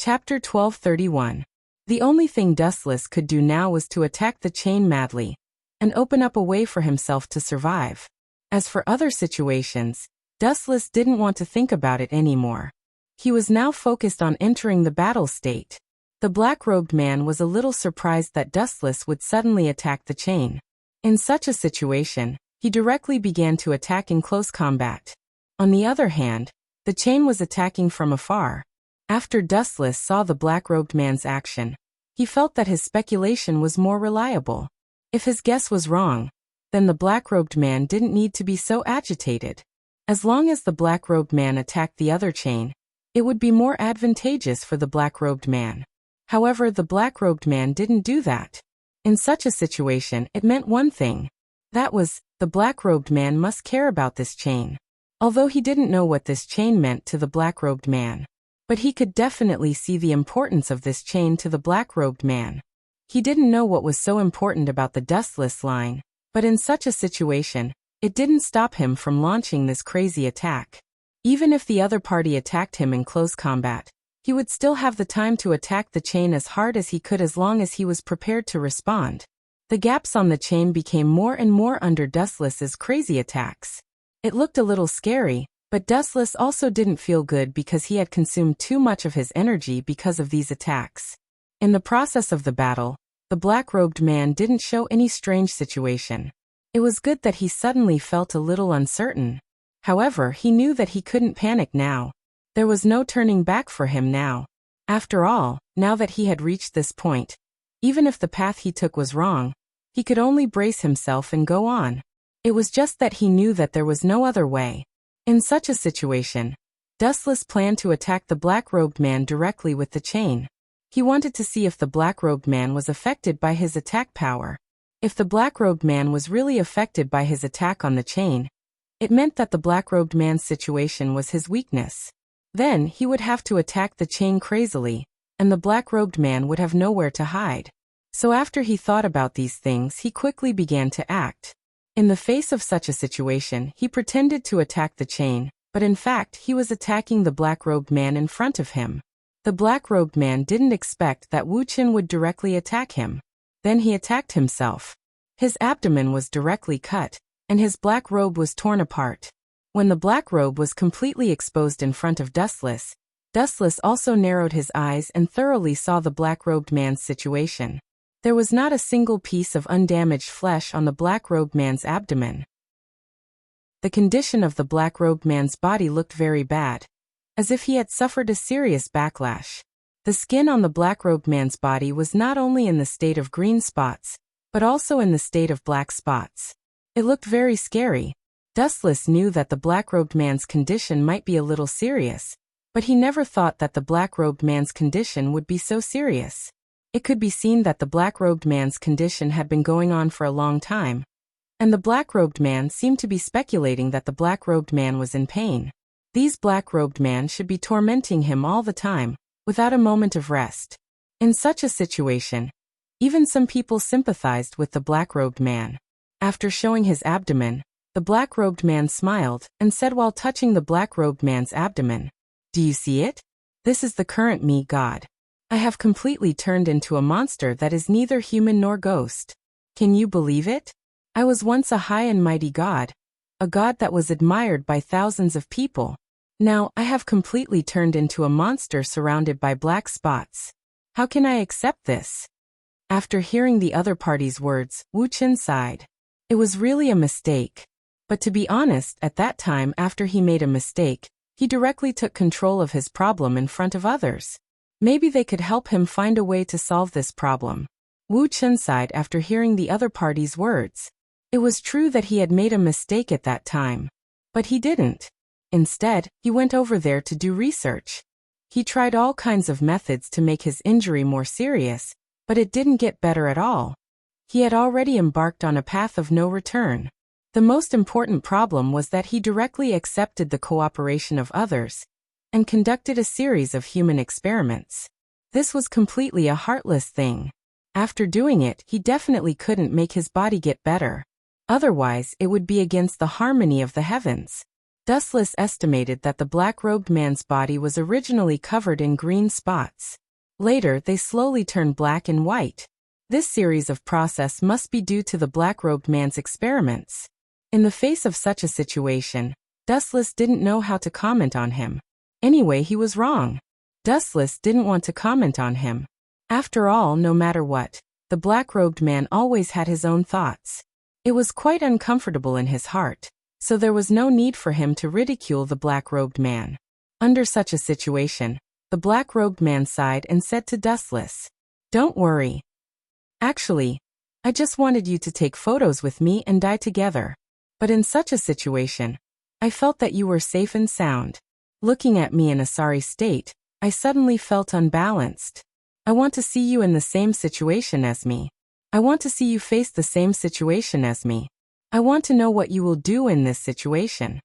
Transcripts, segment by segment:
Chapter 1231. The only thing Dustless could do now was to attack the chain madly and open up a way for himself to survive. As for other situations, Dustless didn't want to think about it anymore. He was now focused on entering the battle state. The black-robed man was a little surprised that Dustless would suddenly attack the chain. In such a situation, he directly began to attack in close combat. On the other hand, the chain was attacking from afar. After Dustless saw the black-robed man's action, he felt that his speculation was more reliable. If his guess was wrong, then the black-robed man didn't need to be so agitated. As long as the black-robed man attacked the other chain, it would be more advantageous for the black-robed man. However, the black-robed man didn't do that. In such a situation, it meant one thing. That was, the black-robed man must care about this chain. Although he didn't know what this chain meant to the black-robed man. But he could definitely see the importance of this chain to the black-robed man. He didn't know what was so important about the Dustless line, but in such a situation, it didn't stop him from launching this crazy attack. Even if the other party attacked him in close combat, he would still have the time to attack the chain as hard as he could as long as he was prepared to respond. The gaps on the chain became more and more under Dustless's crazy attacks. It looked a little scary, but Dustless also didn't feel good because he had consumed too much of his energy because of these attacks. In the process of the battle, the black-robed man didn't show any strange situation. It was good that he suddenly felt a little uncertain. However, he knew that he couldn't panic now. There was no turning back for him now. After all, now that he had reached this point, even if the path he took was wrong, he could only brace himself and go on. It was just that he knew that there was no other way. In such a situation, Dustless planned to attack the black-robed man directly with the chain. He wanted to see if the black-robed man was affected by his attack power. If the black-robed man was really affected by his attack on the chain, it meant that the black-robed man's situation was his weakness. Then he would have to attack the chain crazily, and the black-robed man would have nowhere to hide. So after he thought about these things, he quickly began to act. In the face of such a situation, he pretended to attack the chain, but in fact he was attacking the black-robed man in front of him. The black-robed man didn't expect that Wu Qin would directly attack him. Then he attacked himself. His abdomen was directly cut, and his black robe was torn apart. When the black robe was completely exposed in front of Dustless, Dustless also narrowed his eyes and thoroughly saw the black-robed man's situation. There was not a single piece of undamaged flesh on the black-robed man's abdomen. The condition of the black-robed man's body looked very bad, as if he had suffered a serious backlash. The skin on the black-robed man's body was not only in the state of green spots, but also in the state of black spots. It looked very scary. Dustless knew that the black-robed man's condition might be a little serious, but he never thought that the black-robed man's condition would be so serious. It could be seen that the black-robed man's condition had been going on for a long time, and the black-robed man seemed to be speculating that the black-robed man was in pain. These black-robed men should be tormenting him all the time, without a moment of rest. In such a situation, even some people sympathized with the black-robed man. After showing his abdomen, the black-robed man smiled and said while touching the black-robed man's abdomen, "Do you see it? This is the current me, God. I have completely turned into a monster that is neither human nor ghost. Can you believe it? I was once a high and mighty God, a God that was admired by thousands of people. Now I have completely turned into a monster surrounded by black spots. How can I accept this?" After hearing the other party's words, Wu Qin sighed. It was really a mistake. But to be honest, at that time after he made a mistake, he directly took control of his problem in front of others. Maybe they could help him find a way to solve this problem. Wu Qin sighed after hearing the other party's words. It was true that he had made a mistake at that time. But he didn't. Instead, he went over there to do research. He tried all kinds of methods to make his injury more serious, but it didn't get better at all. He had already embarked on a path of no return. The most important problem was that he directly accepted the cooperation of others and conducted a series of human experiments. This was completely a heartless thing. After doing it, he definitely couldn't make his body get better. Otherwise, it would be against the harmony of the heavens. Dustless estimated that the black-robed man's body was originally covered in green spots. Later, they slowly turned black and white. This series of process must be due to the black-robed man's experiments. In the face of such a situation, Dustless didn't know how to comment on him. Anyway, he was wrong. Dustless didn't want to comment on him. After all, no matter what, the black-robed man always had his own thoughts. It was quite uncomfortable in his heart, so there was no need for him to ridicule the black-robed man. Under such a situation, the black-robed man sighed and said to Dustless, "Don't worry. Actually, I just wanted you to take photos with me and die together. But in such a situation, I felt that you were safe and sound. Looking at me in a sorry state, I suddenly felt unbalanced. I want to see you in the same situation as me. I want to see you face the same situation as me. I want to know what you will do in this situation."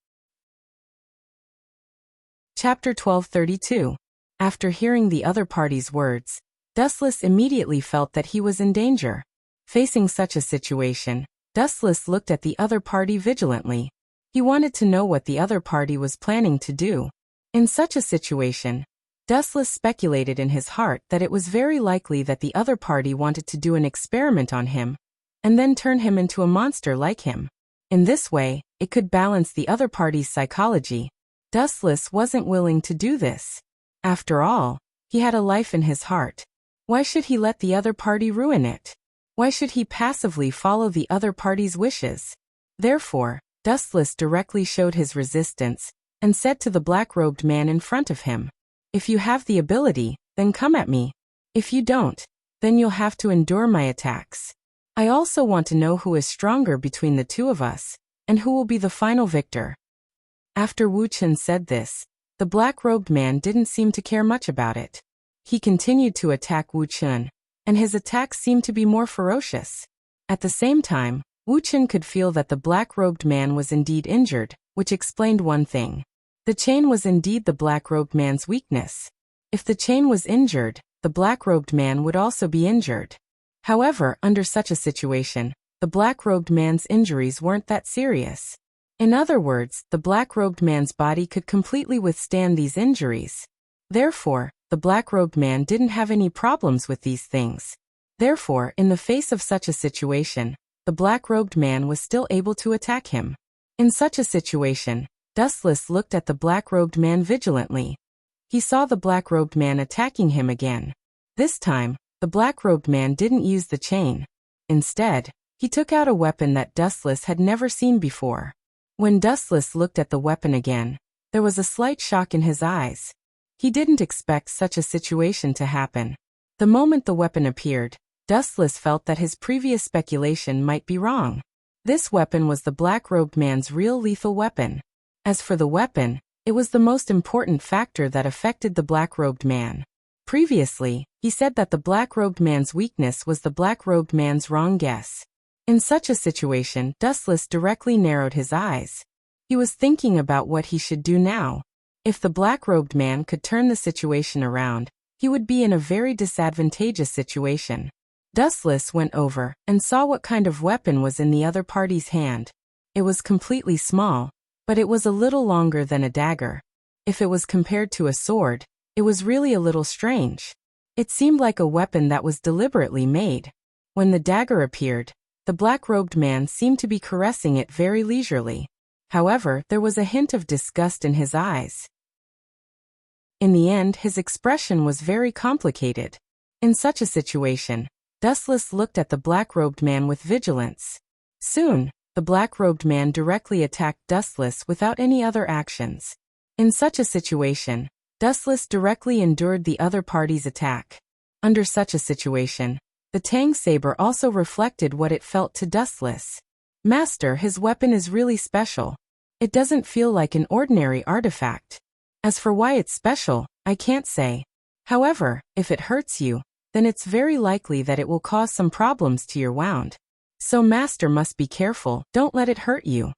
Chapter 1232. After hearing the other party's words, Dustless immediately felt that he was in danger. Facing such a situation, Dustless looked at the other party vigilantly. He wanted to know what the other party was planning to do. In such a situation, Dustless speculated in his heart that it was very likely that the other party wanted to do an experiment on him, and then turn him into a monster like him. In this way, it could balance the other party's psychology. Dustless wasn't willing to do this. After all, he had a life in his heart. Why should he let the other party ruin it? Why should he passively follow the other party's wishes? Therefore, Dustless directly showed his resistance, and said to the black-robed man in front of him, "If you have the ability, then come at me. If you don't, then you'll have to endure my attacks. I also want to know who is stronger between the two of us, and who will be the final victor." After Wu Chen said this, the black-robed man didn't seem to care much about it. He continued to attack Wu Chen, and his attacks seemed to be more ferocious. At the same time, Wu Chen could feel that the black-robed man was indeed injured, which explained one thing. The chain was indeed the black-robed man's weakness. If the chain was injured, the black-robed man would also be injured. However, under such a situation, the black-robed man's injuries weren't that serious. In other words, the black-robed man's body could completely withstand these injuries. Therefore, the black-robed man didn't have any problems with these things. Therefore, in the face of such a situation, the black-robed man was still able to attack him. In such a situation, Dustless looked at the black-robed man vigilantly. He saw the black-robed man attacking him again. This time, the black-robed man didn't use the chain. Instead, he took out a weapon that Dustless had never seen before. When Dustless looked at the weapon again, there was a slight shock in his eyes. He didn't expect such a situation to happen. The moment the weapon appeared, Dustless felt that his previous speculation might be wrong. This weapon was the black-robed man's real lethal weapon. As for the weapon, it was the most important factor that affected the black-robed man. Previously, he said that the black-robed man's weakness was the black-robed man's wrong guess. In such a situation, Dustless directly narrowed his eyes. He was thinking about what he should do now. If the black-robed man could turn the situation around, he would be in a very disadvantageous situation. Dustless went over and saw what kind of weapon was in the other party's hand. It was completely small, but it was a little longer than a dagger. If it was compared to a sword, it was really a little strange. It seemed like a weapon that was deliberately made. When the dagger appeared, the black-robed man seemed to be caressing it very leisurely. However, there was a hint of disgust in his eyes. In the end, his expression was very complicated. In such a situation, Dustless looked at the black-robed man with vigilance. Soon, the black-robed man directly attacked Dustless without any other actions. In such a situation, Dustless directly endured the other party's attack. Under such a situation, the Tang saber also reflected what it felt to Dustless. "Master, his weapon is really special. It doesn't feel like an ordinary artifact. As for why it's special, I can't say. However, if it hurts you, then it's very likely that it will cause some problems to your wound. So Master must be careful, don't let it hurt you."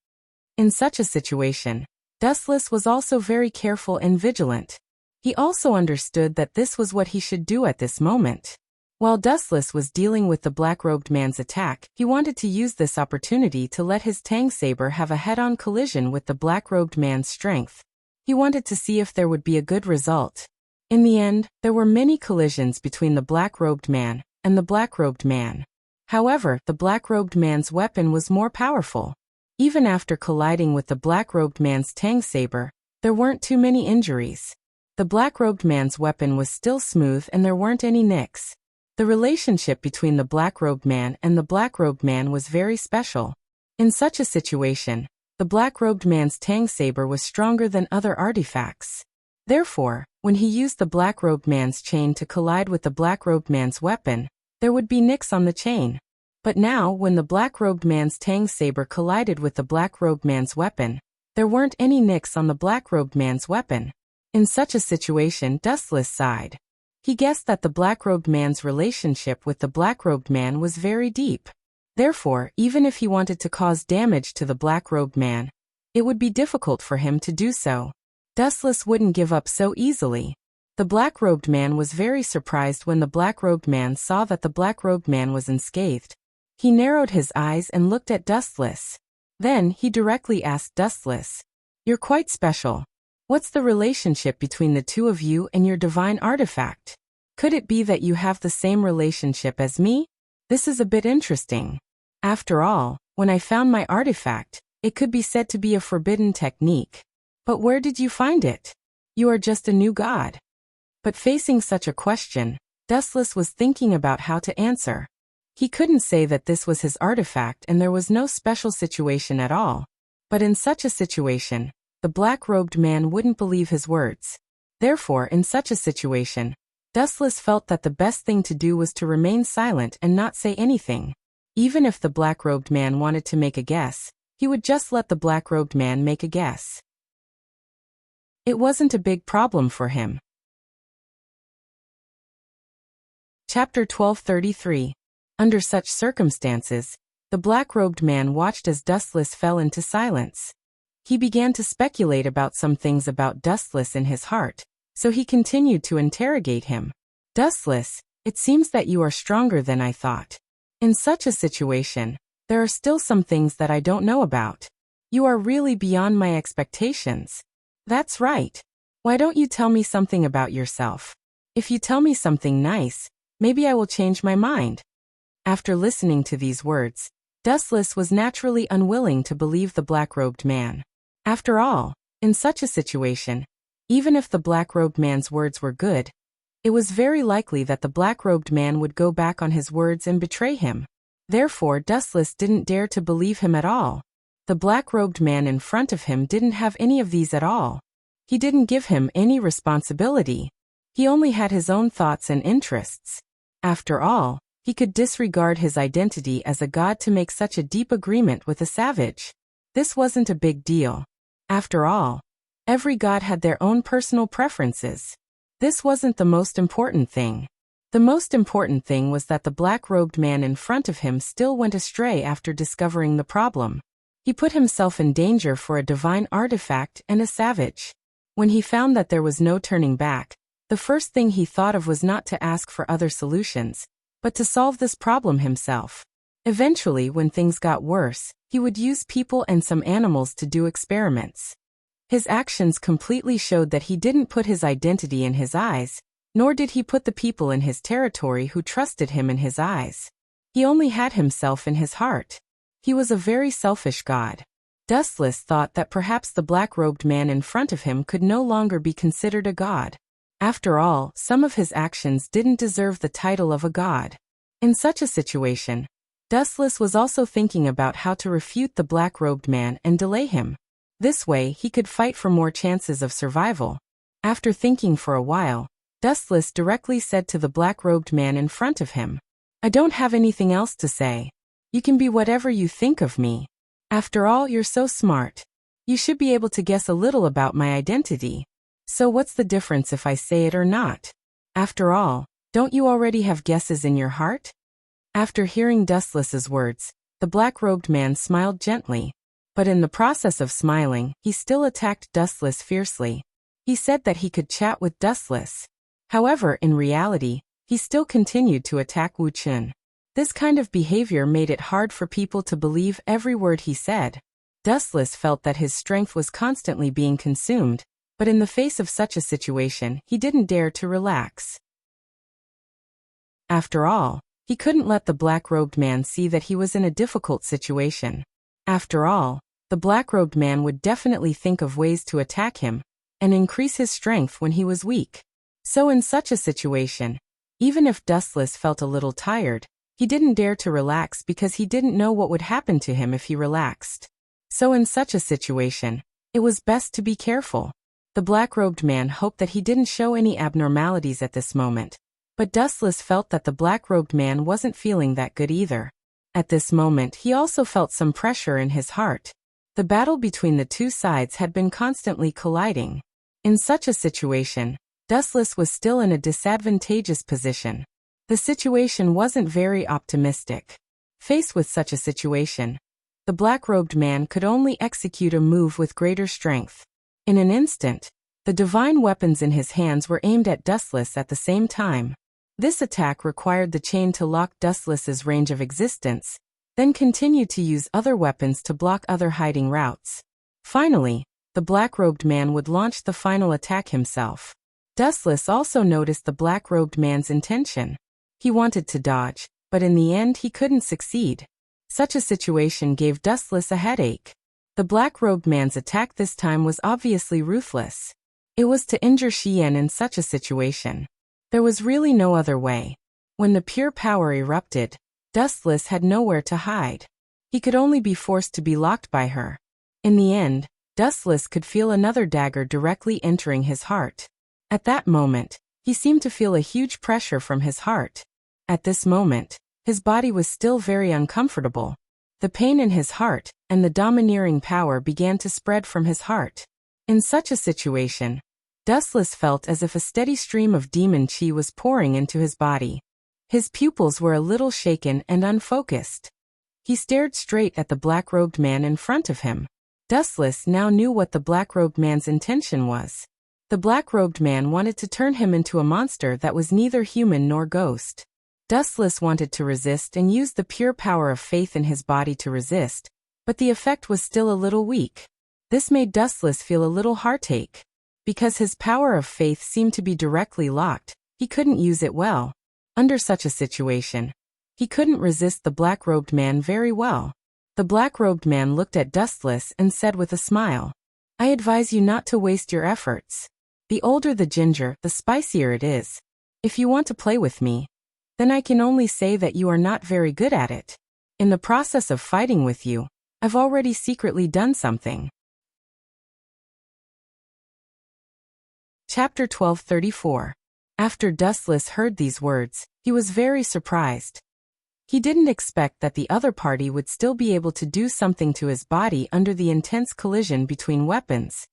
In such a situation, Dustless was also very careful and vigilant. He also understood that this was what he should do at this moment. While Dustless was dealing with the black-robed man's attack, he wanted to use this opportunity to let his Tang saber have a head-on collision with the black-robed man's strength. He wanted to see if there would be a good result. In the end, there were many collisions between the black-robed man and the black-robed man. However, the black-robed man's weapon was more powerful. Even after colliding with the black-robed man's Tang saber, there weren't too many injuries. The black-robed man's weapon was still smooth and there weren't any nicks. The relationship between the black-robed man and the black-robed man was very special. In such a situation, the black-robed man's Tang saber was stronger than other artifacts. Therefore, when he used the black-robed man's chain to collide with the black-robed man's weapon, there would be nicks on the chain. But now, when the black-robed man's Tang saber collided with the black-robed man's weapon, there weren't any nicks on the black-robed man's weapon. In such a situation, Dustless sighed. He guessed that the black-robed man's relationship with the black-robed man was very deep. Therefore, even if he wanted to cause damage to the black-robed man, it would be difficult for him to do so. Dustless wouldn't give up so easily. The black-robed man was very surprised when the black-robed man saw that the black-robed man was unscathed. He narrowed his eyes and looked at Dustless. Then, he directly asked Dustless, "You're quite special. What's the relationship between the two of you and your divine artifact? Could it be that you have the same relationship as me? This is a bit interesting. After all, when I found my artifact, it could be said to be a forbidden technique. But where did you find it? You are just a new god." But facing such a question, Dustless was thinking about how to answer. He couldn't say that this was his artifact and there was no special situation at all. But in such a situation, the black-robed man wouldn't believe his words. Therefore, in such a situation, Dustless felt that the best thing to do was to remain silent and not say anything. Even if the black-robed man wanted to make a guess, he would just let the black-robed man make a guess. It wasn't a big problem for him. Chapter 1233. Under such circumstances, the black-robed man watched as Dustless fell into silence. He began to speculate about some things about Dustless in his heart, so he continued to interrogate him. "Dustless, it seems that you are stronger than I thought. In such a situation, there are still some things that I don't know about. You are really beyond my expectations." "That's right. Why don't you tell me something about yourself? If you tell me something nice, maybe I will change my mind." After listening to these words, Dustless was naturally unwilling to believe the black-robed man. After all, in such a situation, even if the black-robed man's words were good, it was very likely that the black-robed man would go back on his words and betray him. Therefore, Dustless didn't dare to believe him at all. The black-robed man in front of him didn't have any of these at all. He didn't give him any responsibility. He only had his own thoughts and interests. After all, he could disregard his identity as a god to make such a deep agreement with a savage. This wasn't a big deal. After all, every god had their own personal preferences. This wasn't the most important thing. The most important thing was that the black-robed man in front of him still went astray after discovering the problem. He put himself in danger for a divine artifact and a savage. When he found that there was no turning back, the first thing he thought of was not to ask for other solutions, but to solve this problem himself. Eventually, when things got worse, he would use people and some animals to do experiments. His actions completely showed that he didn't put his identity in his eyes, nor did he put the people in his territory who trusted him in his eyes. He only had himself in his heart. He was a very selfish god. Dustless thought that perhaps the black-robed man in front of him could no longer be considered a god. After all, some of his actions didn't deserve the title of a god. In such a situation, Dustless was also thinking about how to refute the black-robed man and delay him. This way, he could fight for more chances of survival. After thinking for a while, Dustless directly said to the black-robed man in front of him, "I don't have anything else to say. You can be whatever you think of me. After all, you're so smart. You should be able to guess a little about my identity. So what's the difference if I say it or not? After all, don't you already have guesses in your heart?" After hearing Dustless's words, the black-robed man smiled gently. But in the process of smiling, he still attacked Dustless fiercely. He said that he could chat with Dustless. However, in reality, he still continued to attack Wu Chun. This kind of behavior made it hard for people to believe every word he said. Dustless felt that his strength was constantly being consumed, but in the face of such a situation, he didn't dare to relax. After all, he couldn't let the black-robed man see that he was in a difficult situation. After all, the black-robed man would definitely think of ways to attack him and increase his strength when he was weak. So in such a situation, even if Dustless felt a little tired, he didn't dare to relax because he didn't know what would happen to him if he relaxed. So in such a situation, it was best to be careful. The black-robed man hoped that he didn't show any abnormalities at this moment, but Dustless felt that the black-robed man wasn't feeling that good either. At this moment, he also felt some pressure in his heart. The battle between the two sides had been constantly colliding. In such a situation, Dustless was still in a disadvantageous position. The situation wasn't very optimistic. Faced with such a situation, the black-robed man could only execute a move with greater strength. In an instant, the divine weapons in his hands were aimed at Dustless at the same time. This attack required the chain to lock Dustless's range of existence, then continued to use other weapons to block other hiding routes. Finally, the black-robed man would launch the final attack himself. Dustless also noticed the black-robed man's intention. He wanted to dodge, but in the end he couldn't succeed. Such a situation gave Dustless a headache. The black-robed man's attack this time was obviously ruthless. It was to injure Xian in such a situation. There was really no other way. When the pure power erupted, Dustless had nowhere to hide. He could only be forced to be locked by her. In the end, Dustless could feel another dagger directly entering his heart. At that moment, he seemed to feel a huge pressure from his heart. At this moment, his body was still very uncomfortable. The pain in his heart and the domineering power began to spread from his heart. In such a situation, Dustless felt as if a steady stream of demon chi was pouring into his body. His pupils were a little shaken and unfocused. He stared straight at the black-robed man in front of him. Dustless now knew what the black-robed man's intention was. The black-robed man wanted to turn him into a monster that was neither human nor ghost. Dustless wanted to resist and use the pure power of faith in his body to resist, but the effect was still a little weak. This made Dustless feel a little heartache. Because his power of faith seemed to be directly locked, he couldn't use it well. Under such a situation, he couldn't resist the black-robed man very well. The black-robed man looked at Dustless and said with a smile, "I advise you not to waste your efforts. The older the ginger, the spicier it is. If you want to play with me, then I can only say that you are not very good at it. In the process of fighting with you, I've already secretly done something." Chapter 1234. After Dustless heard these words, he was very surprised. He didn't expect that the other party would still be able to do something to his body under the intense collision between weapons.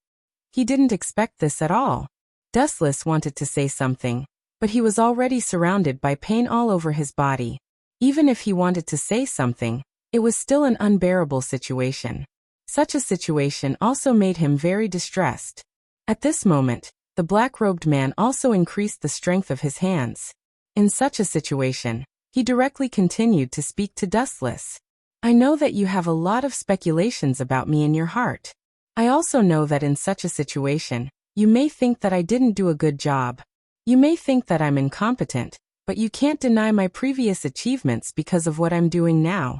He didn't expect this at all. Dustless wanted to say something, but he was already surrounded by pain all over his body. Even if he wanted to say something, it was still an unbearable situation. Such a situation also made him very distressed. At this moment, the black-robed man also increased the strength of his hands. In such a situation, he directly continued to speak to Dustless. "I know that you have a lot of speculations about me in your heart. I also know that in such a situation, you may think that I didn't do a good job. You may think that I'm incompetent, but you can't deny my previous achievements because of what I'm doing now."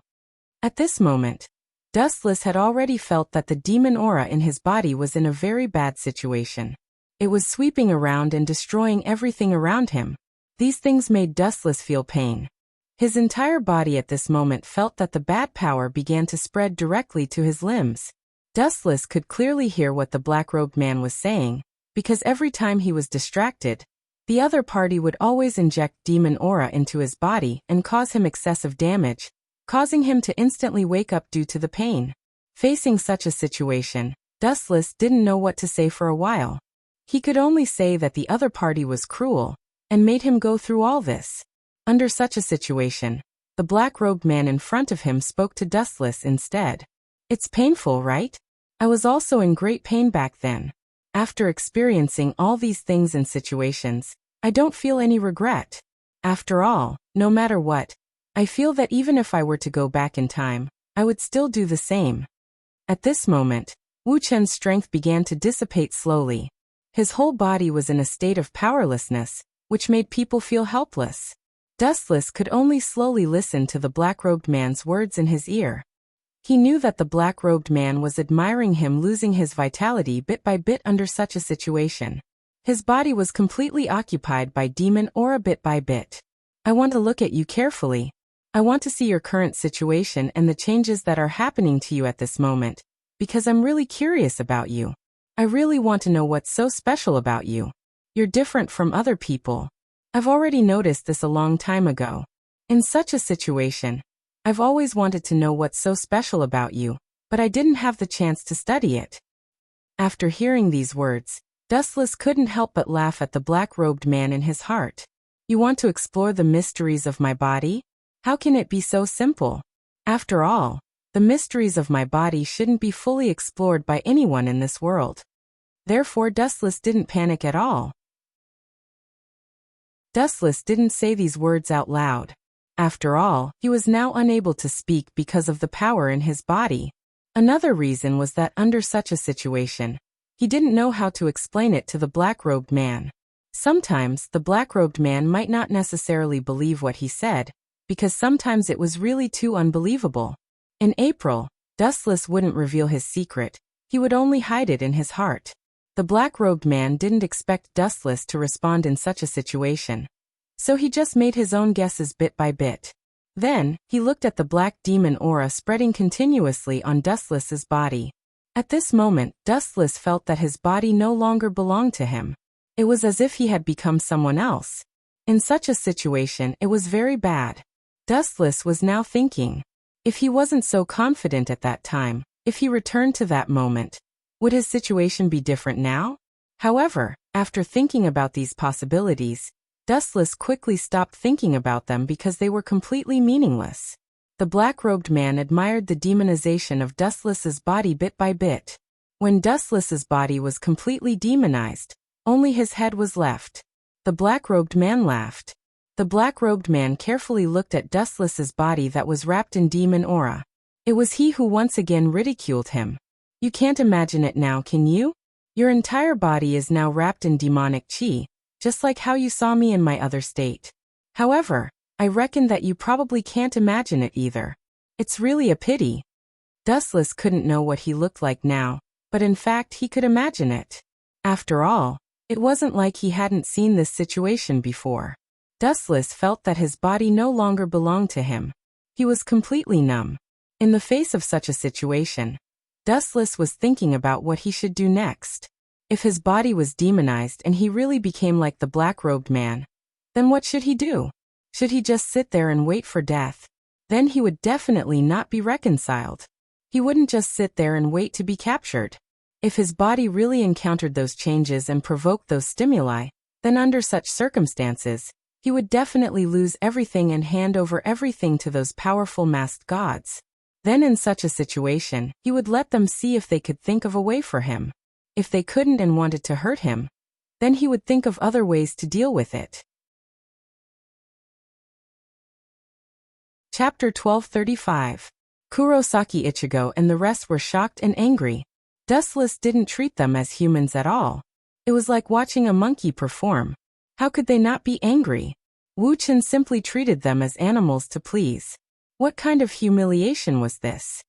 At this moment, Dustless had already felt that the demon aura in his body was in a very bad situation. It was sweeping around and destroying everything around him. These things made Dustless feel pain. His entire body at this moment felt that the bad power began to spread directly to his limbs. Dustless could clearly hear what the black-robed man was saying, because every time he was distracted, the other party would always inject demon aura into his body and cause him excessive damage, causing him to instantly wake up due to the pain. Facing such a situation, Dustless didn't know what to say for a while. He could only say that the other party was cruel and made him go through all this. Under such a situation, the black-robed man in front of him spoke to Dustless instead. "It's painful, right? I was also in great pain back then. After experiencing all these things and situations, I don't feel any regret. After all, no matter what, I feel that even if I were to go back in time, I would still do the same. At this moment, Wu Chen's strength began to dissipate slowly. His whole body was in a state of powerlessness, which made people feel helpless. Dustless could only slowly listen to the black-robed man's words in his ear. He knew that the black-robed man was admiring him losing his vitality bit by bit under such a situation. His body was completely occupied by demon aura bit by bit. I want to look at you carefully. I want to see your current situation and the changes that are happening to you at this moment, because I'm really curious about you. I really want to know what's so special about you. You're different from other people. I've already noticed this a long time ago. In such a situation, I've always wanted to know what's so special about you, but I didn't have the chance to study it. After hearing these words, Dustless couldn't help but laugh at the black-robed man in his heart. You want to explore the mysteries of my body? How can it be so simple? After all, the mysteries of my body shouldn't be fully explored by anyone in this world. Therefore, Dustless didn't panic at all. Dustless didn't say these words out loud. After all, he was now unable to speak because of the power in his body. Another reason was that under such a situation, he didn't know how to explain it to the black-robed man. Sometimes, the black-robed man might not necessarily believe what he said, because sometimes it was really too unbelievable. In April, Dustless wouldn't reveal his secret, he would only hide it in his heart. The black-robed man didn't expect Dustless to respond in such a situation. So he just made his own guesses bit by bit. Then, he looked at the black demon aura spreading continuously on Dustless's body. At this moment, Dustless felt that his body no longer belonged to him. It was as if he had become someone else. In such a situation, it was very bad. Dustless was now thinking, if he wasn't so confident at that time, if he returned to that moment, would his situation be different now? However, after thinking about these possibilities, Dustless quickly stopped thinking about them because they were completely meaningless. The black-robed man admired the demonization of Dustless's body bit by bit. When Dustless's body was completely demonized, only his head was left. The black-robed man laughed. The black-robed man carefully looked at Dustless's body that was wrapped in demon aura. It was he who once again ridiculed him. You can't imagine it now, can you? Your entire body is now wrapped in demonic chi, just like how you saw me in my other state. However, I reckon that you probably can't imagine it either. It's really a pity. Dustless couldn't know what he looked like now, but in fact he could imagine it. After all, it wasn't like he hadn't seen this situation before. Dustless felt that his body no longer belonged to him. He was completely numb. In the face of such a situation, Dustless was thinking about what he should do next. If his body was demonized and he really became like the black-robed man, then what should he do? Should he just sit there and wait for death? Then he would definitely not be reconciled. He wouldn't just sit there and wait to be captured. If his body really encountered those changes and provoked those stimuli, then under such circumstances, he would definitely lose everything and hand over everything to those powerful masked gods. Then in such a situation, he would let them see if they could think of a way for him. If they couldn't and wanted to hurt him, then he would think of other ways to deal with it. Chapter 1235. Kurosaki Ichigo and the rest were shocked and angry. Dustless didn't treat them as humans at all. It was like watching a monkey perform. How could they not be angry? Wu Chen simply treated them as animals to please. What kind of humiliation was this?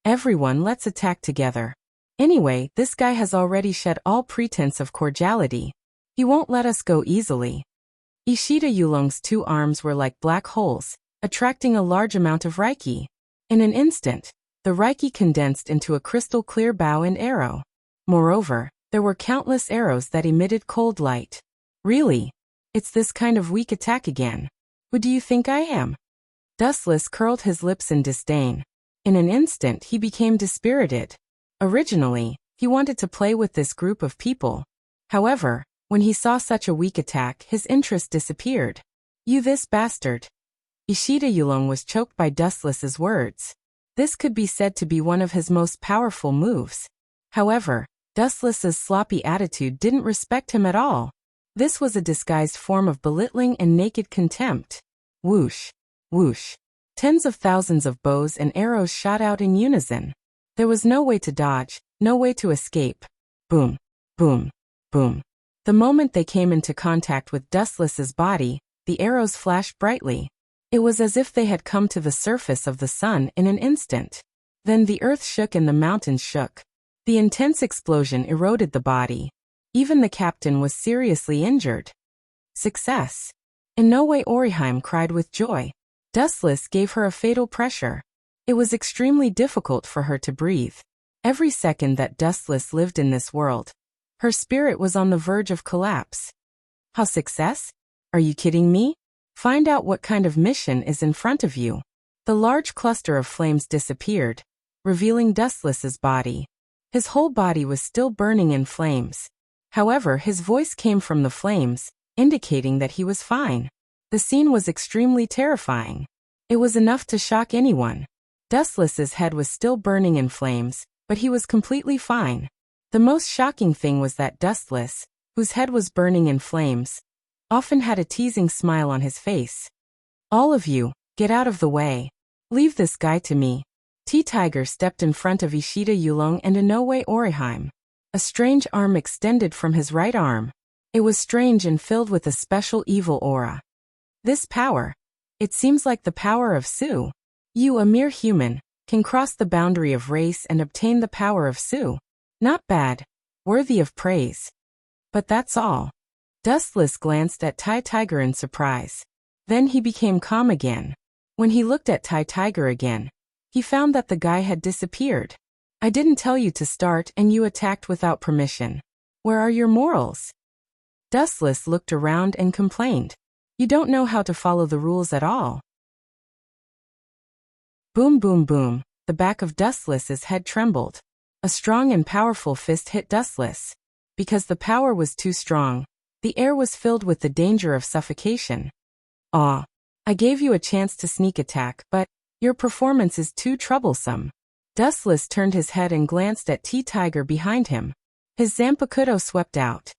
Everyone, let's attack together. Anyway, this guy has already shed all pretense of cordiality. He won't let us go easily. Ishida Yulong's 2 arms were like black holes, attracting a large amount of Reiki. In an instant, the Reiki condensed into a crystal-clear bow and arrow. Moreover, there were countless arrows that emitted cold light. Really? It's this kind of weak attack again. Who do you think I am? Dustless curled his lips in disdain. In an instant, he became dispirited. Originally, he wanted to play with this group of people. However, when he saw such a weak attack, his interest disappeared. You this bastard. Ishida Yulong was choked by Dustless's words. This could be said to be one of his most powerful moves. However, Dustless's sloppy attitude didn't respect him at all. This was a disguised form of belittling and naked contempt. Whoosh, whoosh. Tens of thousands of bows and arrows shot out in unison. There was no way to dodge, no way to escape. Boom, boom, boom. The moment they came into contact with Dustless's body, the arrows flashed brightly. It was as if they had come to the surface of the sun in an instant. Then the earth shook and the mountains shook. The intense explosion eroded the body. Even the captain was seriously injured. Success. In no way Oriheim cried with joy. Dustless gave her a fatal pressure. It was extremely difficult for her to breathe. Every second that Dustless lived in this world, her spirit was on the verge of collapse. How success? Are you kidding me? Find out what kind of mission is in front of you. The large cluster of flames disappeared, revealing Dustless's body. His whole body was still burning in flames. However, his voice came from the flames, indicating that he was fine. The scene was extremely terrifying. It was enough to shock anyone. Dustless's head was still burning in flames, but he was completely fine. The most shocking thing was that Dustless, whose head was burning in flames, often had a teasing smile on his face. All of you, get out of the way. Leave this guy to me. T-Tiger stepped in front of Ishida Yulong and Inoue Oriheim. A strange arm extended from his right arm. It was strange and filled with a special evil aura. This power. It seems like the power of Su. You, a mere human, can cross the boundary of race and obtain the power of Su. Not bad. Worthy of praise. But that's all. Dustless glanced at T-Tiger in surprise. Then he became calm again. When he looked at T-Tiger again, he found that the guy had disappeared. I didn't tell you to start and you attacked without permission. Where are your morals? Dustless looked around and complained. You don't know how to follow the rules at all. Boom, boom, boom. The back of Dustless's head trembled. A strong and powerful fist hit Dustless. Because the power was too strong, the air was filled with the danger of suffocation. Aw. I gave you a chance to sneak attack, but your performance is too troublesome. Dustless turned his head and glanced at T-Tiger behind him. His Zanpakuto swept out.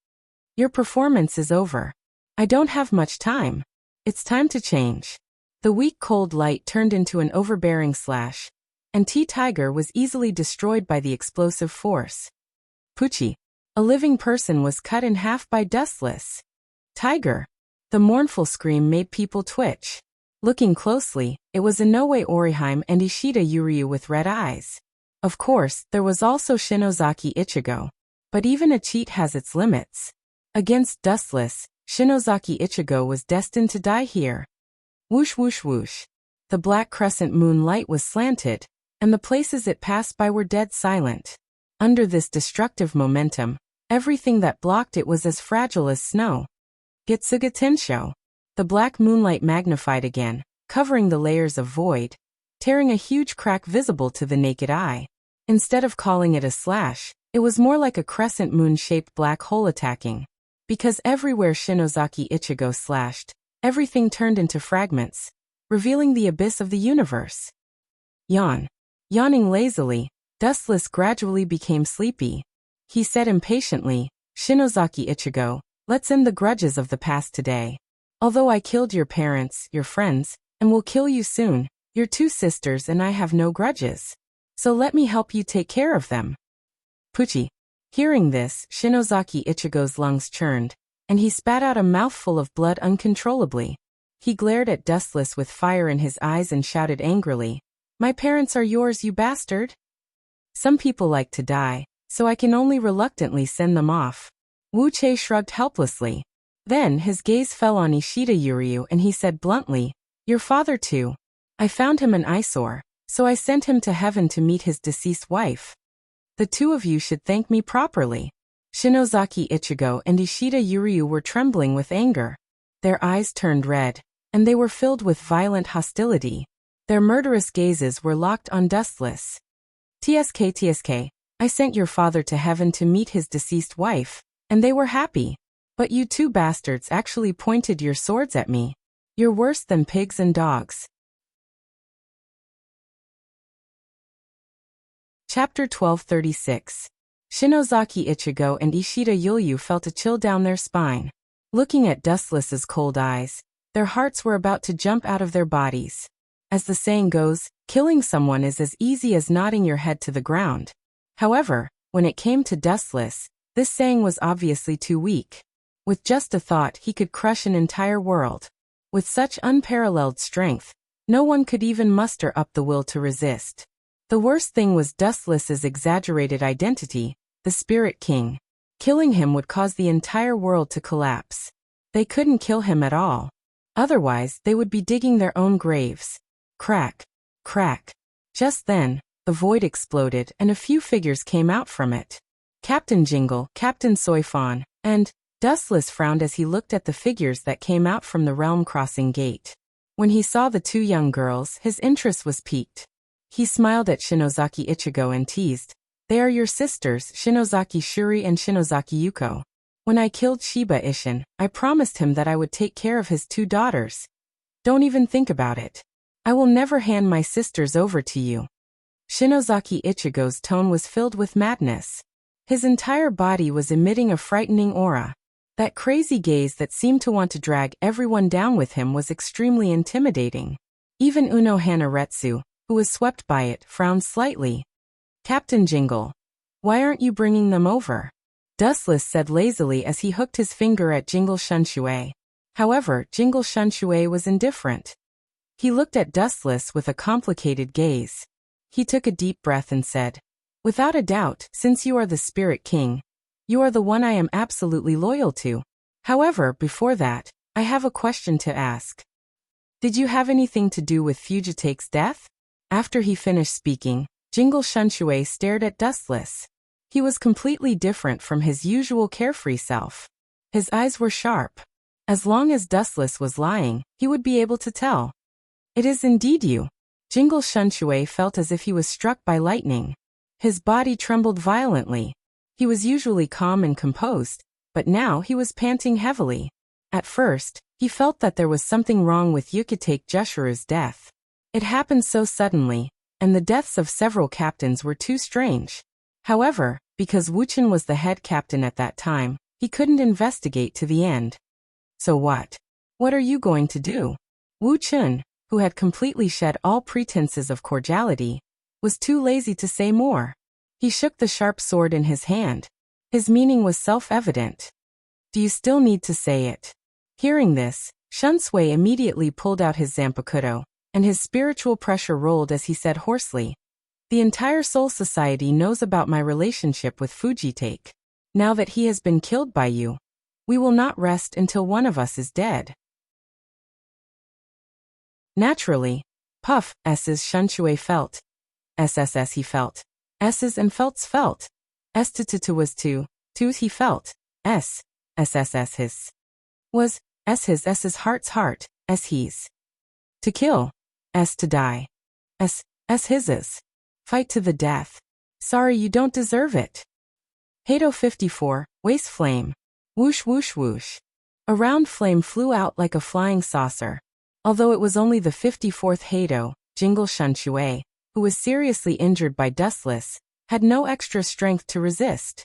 Your performance is over. I don't have much time. It's time to change. The weak cold light turned into an overbearing slash, and T-Tiger was easily destroyed by the explosive force. Pucci. A living person was cut in half by Dustless. Tiger. The mournful scream made people twitch. Looking closely, it was Inoue Oriheim and Ishida Yuryu with red eyes. Of course, there was also Shinozaki Ichigo. But even a cheat has its limits. Against Dustless, Shinozaki Ichigo was destined to die here. Whoosh whoosh whoosh. The black crescent moon light was slanted, and the places it passed by were dead silent. Under this destructive momentum, everything that blocked it was as fragile as snow. Getsuga Tensho. The black moonlight magnified again, covering the layers of void, tearing a huge crack visible to the naked eye. Instead of calling it a slash, it was more like a crescent moon-shaped black hole attacking. Because everywhere Shinozaki Ichigo slashed, everything turned into fragments, revealing the abyss of the universe. Yawn. Yawning lazily, Dustless gradually became sleepy. He said impatiently, Shinozaki Ichigo, let's end the grudges of the past today. Although I killed your parents, your friends, and will kill you soon, your two sisters and I have no grudges. So let me help you take care of them. Pucci. Hearing this, Shinozaki Ichigo's lungs churned, and he spat out a mouthful of blood uncontrollably. He glared at Dustless with fire in his eyes and shouted angrily, My parents are yours, you bastard! Some people like to die, so I can only reluctantly send them off. Wu Che shrugged helplessly. Then his gaze fell on Ishida Yuryu and he said bluntly, Your father too. I found him an eyesore, so I sent him to heaven to meet his deceased wife. The two of you should thank me properly. Shinozaki Ichigo and Ishida Yuryu were trembling with anger. Their eyes turned red, and they were filled with violent hostility. Their murderous gazes were locked on Dustless. TSK, I sent your father to heaven to meet his deceased wife, and they were happy. But you two bastards actually pointed your swords at me. You're worse than pigs and dogs. Chapter 1236. Shinozaki Ichigo and Ishida Yuryu felt a chill down their spine. looking at Dustless's cold eyes. Their hearts were about to jump out of their bodies. As the saying goes, killing someone is as easy as nodding your head to the ground. However, when it came to Dustless, this saying was obviously too weak. With just a thought, he could crush an entire world. With such unparalleled strength, no one could even muster up the will to resist. The worst thing was Dustless's exaggerated identity, the Spirit King. Killing him would cause the entire world to collapse. They couldn't kill him at all. Otherwise, they would be digging their own graves. Crack, crack. Just then, the void exploded and a few figures came out from it. Captain Jingle, Captain Soifon, and Dustless frowned as he looked at the figures that came out from the realm crossing gate. When he saw the two young girls, his interest was piqued. He smiled at Shinozaki Ichigo and teased, "They are your sisters, Shinozaki Shuri and Shinozaki Yuko. When I killed Shiba Ishin, I promised him that I would take care of his two daughters. Don't even think about it. I will never hand my sisters over to you." Shinozaki Ichigo's tone was filled with madness. His entire body was emitting a frightening aura. That crazy gaze that seemed to want to drag everyone down with him was extremely intimidating. Even Uno Hanaretsu, who was swept by it, frowned slightly. "Captain Jingle, why aren't you bringing them over?" Dustless said lazily as he hooked his finger at Jingle Shunshui. However, Jingle Shunshui was indifferent. He looked at Dustless with a complicated gaze. He took a deep breath and said, "Without a doubt, since you are the Spirit King, you are the one I am absolutely loyal to. However, before that, I have a question to ask. Did you have anything to do with Fugitake's death?" After he finished speaking, Jingle Shunshui stared at Dustless. He was completely different from his usual carefree self. His eyes were sharp. As long as Dustless was lying, he would be able to tell. "It is indeed you." Jingle Shunshui felt as if he was struck by lightning. His body trembled violently. He was usually calm and composed, but now he was panting heavily. At first, he felt that there was something wrong with Yukitake Jushiru's death. It happened so suddenly, and the deaths of several captains were too strange. However, because Wuchen was the head captain at that time, he couldn't investigate to the end. "So what? What are you going to do?" Wu Chun, who had completely shed all pretenses of cordiality, was too lazy to say more. He shook the sharp sword in his hand. His meaning was self-evident. "Do you still need to say it?" Hearing this, Shunsui immediately pulled out his Zanpakuto, and his spiritual pressure rolled as he said hoarsely, "The entire Soul Society knows about my relationship with Fugitake. Now that he has been killed by you, we will not rest until one of us is dead." Naturally, Puff, S's Shunshui felt. SSS he felt. S's and Felt's felt. S-to was to he felt. S, SSS his. Was, S's heart's heart, S he's. To kill. S to die. S his's. Fight to the death. Sorry you don't deserve it. Hado 54, Waste Flame. Whoosh whoosh whoosh. A round flame flew out like a flying saucer. Although it was only the 54th Hado, Jingle Shunshui, who was seriously injured by Dustless, had no extra strength to resist.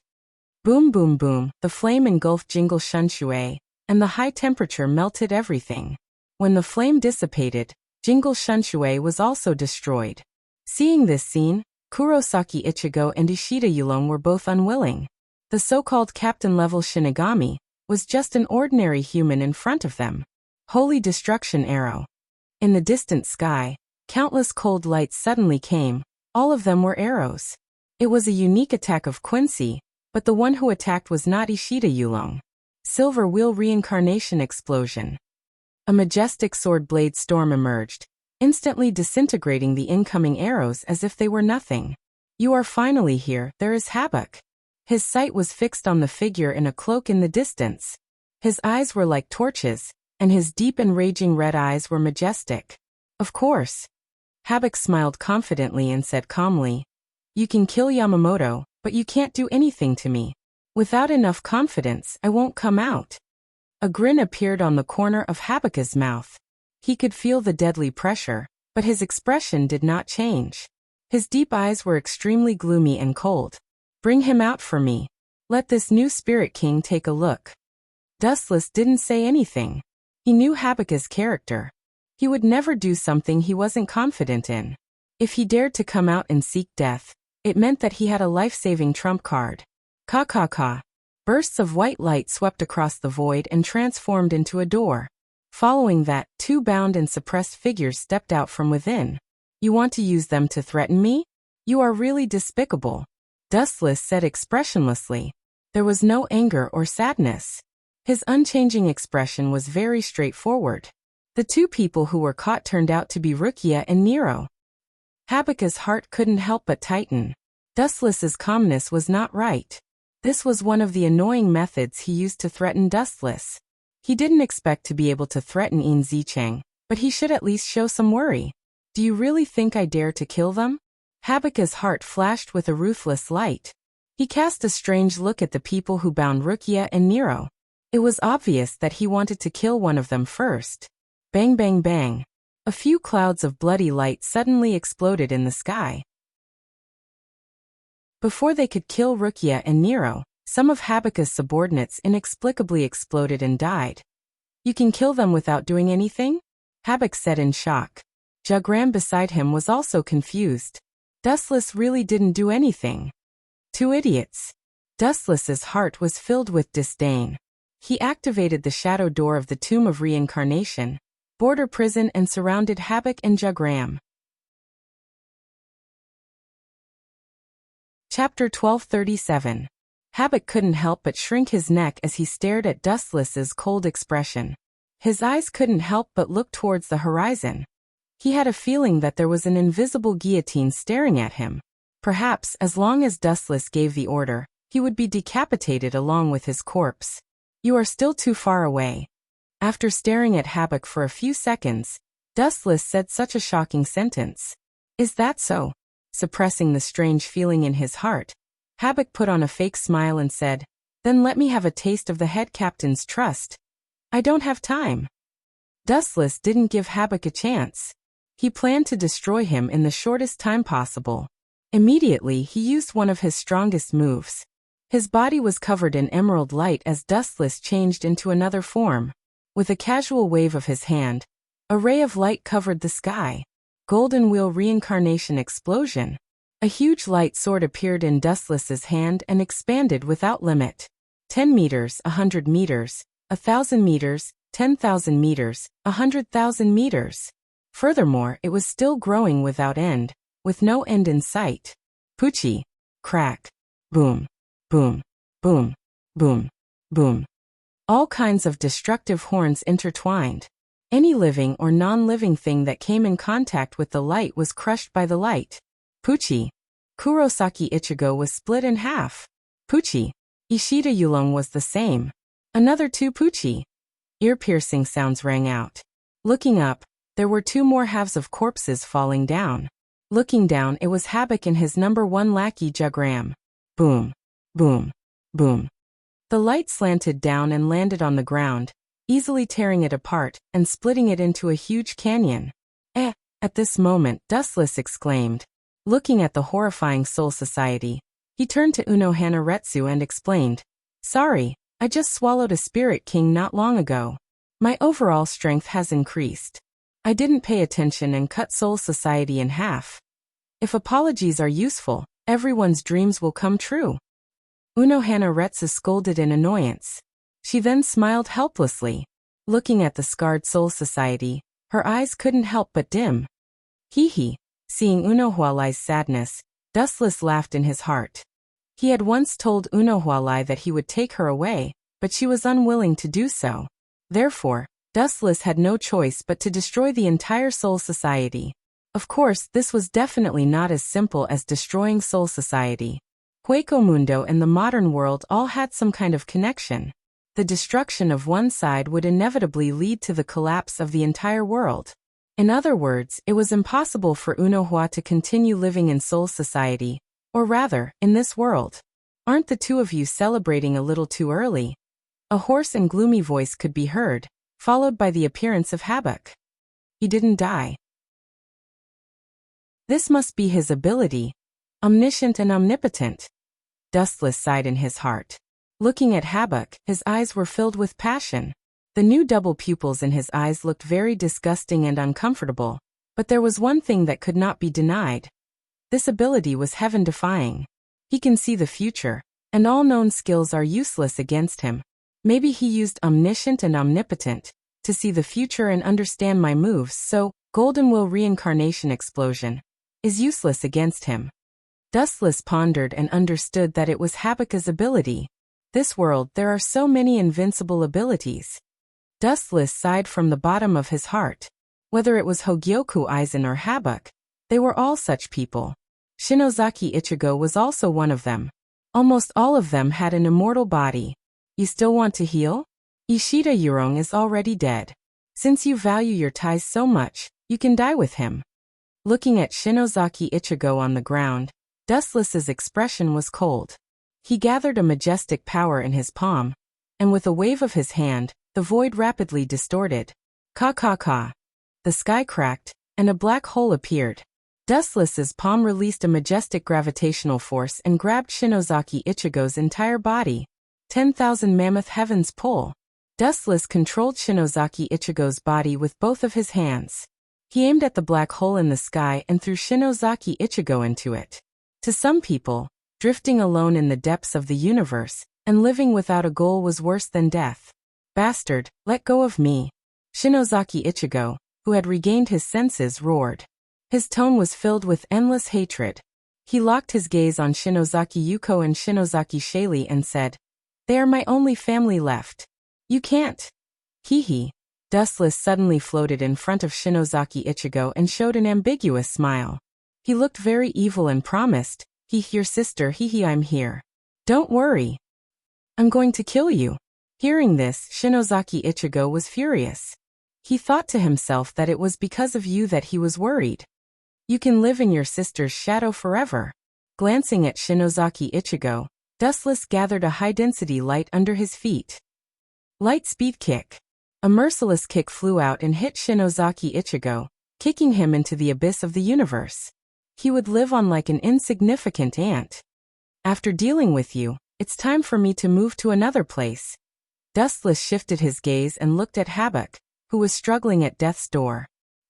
Boom boom boom, the flame engulfed Jingle Shunshui, and the high temperature melted everything. When the flame dissipated, Jingle Shunshui was also destroyed. Seeing this scene, Kurosaki Ichigo and Ishida Yulong were both unwilling. The so-called captain-level Shinigami was just an ordinary human in front of them. Holy destruction arrow. In the distant sky, countless cold lights suddenly came. All of them were arrows. It was a unique attack of Quincy, but the one who attacked was not Ishida Yulong. Silver Wheel Reincarnation Explosion. A majestic sword blade storm emerged, instantly disintegrating the incoming arrows as if they were nothing. "You are finally here, there is Havoc." His sight was fixed on the figure in a cloak in the distance. His eyes were like torches, and his deep and raging red eyes were majestic. "Of course." Havoc smiled confidently and said calmly, "You can kill Yamamoto, but you can't do anything to me. Without enough confidence, I won't come out." A grin appeared on the corner of Havoc's mouth. He could feel the deadly pressure, but his expression did not change. His deep eyes were extremely gloomy and cold. "Bring him out for me. Let this new Spirit King take a look." Dustless didn't say anything. He knew Habakkuk's character. He would never do something he wasn't confident in. If he dared to come out and seek death, it meant that he had a life-saving trump card. Ka ka ka. Bursts of white light swept across the void and transformed into a door. Following that, two bound and suppressed figures stepped out from within. You want to use them to threaten me? You are really despicable, Dustless said expressionlessly. There was no anger or sadness. His unchanging expression was very straightforward. The two people who were caught turned out to be Rukia and Nero. Habakkuk's heart couldn't help but tighten. Dustless's calmness was not right. This was one of the annoying methods he used to threaten Dustless. He didn't expect to be able to threaten In Zicheng, but he should at least show some worry. Do you really think I dare to kill them? Habakkuk's heart flashed with a ruthless light. He cast a strange look at the people who bound Rukia and Nero. It was obvious that he wanted to kill one of them first. Bang bang bang. A few clouds of bloody light suddenly exploded in the sky. Before they could kill Rukia and Nero, some of Habakkuk's subordinates inexplicably exploded and died. You can kill them without doing anything? Habakkuk said in shock. Jagram beside him was also confused. Dustless really didn't do anything. Two idiots. Dustless's heart was filled with disdain. He activated the shadow door of the Tomb of Reincarnation, border prison, and surrounded Habakkuk and Jagram. Chapter 1237. Habakkuk couldn't help but shrink his neck as he stared at Dustless's cold expression. His eyes couldn't help but look towards the horizon. He had a feeling that there was an invisible guillotine staring at him. Perhaps, as long as Dustless gave the order, he would be decapitated along with his corpse. You are still too far away. After staring at Habakkuk for a few seconds, Dustless said such a shocking sentence. Is that so? Suppressing the strange feeling in his heart, Habakkuk put on a fake smile and said, Then let me have a taste of the head captain's trust. I don't have time. Dustless didn't give Habakkuk a chance. He planned to destroy him in the shortest time possible. Immediately, he used one of his strongest moves. His body was covered in emerald light as Dustless changed into another form. With a casual wave of his hand, a ray of light covered the sky. Golden Wheel Reincarnation Explosion. A huge light sword appeared in Dustless's hand and expanded without limit. 10 meters, 100 meters, 1,000 meters, 10,000 meters, 100,000 meters. Furthermore, it was still growing without end, with no end in sight. Poochie. Crack. Boom. Boom. Boom. Boom. Boom. All kinds of destructive horns intertwined. Any living or non-living thing that came in contact with the light was crushed by the light. Poochie. Kurosaki Ichigo was split in half. Poochie. Ishida Yulong was the same. Another two Poochie. Ear-piercing sounds rang out. Looking up, there were two more halves of corpses falling down. Looking down, it was Habakkuk and his number one lackey Jagram. Boom. Boom. Boom. The light slanted down and landed on the ground, easily tearing it apart and splitting it into a huge canyon. At this moment, Dustless exclaimed. Looking at the horrifying Soul Society, he turned to Unohana Retsu and explained, Sorry, I just swallowed a Spirit King not long ago. My overall strength has increased. I didn't pay attention and cut Soul Society in half. If apologies are useful, everyone's dreams will come true. Unohana Retsu scolded in annoyance. She then smiled helplessly. Looking at the scarred Soul Society, her eyes couldn't help but dim. Hee. Seeing Unohualai's sadness, Dustless laughed in his heart. He had once told Unohualai that he would take her away, but she was unwilling to do so. Therefore, Dustless had no choice but to destroy the entire Soul Society. Of course, this was definitely not as simple as destroying Soul Society. Hueco Mundo and the modern world all had some kind of connection. The destruction of one side would inevitably lead to the collapse of the entire world. In other words, it was impossible for Unohua to continue living in Soul Society, or rather, in this world. Aren't the two of you celebrating a little too early? A hoarse and gloomy voice could be heard, followed by the appearance of Habakkuk. He didn't die. This must be his ability. Omniscient and omnipotent. Dustless sighed in his heart. Looking at Habak, his eyes were filled with passion. The new double pupils in his eyes looked very disgusting and uncomfortable, but there was one thing that could not be denied. This ability was heaven-defying. He can see the future, and all known skills are useless against him. Maybe he used omniscient and omnipotent to see the future and understand my moves, so Golden Will Reincarnation Explosion is useless against him. Dustless pondered and understood that it was Habak's ability. This world, there are so many invincible abilities. Dustless sighed from the bottom of his heart. Whether it was Hogyoku Aizen or Habak, they were all such people. Shinozaki Ichigo was also one of them. Almost all of them had an immortal body. You still want to heal? Ishida Yurong is already dead. Since you value your ties so much, you can die with him. Looking at Shinozaki Ichigo on the ground, Dustless's expression was cold. He gathered a majestic power in his palm, and with a wave of his hand, the void rapidly distorted. Ka. The sky cracked, and a black hole appeared. Dustless's palm released a majestic gravitational force and grabbed Shinozaki Ichigo's entire body. 10,000 mammoth heavens pull. Dustless controlled Shinozaki Ichigo's body with both of his hands. He aimed at the black hole in the sky and threw Shinozaki Ichigo into it. To some people, drifting alone in the depths of the universe and living without a goal was worse than death. Bastard, let go of me. Shinozaki Ichigo, who had regained his senses, roared. His tone was filled with endless hatred. He locked his gaze on Shinozaki Yuko and Shinozaki Shaili and said, "They are my only family left. You can't." Hee. Dustless suddenly floated in front of Shinozaki Ichigo and showed an ambiguous smile. He looked very evil and promised, your sister, I'm here. Don't worry. I'm going to kill you." Hearing this, Shinozaki Ichigo was furious. He thought to himself that it was because of you that he was worried. You can live in your sister's shadow forever. Glancing at Shinozaki Ichigo, Dustless gathered a high-density light under his feet. Light speed kick. A merciless kick flew out and hit Shinozaki Ichigo, kicking him into the abyss of the universe. He would live on like an insignificant ant. After dealing with you, it's time for me to move to another place. Dustless shifted his gaze and looked at Habak, who was struggling at death's door.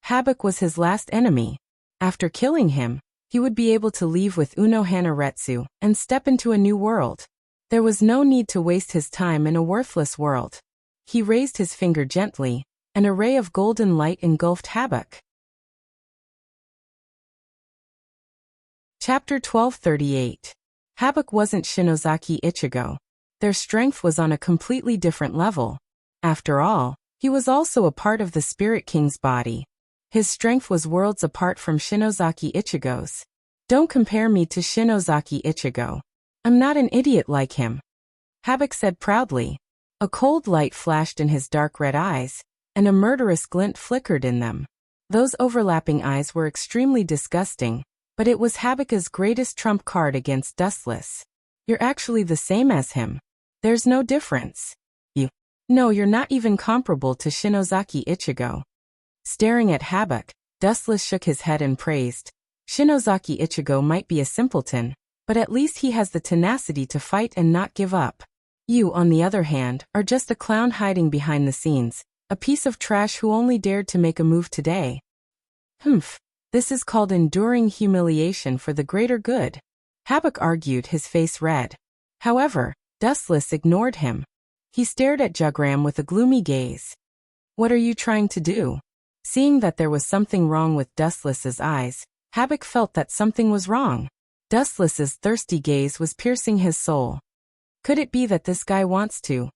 Habak was his last enemy. After killing him, he would be able to leave with Unohana Retsu and step into a new world. There was no need to waste his time in a worthless world. He raised his finger gently, and a ray of golden light engulfed Habak. Chapter 1238. Habak wasn't Shinozaki Ichigo. Their strength was on a completely different level. After all, he was also a part of the Spirit King's body. His strength was worlds apart from Shinozaki Ichigo's. Don't compare me to Shinozaki Ichigo. I'm not an idiot like him. Habak said proudly. A cold light flashed in his dark red eyes, and a murderous glint flickered in them. Those overlapping eyes were extremely disgusting, but it was Habak's greatest trump card against Dustless. You're actually the same as him. There's no difference. No, you're not even comparable to Shinozaki Ichigo. Staring at Habak, Dustless shook his head and praised. Shinozaki Ichigo might be a simpleton, but at least he has the tenacity to fight and not give up. You, on the other hand, are just a clown hiding behind the scenes, a piece of trash who only dared to make a move today. This is called enduring humiliation for the greater good. Habak argued, his face red. However, Dustless ignored him. He stared at Jugram with a gloomy gaze. What are you trying to do? Seeing that there was something wrong with Dustless's eyes, Habak felt that something was wrong. Dustless's thirsty gaze was piercing his soul. Could it be that this guy wants to?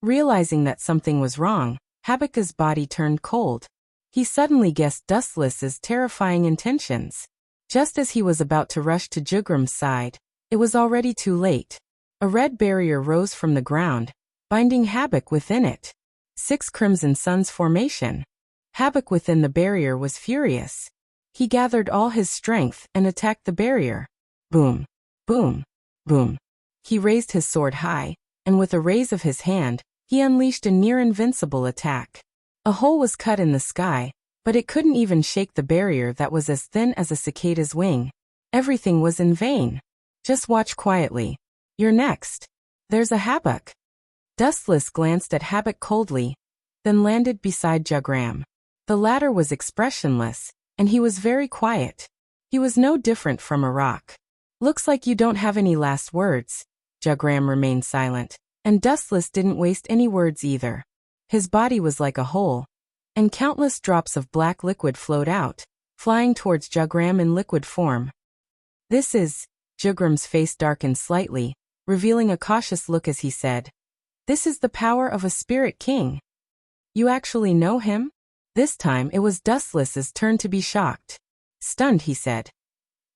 Realizing that something was wrong, Habak's body turned cold. He suddenly guessed Dustless's terrifying intentions. Just as he was about to rush to Jugram's side, it was already too late. A red barrier rose from the ground, binding Habak within it. 6 Crimson Suns formation. Habak within the barrier was furious. He gathered all his strength and attacked the barrier. Boom, boom, boom. He raised his sword high, and with a raise of his hand, he unleashed a near-invincible attack. A hole was cut in the sky, but it couldn't even shake the barrier that was as thin as a cicada's wing. Everything was in vain. Just watch quietly. You're next. There's a Habak. Dustless glanced at Habak coldly, then landed beside Jagram. The latter was expressionless, and he was very quiet. He was no different from a rock. Looks like you don't have any last words. Jagram remained silent, and Dustless didn't waste any words either. His body was like a hole, and countless drops of black liquid flowed out, flying towards Jagram in liquid form. This is... Jagram's face darkened slightly, revealing a cautious look as he said, "This is the power of a spirit king." "You actually know him?" This time it was Dustless's turn to be shocked. Stunned, he said,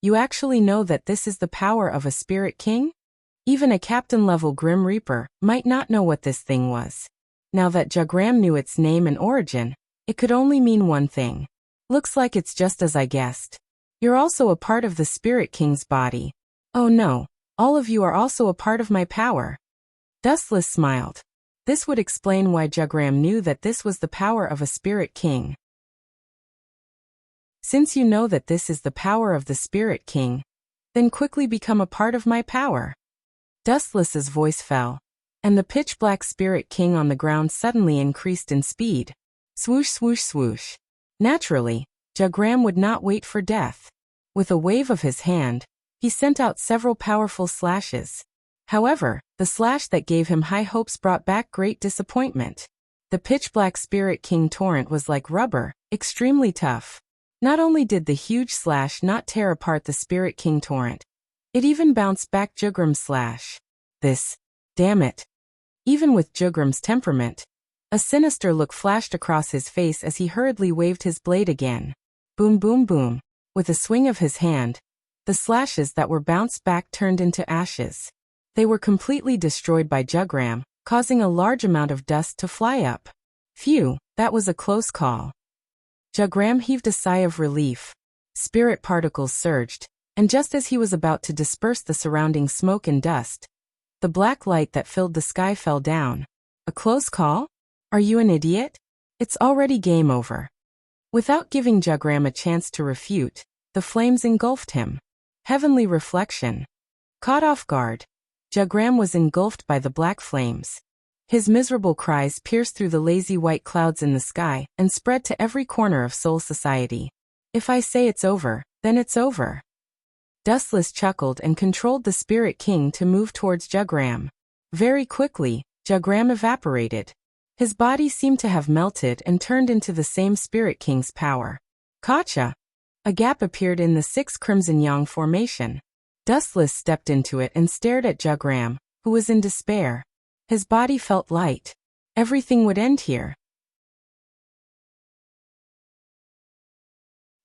"You actually know that this is the power of a spirit king?" Even a captain-level Grim Reaper might not know what this thing was. Now that Jagram knew its name and origin, it could only mean one thing. "Looks like it's just as I guessed. You're also a part of the Spirit King's body." "Oh no, all of you are also a part of my power." Dustless smiled. This would explain why Jagram knew that this was the power of a Spirit King. "Since you know that this is the power of the Spirit King, then quickly become a part of my power." Dustless's voice fell, and the pitch-black Spirit King on the ground suddenly increased in speed. Swoosh, swoosh, swoosh. Naturally, Jagram would not wait for death. With a wave of his hand, he sent out several powerful slashes. However, the slash that gave him high hopes brought back great disappointment. The pitch-black Spirit King torrent was like rubber, extremely tough. Not only did the huge slash not tear apart the Spirit King torrent, it even bounced back Jagram's slash. Damn it. Even with Jagram's temperament, a sinister look flashed across his face as he hurriedly waved his blade again. Boom, boom, boom. With a swing of his hand, the slashes that were bounced back turned into ashes. They were completely destroyed by Jagram, causing a large amount of dust to fly up. Phew, that was a close call. Jagram heaved a sigh of relief. Spirit particles surged, and just as he was about to disperse the surrounding smoke and dust, the black light that filled the sky fell down. A close call? Are you an idiot? It's already game over. Without giving Jagram a chance to refute, the flames engulfed him. Heavenly reflection. Caught off guard, Jagram was engulfed by the black flames. His miserable cries pierced through the lazy white clouds in the sky and spread to every corner of Soul Society. "If I say it's over, then it's over." Dustless chuckled and controlled the Spirit King to move towards Jagram. Very quickly, Jagram evaporated. His body seemed to have melted and turned into the same Spirit King's power. Gotcha! A gap appeared in the 6 Crimson Yang formation. Dustless stepped into it and stared at Jagram, who was in despair. His body felt light. Everything would end here.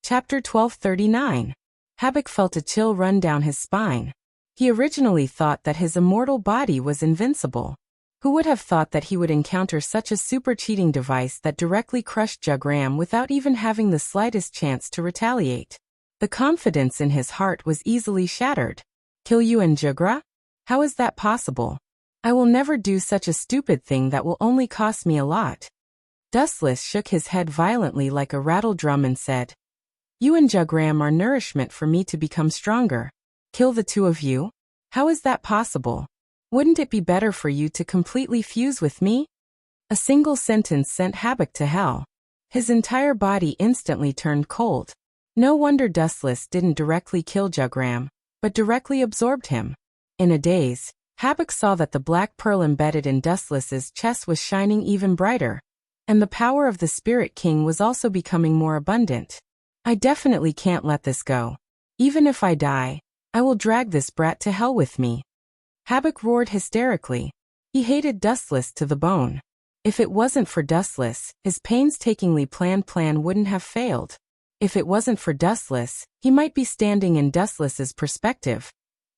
Chapter 1239. Habak felt a chill run down his spine. He originally thought that his immortal body was invincible. Who would have thought that he would encounter such a super cheating device that directly crushed Jagram without even having the slightest chance to retaliate? The confidence in his heart was easily shattered. "Kill you and Jagra? How is that possible? I will never do such a stupid thing that will only cost me a lot." Dustless shook his head violently like a rattle drum and said, "You and Jagram are nourishment for me to become stronger. Kill the two of you? How is that possible? Wouldn't it be better for you to completely fuse with me?" A single sentence sent Habak to hell. His entire body instantly turned cold. No wonder Dustless didn't directly kill Jagram, but directly absorbed him. In a daze, Habak saw that the black pearl embedded in Dustless's chest was shining even brighter, and the power of the Spirit King was also becoming more abundant. "I definitely can't let this go. Even if I die, I will drag this brat to hell with me." Habak roared hysterically. He hated Dustless to the bone. If it wasn't for Dustless, his painstakingly planned plan wouldn't have failed. If it wasn't for Dustless, he might be standing in Dustless's perspective.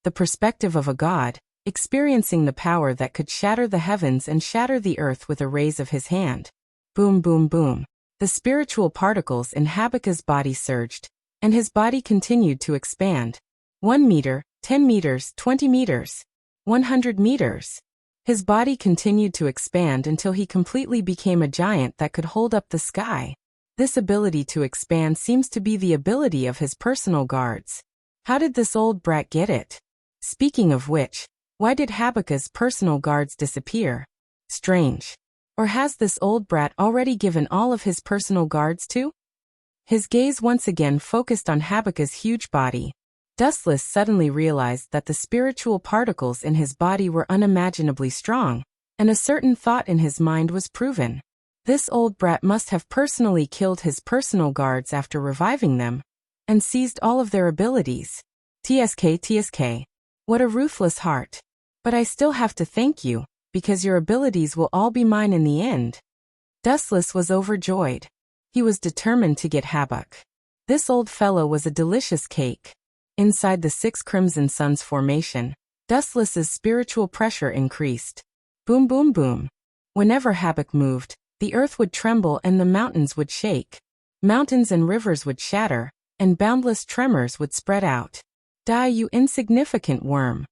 The perspective of a god, experiencing the power that could shatter the heavens and shatter the earth with a raise of his hand. Boom, boom, boom. The spiritual particles in Habak's body surged, and his body continued to expand. 1 meter, 10 meters, 20 meters, 100 meters. His body continued to expand until he completely became a giant that could hold up the sky. This ability to expand seems to be the ability of his personal guards. How did this old brat get it? Speaking of which, Why did Habakkuk's personal guards disappear? Strange. Or has this old brat already given all of his personal guards to? His gaze once again focused on Habakkuk's huge body. Dustless suddenly realized that the spiritual particles in his body were unimaginably strong, and a certain thought in his mind was proven. This old brat must have personally killed his personal guards after reviving them, and seized all of their abilities. TSK. What a ruthless heart. But I still have to thank you, because your abilities will all be mine in the end. Dustless was overjoyed. He was determined to get Habakkuk. This old fellow was a delicious cake. Inside the 6 Crimson Suns formation, Dustless's spiritual pressure increased. Boom boom boom. Whenever Habakkuk moved, the earth would tremble and the mountains would shake. Mountains and rivers would shatter, and boundless tremors would spread out. Die, you insignificant worm.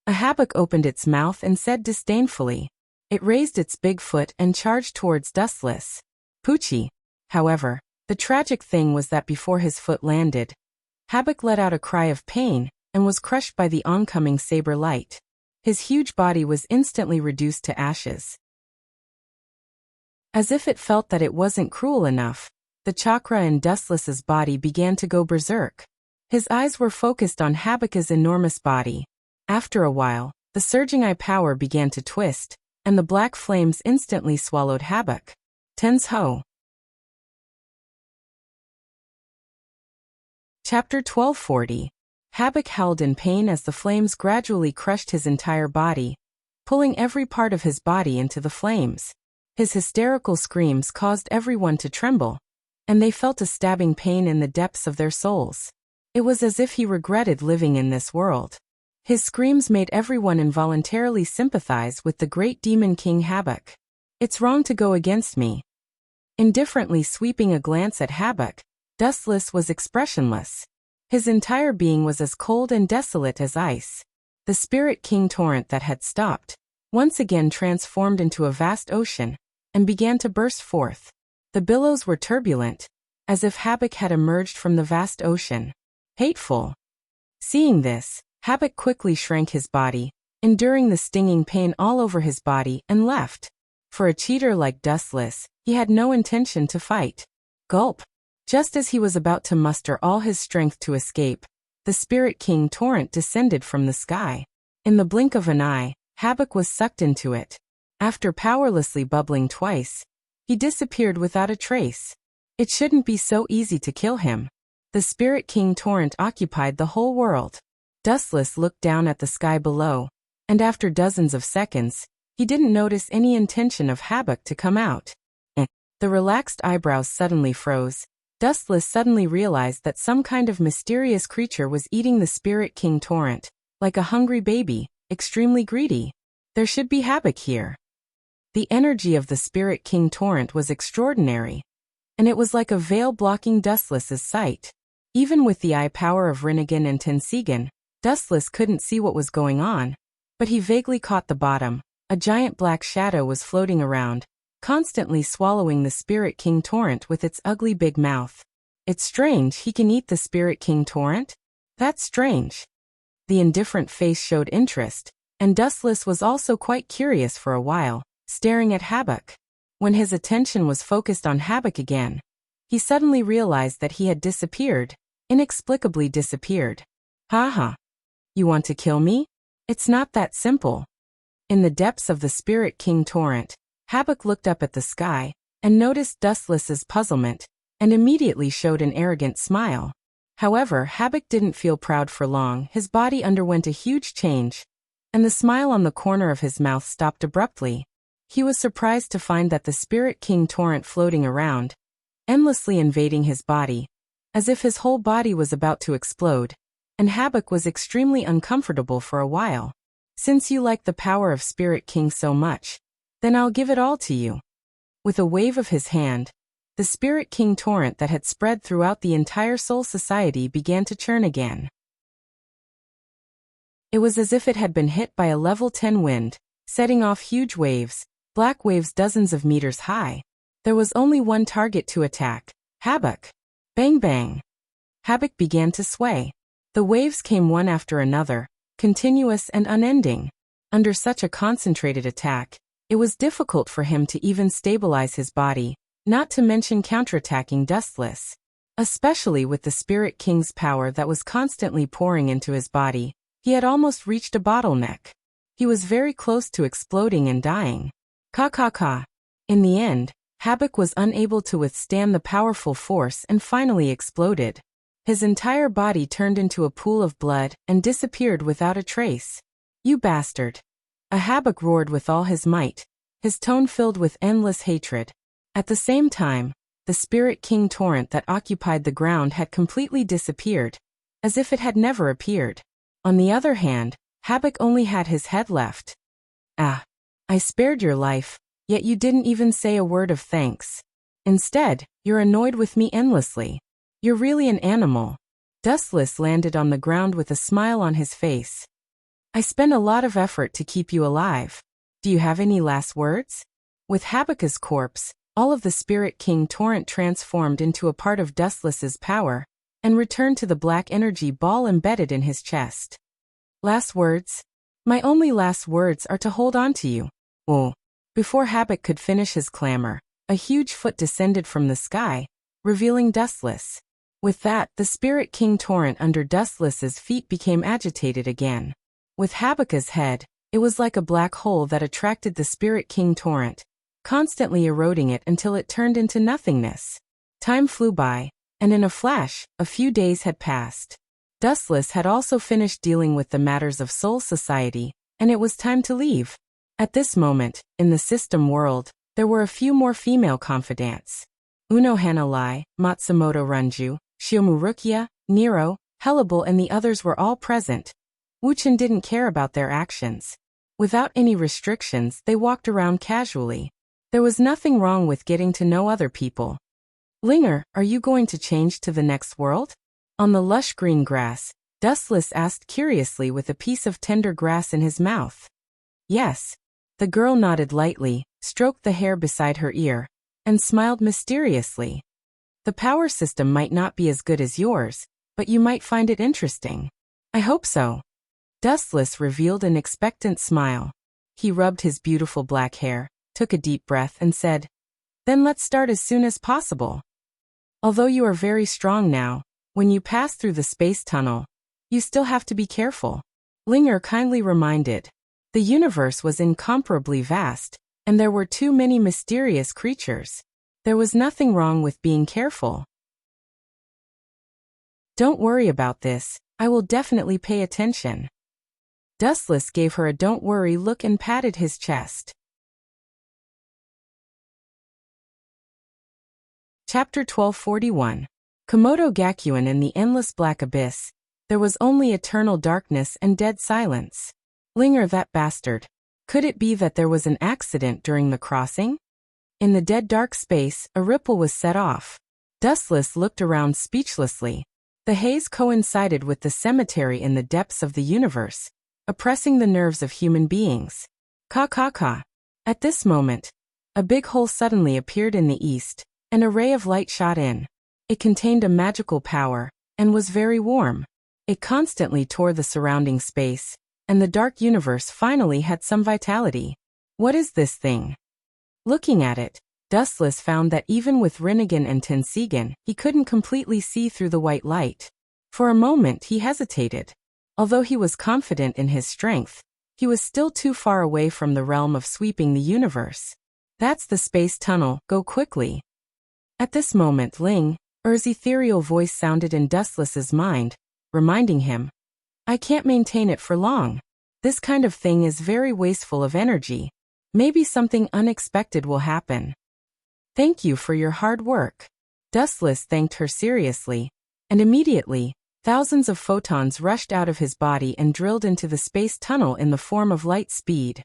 A Habakkuk opened its mouth and said disdainfully. It raised its big foot and charged towards Dustless. Poochie. However, the tragic thing was that before his foot landed, Habakkuk let out a cry of pain and was crushed by the oncoming saber light. His huge body was instantly reduced to ashes. As if it felt that it wasn't cruel enough, the chakra in Dustless's body began to go berserk. His eyes were focused on Habakkuk's enormous body. After a while, the surging eye power began to twist, and the black flames instantly swallowed Habakkuk. Tens Ho. Chapter 1240. Habakkuk howled in pain as the flames gradually crushed his entire body, pulling every part of his body into the flames. His hysterical screams caused everyone to tremble, and they felt a stabbing pain in the depths of their souls. It was as if he regretted living in this world. His screams made everyone involuntarily sympathize with the great demon king Habakkuk. It's wrong to go against me. Indifferently sweeping a glance at Habakkuk, Dustless was expressionless. His entire being was as cold and desolate as ice. The Spirit King torrent that had stopped, once again transformed into a vast ocean, and began to burst forth. The billows were turbulent, as if Habakkuk had emerged from the vast ocean. Hateful. Seeing this, Habakkuk quickly shrank his body, enduring the stinging pain all over his body, and left. For a cheater like Dustless, he had no intention to fight. Gulp. Just as he was about to muster all his strength to escape, the Spirit King torrent descended from the sky. In the blink of an eye, Habakkuk was sucked into it. After powerlessly bubbling twice, he disappeared without a trace. It shouldn't be so easy to kill him. The Spirit King torrent occupied the whole world. Dustless looked down at the sky below, and after dozens of seconds, he didn't notice any intention of Habakkuk to come out. The relaxed eyebrows suddenly froze. Dustless suddenly realized that some kind of mysterious creature was eating the Spirit King torrent, like a hungry baby, extremely greedy. There should be Habakkuk here. The energy of the Spirit King torrent was extraordinary, and it was like a veil blocking Dustless's sight. Even with the eye power of Rinnegan and Tensigan, Dustless couldn't see what was going on, but he vaguely caught the bottom. A giant black shadow was floating around, constantly swallowing the Spirit King torrent with its ugly big mouth. It's strange he can eat the Spirit King torrent? That's strange. The indifferent face showed interest, and Dustless was also quite curious for a while, staring at Habakkuk. When his attention was focused on Habakkuk again, he suddenly realized that he had disappeared, inexplicably disappeared. Ha. You want to kill me? It's not that simple. In the depths of the Spirit King torrent, Habakkuk looked up at the sky, and noticed Dustless's puzzlement, and immediately showed an arrogant smile. However, Habakkuk didn't feel proud for long. His body underwent a huge change, and the smile on the corner of his mouth stopped abruptly. He was surprised to find that the Spirit King torrent floating around, endlessly invading his body, as if his whole body was about to explode, and Habakkuk was extremely uncomfortable for a while. Since you like the power of Spirit King so much, then I'll give it all to you. With a wave of his hand, the Spirit King torrent that had spread throughout the entire Soul Society began to churn again. It was as if it had been hit by a level 10 wind, setting off huge waves, black waves dozens of meters high. There was only one target to attack, Habakkuk. Bang bang. Habakkuk began to sway. The waves came one after another, continuous and unending. Under such a concentrated attack, it was difficult for him to even stabilize his body, not to mention counterattacking Dustless. Especially with the Spirit King's power that was constantly pouring into his body, he had almost reached a bottleneck. He was very close to exploding and dying. Ka. In the end, Habak was unable to withstand the powerful force and finally exploded. His entire body turned into a pool of blood and disappeared without a trace. You bastard! Habak roared with all his might, his tone filled with endless hatred. At the same time, the Spirit King torrent that occupied the ground had completely disappeared, as if it had never appeared. On the other hand, Habak only had his head left. I spared your life, yet you didn't even say a word of thanks. Instead, you're annoyed with me endlessly. You're really an animal. Dustless landed on the ground with a smile on his face. I spent a lot of effort to keep you alive. Do you have any last words? With Habak's corpse, all of the Spirit King torrent transformed into a part of Dustless's power, and returned to the black energy ball embedded in his chest. Last words? My only last words are to hold on to you. Oh. Before Habak could finish his clamor, a huge foot descended from the sky, revealing Dustless. With that, the Spirit King torrent under Dustless's feet became agitated again. With Habak's head, it was like a black hole that attracted the Spirit King torrent, constantly eroding it until it turned into nothingness. Time flew by, and in a flash, a few days had passed. Dustless had also finished dealing with the matters of Soul Society, and it was time to leave. At this moment, in the system world, there were a few more female confidants. Uno Hanalai, Matsumoto Ranju, Shiomu Rukia, Nero, Hellable and the others were all present. Wuchen didn't care about their actions. Without any restrictions, they walked around casually. There was nothing wrong with getting to know other people. Linger, are you going to change to the next world? On the lush green grass, Dustless asked curiously with a piece of tender grass in his mouth. Yes. The girl nodded lightly, stroked the hair beside her ear, and smiled mysteriously. The power system might not be as good as yours, but you might find it interesting. I hope so. Dustless revealed an expectant smile. He rubbed his beautiful black hair, took a deep breath and said, Then let's start as soon as possible. Although you are very strong now, when you pass through the space tunnel, you still have to be careful. Linger kindly reminded. The universe was incomparably vast, and there were too many mysterious creatures. There was nothing wrong with being careful. Don't worry about this, I will definitely pay attention. Dustless gave her a don't worry look and patted his chest. Chapter 1241. Komodo Gakuen in the Endless Black Abyss. There was only eternal darkness and dead silence. Linger, that bastard. Could it be that there was an accident during the crossing? In the dead dark space, a ripple was set off. Dustless looked around speechlessly. The haze coincided with the cemetery in the depths of the universe, oppressing the nerves of human beings. Ka. At this moment, a big hole suddenly appeared in the east, and a ray of light shot in. It contained a magical power, and was very warm. It constantly tore the surrounding space, and the dark universe finally had some vitality. What is this thing? Looking at it, Dustless found that even with Rinnegan and Tensigan, he couldn't completely see through the white light. For a moment he hesitated. Although he was confident in his strength, he was still too far away from the realm of sweeping the universe. That's the space tunnel, go quickly. At this moment Er's ethereal voice sounded in Dustless's mind, reminding him, I can't maintain it for long. This kind of thing is very wasteful of energy. Maybe something unexpected will happen. Thank you for your hard work. Dustless thanked her seriously, and immediately, thousands of photons rushed out of his body and drilled into the space tunnel in the form of light speed.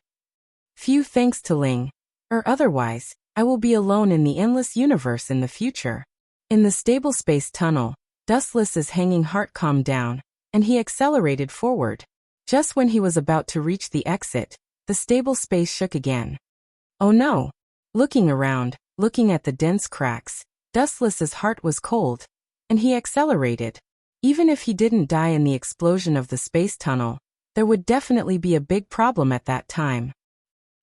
Few thanks to Ling, or otherwise, I will be alone in the endless universe in the future. In the stable space tunnel, Dustless's hanging heart calmed down, and he accelerated forward. Just when he was about to reach the exit, the stable space shook again. Oh no! Looking around, looking at the dense cracks, Dustless's heart was cold, and he accelerated. Even if he didn't die in the explosion of the space tunnel, there would definitely be a big problem at that time.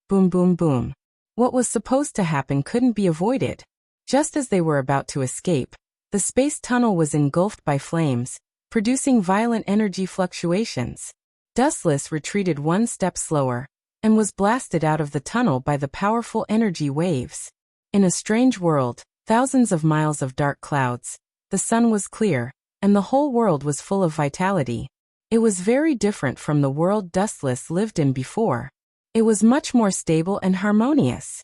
Boom, boom, boom. What was supposed to happen couldn't be avoided. Just as they were about to escape, the space tunnel was engulfed by flames, producing violent energy fluctuations. Dustless retreated one step slower, and was blasted out of the tunnel by the powerful energy waves. In a strange world, thousands of miles of dark clouds, the sun was clear, and the whole world was full of vitality. It was very different from the world Dustless lived in before. It was much more stable and harmonious.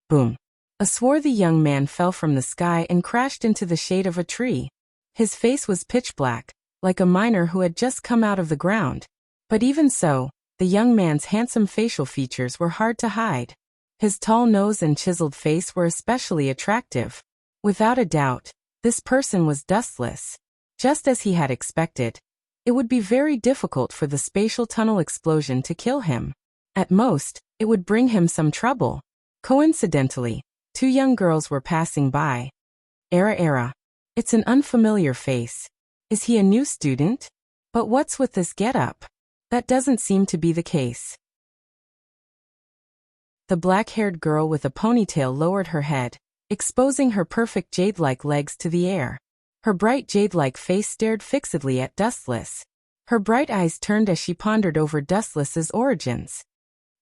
Boom. A swarthy young man fell from the sky and crashed into the shade of a tree. His face was pitch black, like a miner who had just come out of the ground. But even so, the young man's handsome facial features were hard to hide. His tall nose and chiseled face were especially attractive. Without a doubt, this person was Dustless. Just as he had expected, it would be very difficult for the spatial tunnel explosion to kill him. At most, it would bring him some trouble. Coincidentally, two young girls were passing by. Era. It's an unfamiliar face. Is he a new student? But what's with this getup? That doesn't seem to be the case. The black-haired girl with a ponytail lowered her head, exposing her perfect jade-like legs to the air. Her bright jade-like face stared fixedly at Dustless. Her bright eyes turned as she pondered over Dustless's origins.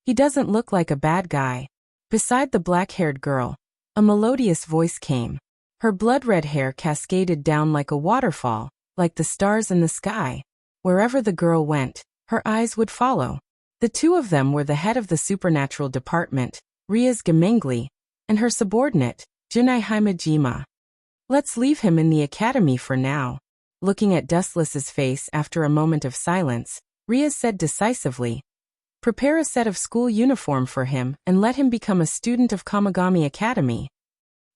He doesn't look like a bad guy. Beside the black-haired girl, a melodious voice came. Her blood-red hair cascaded down like a waterfall, like the stars in the sky. Wherever the girl went, her eyes would follow. The two of them were the head of the supernatural department, Riaz Gemengli, and her subordinate, Junai Himejima. Let's leave him in the academy for now. Looking at Dustless's face after a moment of silence, Riaz said decisively, prepare a set of school uniform for him and let him become a student of Kamigami Academy.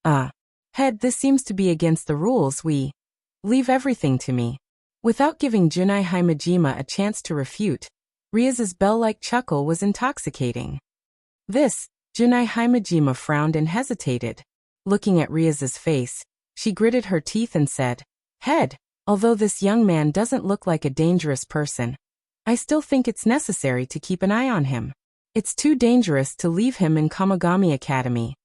Head, this seems to be against the rules. Leave everything to me. Without giving Junai Himejima a chance to refute, Riaz's bell-like chuckle was intoxicating. Junai Himejima frowned and hesitated. Looking at Riaz's face, she gritted her teeth and said, Head, although this young man doesn't look like a dangerous person, I still think it's necessary to keep an eye on him. It's too dangerous to leave him in Kamigami Academy.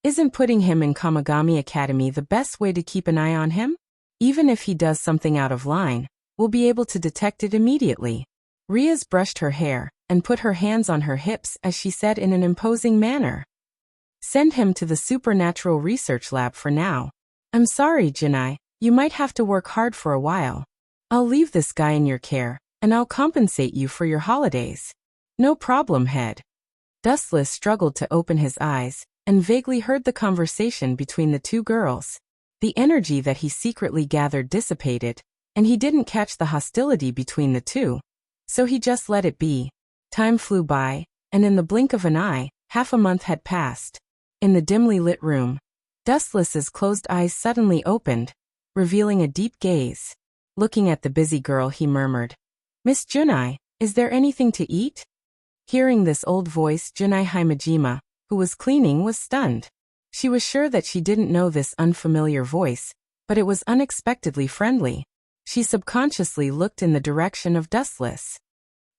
Isn't putting him in Kamigami Academy the best way to keep an eye on him? Even if he does something out of line, we'll be able to detect it immediately. Riaz brushed her hair and put her hands on her hips as she said in an imposing manner. Send him to the supernatural research lab for now. I'm sorry, Junai, you might have to work hard for a while. I'll leave this guy in your care, and I'll compensate you for your holidays. No problem, Head. Dustless struggled to open his eyes, and vaguely heard the conversation between the two girls. The energy that he secretly gathered dissipated, and he didn't catch the hostility between the two. So he just let it be. Time flew by, and in the blink of an eye, half a month had passed. In the dimly lit room, Dustless's closed eyes suddenly opened, revealing a deep gaze. Looking at the busy girl, he murmured, Miss Junai, is there anything to eat? Hearing this old voice, Junai Himejima, who was cleaning, was stunned. She was sure that she didn't know this unfamiliar voice, but it was unexpectedly friendly. She subconsciously looked in the direction of Dustless.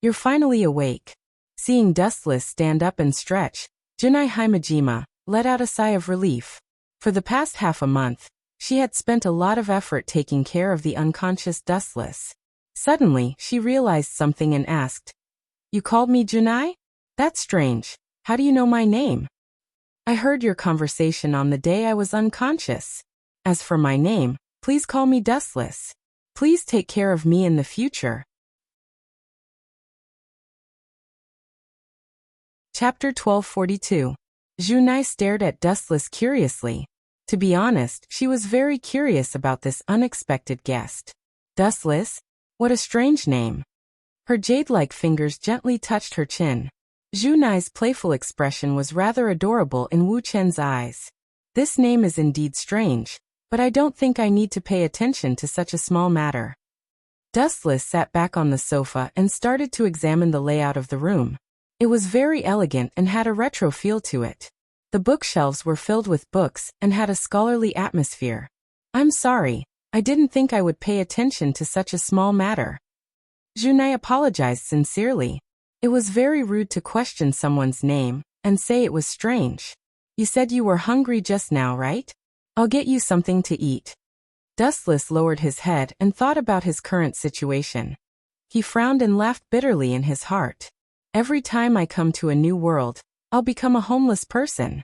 You're finally awake. Seeing Dustless stand up and stretch, Junai Himejima let out a sigh of relief. For the past half a month, she had spent a lot of effort taking care of the unconscious Dustless. Suddenly, she realized something and asked, You called me Junai? That's strange. How do you know my name? I heard your conversation on the day I was unconscious. As for my name, please call me Dustless. Please take care of me in the future. Chapter 1242. Junai stared at Dustless curiously. To be honest, she was very curious about this unexpected guest. Dustless? What a strange name. Her jade-like fingers gently touched her chin. Junai's playful expression was rather adorable in Wu Chen's eyes. This name is indeed strange, but I don't think I need to pay attention to such a small matter. Dustless sat back on the sofa and started to examine the layout of the room. It was very elegant and had a retro feel to it. The bookshelves were filled with books and had a scholarly atmosphere. I'm sorry, I didn't think I would pay attention to such a small matter. Junai apologized sincerely. It was very rude to question someone's name and say it was strange. You said you were hungry just now, right? I'll get you something to eat. Dustless lowered his head and thought about his current situation. He frowned and laughed bitterly in his heart. Every time I come to a new world, I'll become a homeless person.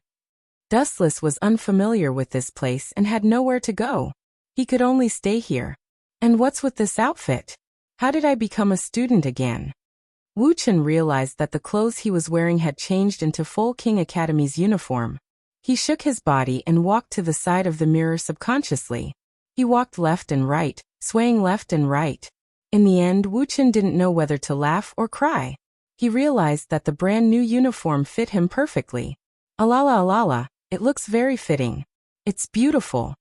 Dustless was unfamiliar with this place and had nowhere to go. He could only stay here. And what's with this outfit? How did I become a student again? Wu Chen realized that the clothes he was wearing had changed into full King Academy's uniform. He shook his body and walked to the side of the mirror subconsciously. He walked left and right, swaying left and right. In the end, Wu Chen didn't know whether to laugh or cry. He realized that the brand new uniform fit him perfectly. Alala alala, it looks very fitting. It's beautiful.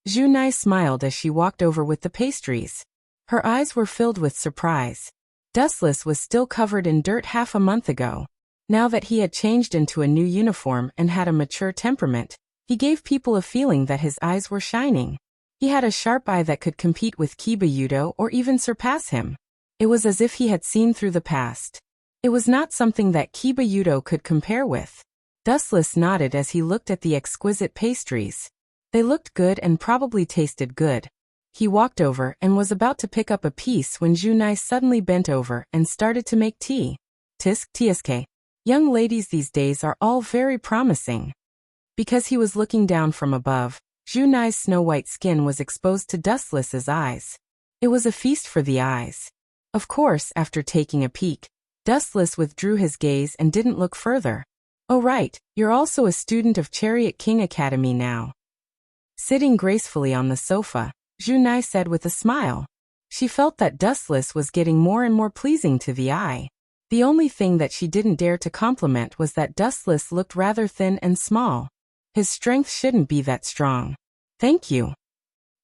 Junai smiled as she walked over with the pastries. Her eyes were filled with surprise. Dustless was still covered in dirt half a month ago. Now that he had changed into a new uniform and had a mature temperament, he gave people a feeling that his eyes were shining. He had a sharp eye that could compete with Kiba Yudo or even surpass him. It was as if he had seen through the past. It was not something that Kiba Yudo could compare with. Dustless nodded as he looked at the exquisite pastries. They looked good and probably tasted good. He walked over and was about to pick up a piece when Junai suddenly bent over and started to make tea. Tisk tsk. Young ladies these days are all very promising. Because he was looking down from above, Junai's snow-white skin was exposed to Dustless's eyes. It was a feast for the eyes. Of course, after taking a peek, Dustless withdrew his gaze and didn't look further. Oh right, you're also a student of Chariot King Academy now. Sitting gracefully on the sofa, Junai said with a smile. She felt that Dustless was getting more and more pleasing to the eye. The only thing that she didn't dare to compliment was that Dustless looked rather thin and small. His strength shouldn't be that strong. Thank you.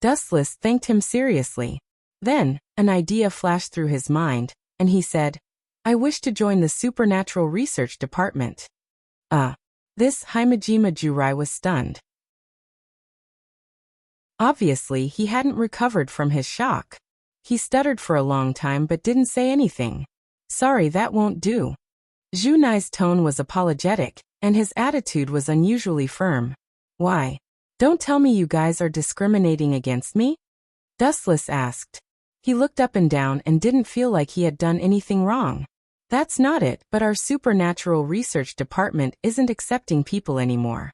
Dustless thanked him seriously. Then, an idea flashed through his mind, and he said, I wish to join the Supernatural Research Department. This Himejima Jurai was stunned. Obviously, he hadn't recovered from his shock. He stuttered for a long time but didn't say anything. Sorry, that won't do. Junai's tone was apologetic, and his attitude was unusually firm. Why? Don't tell me you guys are discriminating against me? Dustless asked. He looked up and down and didn't feel like he had done anything wrong. That's not it, but our Supernatural Research Department isn't accepting people anymore.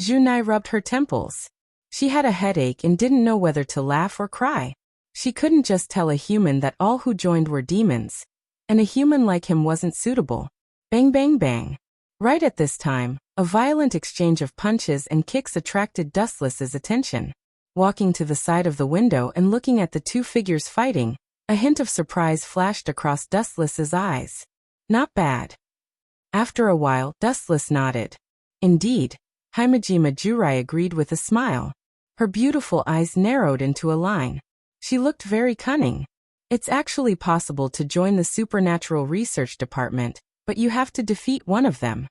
Junai rubbed her temples. She had a headache and didn't know whether to laugh or cry. She couldn't just tell a human that all who joined were demons, and a human like him wasn't suitable. Bang bang bang. Right at this time, a violent exchange of punches and kicks attracted Dustless's attention. Walking to the side of the window and looking at the two figures fighting, a hint of surprise flashed across Dustless's eyes. Not bad. After a while, Dustless nodded. Indeed, Himejima Jurai agreed with a smile. Her beautiful eyes narrowed into a line. She looked very cunning. It's actually possible to join the Supernatural Research Department, but you have to defeat one of them.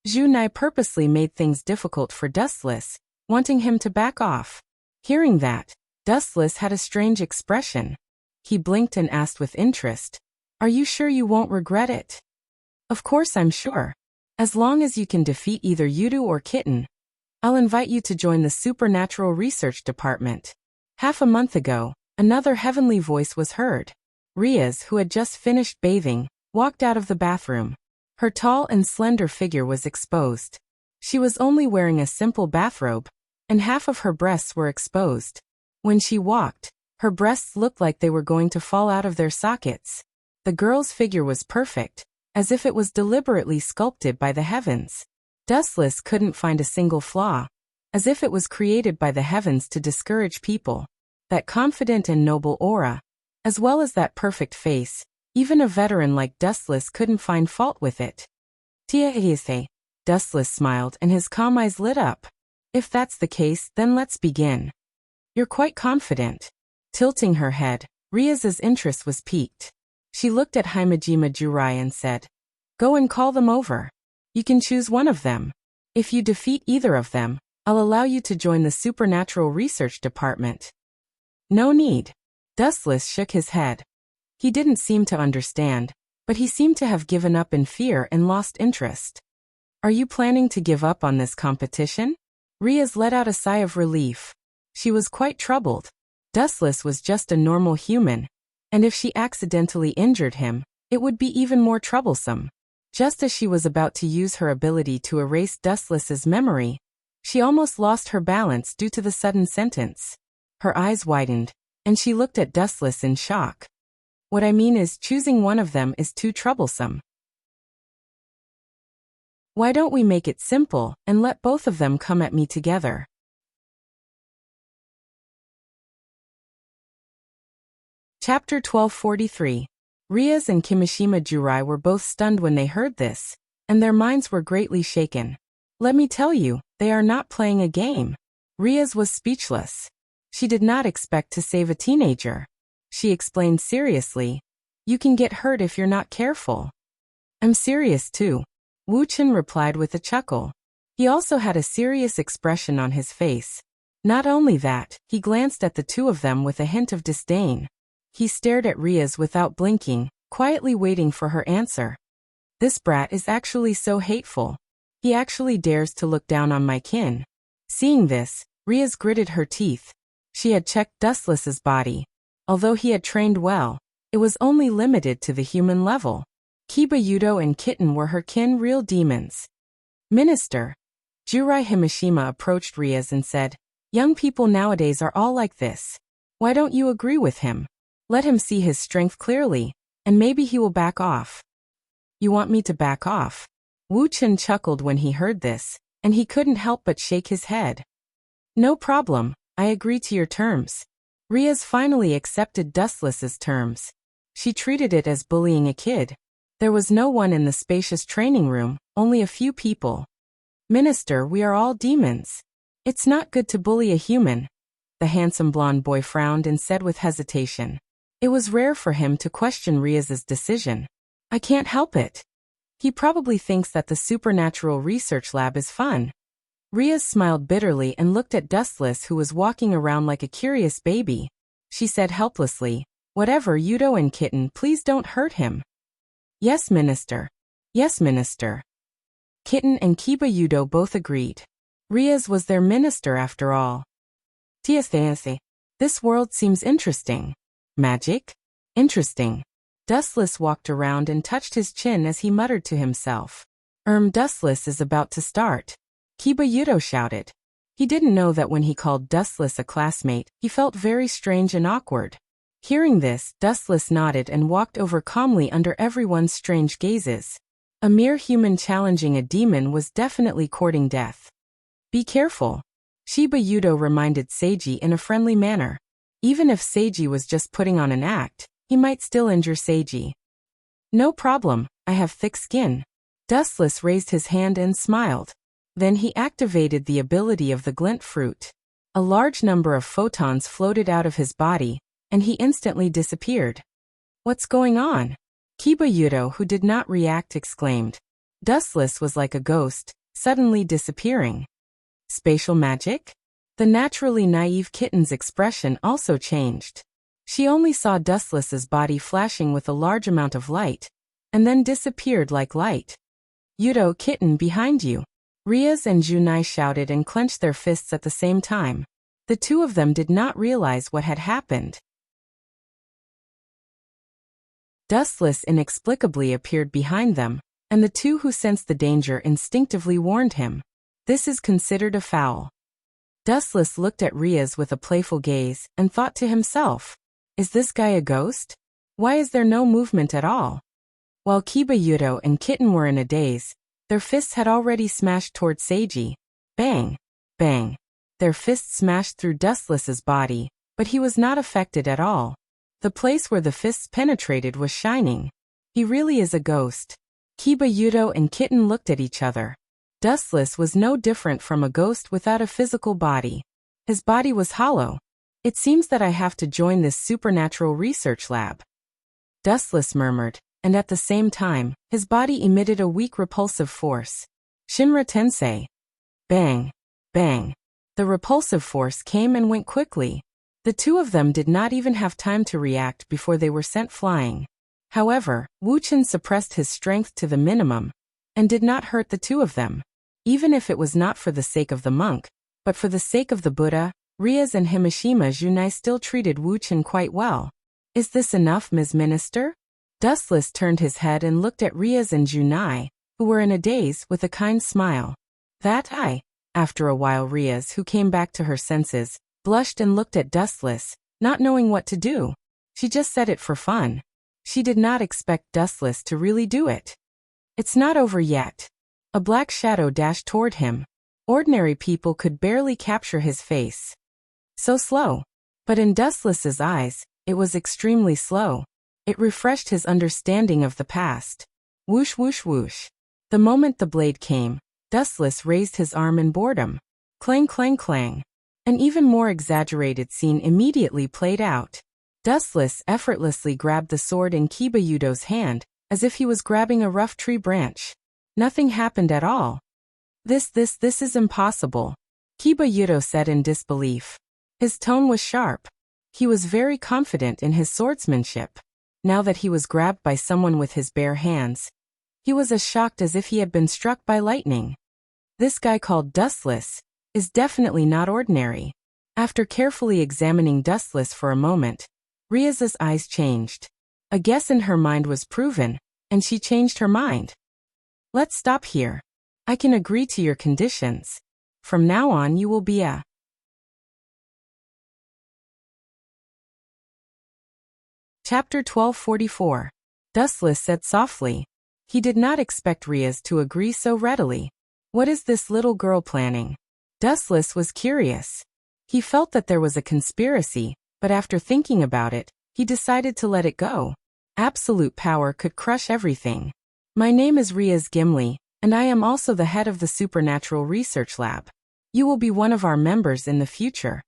Junai purposely made things difficult for Dustless, wanting him to back off. Hearing that, Dustless had a strange expression. He blinked and asked with interest, Are you sure you won't regret it? Of course I'm sure. As long as you can defeat either Yudu or Kitten, I'll invite you to join the Supernatural Research Department. Half a month ago, another heavenly voice was heard. Riaz, who had just finished bathing, walked out of the bathroom. Her tall and slender figure was exposed. She was only wearing a simple bathrobe, and half of her breasts were exposed. When she walked, her breasts looked like they were going to fall out of their sockets. The girl's figure was perfect, as if it was deliberately sculpted by the heavens. Dustless couldn't find a single flaw, as if it was created by the heavens to discourage people. That confident and noble aura, as well as that perfect face, even a veteran like Dustless couldn't find fault with it. Tia Iise. Dustless smiled and his calm eyes lit up. If that's the case, then let's begin. You're quite confident. Tilting her head, Riaz's interest was piqued. She looked at Himejima Jurai and said, Go and call them over. You can choose one of them. If you defeat either of them, I'll allow you to join the Supernatural Research Department. No need. Dustless shook his head. He didn't seem to understand, but he seemed to have given up in fear and lost interest. Are you planning to give up on this competition? Riaz let out a sigh of relief. She was quite troubled. Dustless was just a normal human, and if she accidentally injured him, it would be even more troublesome. Just as she was about to use her ability to erase Dustless's memory, she almost lost her balance due to the sudden sentence. Her eyes widened, and she looked at Dustless in shock. What I mean is choosing one of them is too troublesome. Why don't we make it simple and let both of them come at me together? Chapter 1243. Riaz and Kimishima Jurai were both stunned when they heard this, and their minds were greatly shaken. Let me tell you, they are not playing a game. Riaz was speechless. She did not expect to save a teenager. She explained seriously, "You can get hurt if you're not careful." "I'm serious too," Wu Chen replied with a chuckle. He also had a serious expression on his face. Not only that, he glanced at the two of them with a hint of disdain. He stared at Riaz without blinking, quietly waiting for her answer. This brat is actually so hateful. He actually dares to look down on my kin. Seeing this, Riaz gritted her teeth. She had checked Dustless's body. Although he had trained well, it was only limited to the human level. Kiba Yudo and Kitten were her kin real demons. Minister. Jurai Himishima approached Riaz and said, "Young people nowadays are all like this. Why don't you agree with him? Let him see his strength clearly, and maybe he will back off." "You want me to back off?" Wu Chen chuckled when he heard this, and he couldn't help but shake his head. "No problem, I agree to your terms." Riaz finally accepted Dustless's terms. She treated it as bullying a kid. There was no one in the spacious training room, only a few people. "Minister, we are all demons. It's not good to bully a human." The handsome blonde boy frowned and said with hesitation. It was rare for him to question Riaz's decision. "I can't help it. He probably thinks that the supernatural research lab is fun." Riaz smiled bitterly and looked at Dustless, who was walking around like a curious baby. She said helplessly, "Whatever, Yudo and Kitten, please don't hurt him." "Yes, Minister. Yes, Minister." Kitten and Kiba Yudo both agreed. Riaz was their minister after all. "Tiasthase. This world seems interesting. Magic? Interesting." Dustless walked around and touched his chin as he muttered to himself. Dustless is about to start." Kiba Yudo shouted. He didn't know that when he called Dustless a classmate, he felt very strange and awkward. Hearing this, Dustless nodded and walked over calmly under everyone's strange gazes. A mere human challenging a demon was definitely courting death. "Be careful," Shiba Yudo reminded Seiji in a friendly manner. Even if Seiji was just putting on an act, he might still injure Seiji. "No problem, I have thick skin." Dustless raised his hand and smiled. Then he activated the ability of the glint fruit. A large number of photons floated out of his body, and he instantly disappeared. "What's going on?" Kiba Yudo, who did not react, exclaimed. Dustless was like a ghost, suddenly disappearing. Spatial magic? The naturally naive Kitten's expression also changed. She only saw Dustless's body flashing with a large amount of light, and then disappeared like light. "Yudo, Kitten, behind you!" Riaz and Junai shouted and clenched their fists at the same time. The two of them did not realize what had happened. Dustless inexplicably appeared behind them, and the two who sensed the danger instinctively warned him. "This is considered a foul." Dustless looked at Riaz with a playful gaze and thought to himself, "Is this guy a ghost? Why is there no movement at all?" While Kiba Yudo and Kitten were in a daze, their fists had already smashed toward Seiji. Bang! Bang! Their fists smashed through Dustless's body, but he was not affected at all. The place where the fists penetrated was shining. He really is a ghost. Kiba Yudo and Kitten looked at each other. Dustless was no different from a ghost without a physical body. His body was hollow. "It seems that I have to join this supernatural research lab," Dustless murmured, and at the same time, his body emitted a weak repulsive force. Shinra Tensei. Bang! Bang! The repulsive force came and went quickly. The two of them did not even have time to react before they were sent flying. However, Wu Chen suppressed his strength to the minimum and did not hurt the two of them. Even if it was not for the sake of the monk, but for the sake of the Buddha, Riaz and Himashima Junai still treated Wu Chen quite well. Is this enough, Ms. Minister? Dustless turned his head and looked at Riaz and Junai, who were in a daze, with a kind smile. After a while Riaz, who came back to her senses, blushed and looked at Dustless, not knowing what to do. She just said it for fun. She did not expect Dustless to really do it. It's not over yet. A black shadow dashed toward him. Ordinary people could barely capture his face. So slow. But in Dustless's eyes, it was extremely slow. It refreshed his understanding of the past. Whoosh whoosh whoosh. The moment the blade came, Dustless raised his arm in boredom. Clang clang clang. An even more exaggerated scene immediately played out. Dustless effortlessly grabbed the sword in Kibayudo's hand, as if he was grabbing a rough tree branch. Nothing happened at all. This is impossible, Kibayudo said in disbelief. His tone was sharp. He was very confident in his swordsmanship. Now that he was grabbed by someone with his bare hands, he was as shocked as if he had been struck by lightning. This guy called Dustless is definitely not ordinary. After carefully examining Dustless for a moment, Riaz's eyes changed. A guess in her mind was proven, and she changed her mind. Let's stop here. I can agree to your conditions. From now on you will be a... Chapter 1244. Dustless said softly. He did not expect Riaz to agree so readily. What is this little girl planning? Dustless was curious. He felt that there was a conspiracy, but after thinking about it, he decided to let it go. Absolute power could crush everything. My name is Riaz Gimli, and I am also the head of the Supernatural Research Lab. You will be one of our members in the future.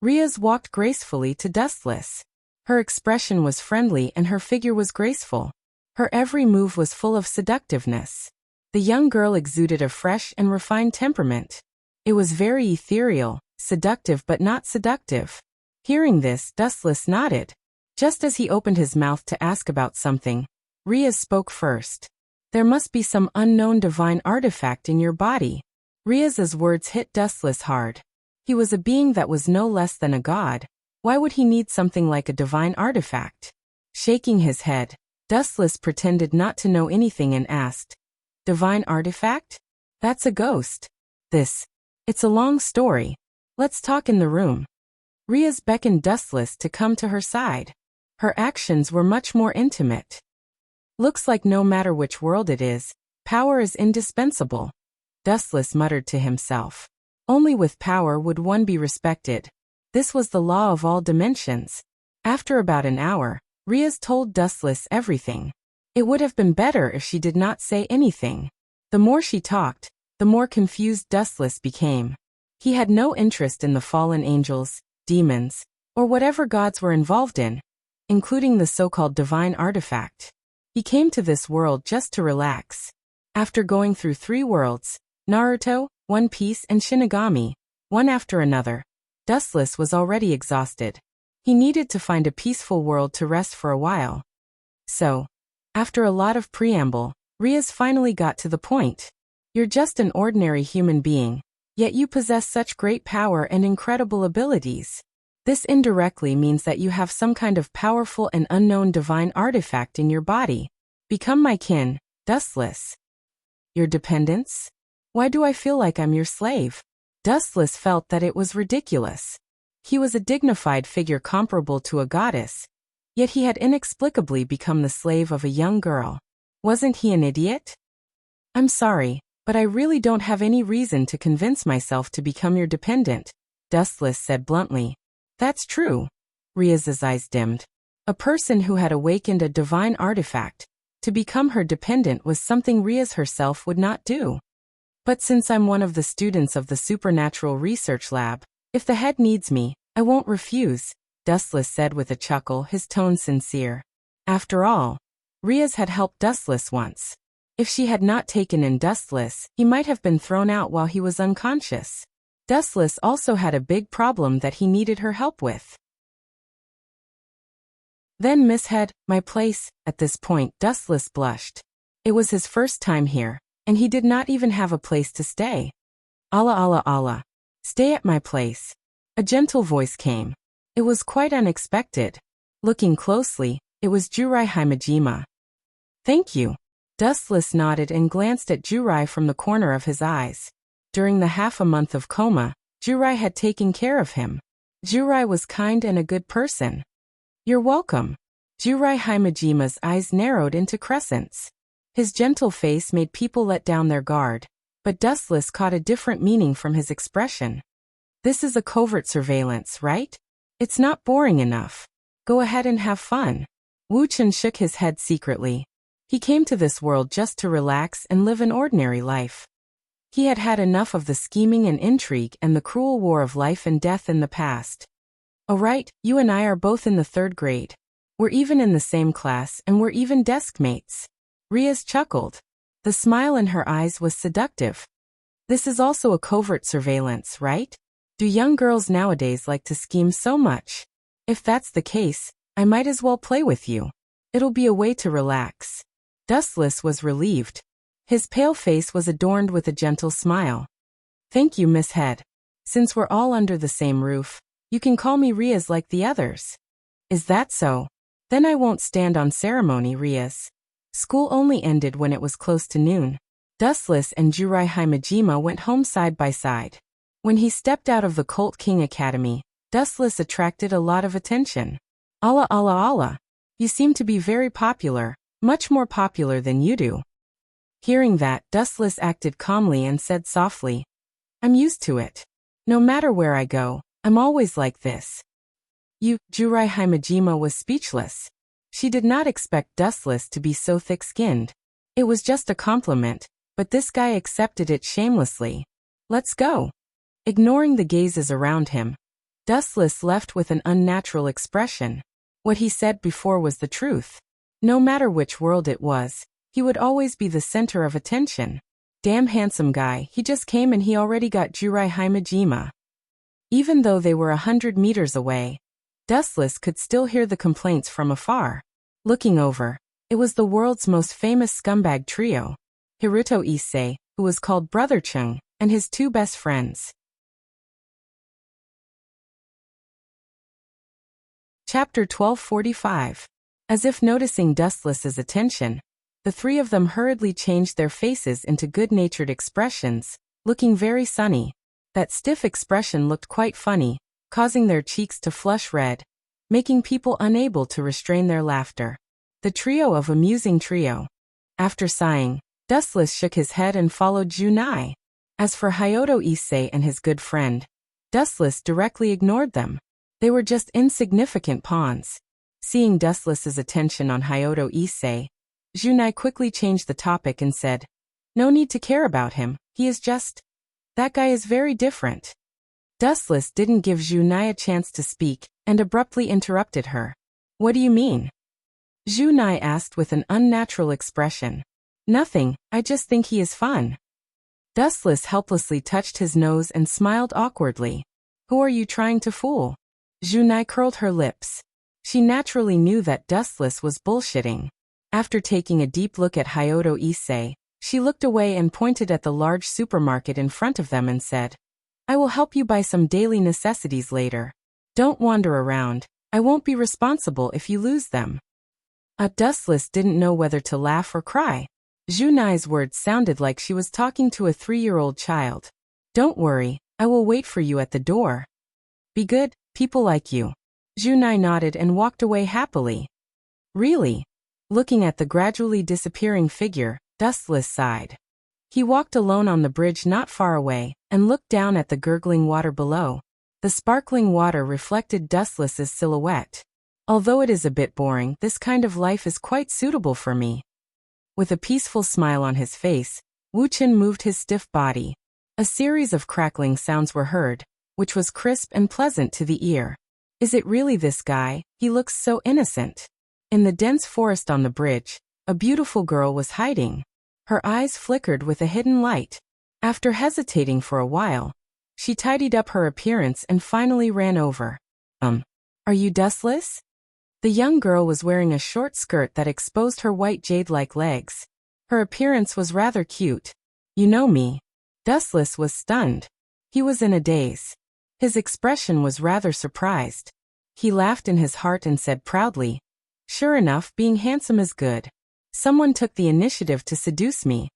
Riaz walked gracefully to Dustless. Her expression was friendly and her figure was graceful. Her every move was full of seductiveness. The young girl exuded a fresh and refined temperament. It was very ethereal, seductive but not seductive. Hearing this, Dustless nodded. Just as he opened his mouth to ask about something, Riaz spoke first. There must be some unknown divine artifact in your body. Riaz's words hit Dustless hard. He was a being that was no less than a god. Why would he need something like a divine artifact? Shaking his head, Dustless pretended not to know anything and asked, Divine artifact? That's a ghost. It's a long story. Let's talk in the room. Riaz beckoned Dustless to come to her side. Her actions were much more intimate. Looks like no matter which world it is, power is indispensable. Dustless muttered to himself. Only with power would one be respected. This was the law of all dimensions. After about an hour, Riaz told Dustless everything. It would have been better if she did not say anything. The more she talked, the more confused Dustless became. He had no interest in the fallen angels, demons, or whatever gods were involved in, including the so-called divine artifact. He came to this world just to relax. After going through 3 worlds, Naruto, One Piece and Shinigami, one after another, Dustless was already exhausted. He needed to find a peaceful world to rest for a while. So, after a lot of preamble, Riaz finally got to the point. You're just an ordinary human being, yet you possess such great power and incredible abilities. This indirectly means that you have some kind of powerful and unknown divine artifact in your body. Become my kin, Dustless. Your dependents? Why do I feel like I'm your slave? Dustless felt that it was ridiculous. He was a dignified figure comparable to a goddess, yet he had inexplicably become the slave of a young girl. Wasn't he an idiot? I'm sorry, but I really don't have any reason to convince myself to become your dependent, Dustless said bluntly. That's true. Riaz's eyes dimmed. A person who had awakened a divine artifact, to become her dependent was something Riaz herself would not do. But since I'm one of the students of the Supernatural Research Lab, if the head needs me, I won't refuse, Dustless said with a chuckle, his tone sincere. After all, Riaz had helped Dustless once. If she had not taken in Dustless, he might have been thrown out while he was unconscious. Dustless also had a big problem that he needed her help with. Then Miss Head, my place. At this point, Dustless blushed. It was his first time here, and he did not even have a place to stay. Allah Allah Allah. Stay at my place. A gentle voice came. It was quite unexpected. Looking closely, it was Jurai Himejima. Thank you. Dustless nodded and glanced at Jurai from the corner of his eyes. During the half a month of coma, Jurai had taken care of him. Jurai was kind and a good person. You're welcome. Jurai Himejima's eyes narrowed into crescents. His gentle face made people let down their guard, but Dustless caught a different meaning from his expression. This is a covert surveillance, right? It's not boring enough. Go ahead and have fun. Wu Chen shook his head secretly. He came to this world just to relax and live an ordinary life. He had had enough of the scheming and intrigue and the cruel war of life and death in the past. Oh right, you and I are both in the 3rd grade. We're even in the same class and we're even desk mates. Riaz chuckled. The smile in her eyes was seductive. This is also a covert surveillance, right? Do young girls nowadays like to scheme so much? If that's the case, I might as well play with you. It'll be a way to relax. Dustless was relieved. His pale face was adorned with a gentle smile. Thank you, Miss Head. Since we're all under the same roof, you can call me Riaz like the others. Is that so? Then I won't stand on ceremony, Riaz. School only ended when it was close to noon. Dustless and Jurai Himejima went home side by side. When he stepped out of the Colt King Academy, Dustless attracted a lot of attention. Allah Allah Allah. You seem to be very popular, much more popular than you do. Hearing that, Dustless acted calmly and said softly, I'm used to it. No matter where I go, I'm always like this. Jurai Himejima was speechless. She did not expect Dustless to be so thick-skinned. It was just a compliment, but this guy accepted it shamelessly. Let's go. Ignoring the gazes around him, Dustless left with an unnatural expression. What he said before was the truth. No matter which world it was, he would always be the center of attention. Damn handsome guy, he just came and he already got Jurai Himejima. Even though they were 100 meters away, Dustless could still hear the complaints from afar. Looking over, it was the world's most famous scumbag trio, Hiruto Issei, who was called Brother Chung, and his 2 best friends. Chapter 1245. As if noticing Dustless's attention, the 3 of them hurriedly changed their faces into good-natured expressions, looking very sunny. That stiff expression looked quite funny, causing their cheeks to flush red, making people unable to restrain their laughter. The trio of amusing trio. After sighing, Dustless shook his head and followed Junai. As for Hyoto Issei and his good friend, Dustless directly ignored them. They were just insignificant pawns. Seeing Dustless's attention on Hyoto Issei, Junai quickly changed the topic and said, No need to care about him, he is just... That guy is very different. Dustless didn't give Junai a chance to speak, and abruptly interrupted her. What do you mean? Junai asked with an unnatural expression. Nothing, I just think he is fun. Dustless helplessly touched his nose and smiled awkwardly. Who are you trying to fool? Junai curled her lips. She naturally knew that Dustless was bullshitting. After taking a deep look at Hyoto Issei, she looked away and pointed at the large supermarket in front of them and said, I will help you buy some daily necessities later. Don't wander around, I won't be responsible if you lose them. Dustless didn't know whether to laugh or cry. Junai's words sounded like she was talking to a 3-year-old child. Don't worry, I will wait for you at the door. Be good, people like you. Junai nodded and walked away happily. Really? Looking at the gradually disappearing figure, Dustless sighed. He walked alone on the bridge not far away, and looked down at the gurgling water below. The sparkling water reflected Dustless's silhouette. Although it is a bit boring, this kind of life is quite suitable for me. With a peaceful smile on his face, Wu Chen moved his stiff body. A series of crackling sounds were heard, which was crisp and pleasant to the ear. Is it really this guy? He looks so innocent. In the dense forest on the bridge, a beautiful girl was hiding. Her eyes flickered with a hidden light. After hesitating for a while, she tidied up her appearance and finally ran over. Are you Dustless? The young girl was wearing a short skirt that exposed her white jade-like legs. Her appearance was rather cute. You know me. Dustless was stunned. He was in a daze. His expression was rather surprised. He laughed in his heart and said proudly, "Sure enough, being handsome is good. Someone took the initiative to seduce me."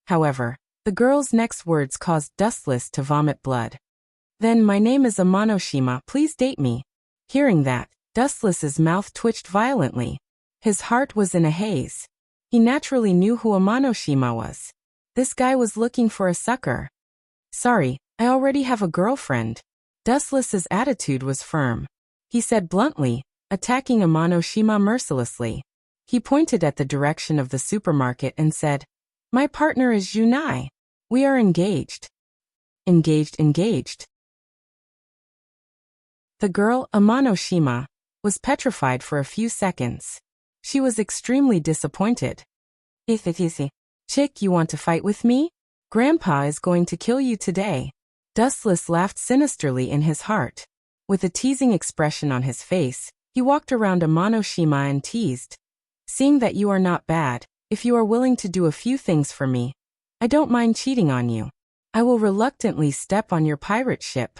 However, the girl's next words caused Dustless to vomit blood. "Then my name is Amanoshima, please date me." Hearing that, Dustless's mouth twitched violently. His heart was in a haze. He naturally knew who Amanoshima was. This guy was looking for a sucker. "Sorry, I already have a girlfriend." Dustless's attitude was firm. He said bluntly, attacking Amanoshima mercilessly. He pointed at the direction of the supermarket and said, "My partner is Junai. We are engaged." Engaged. The girl, Amanoshima, was petrified for a few seconds. She was extremely disappointed. "Chick, you want to fight with me? Grandpa is going to kill you today." Dustless laughed sinisterly in his heart. With a teasing expression on his face, he walked around Amanoshima and teased, "Seeing that you are not bad, if you are willing to do a few things for me, I don't mind cheating on you. I will reluctantly step on your pirate ship."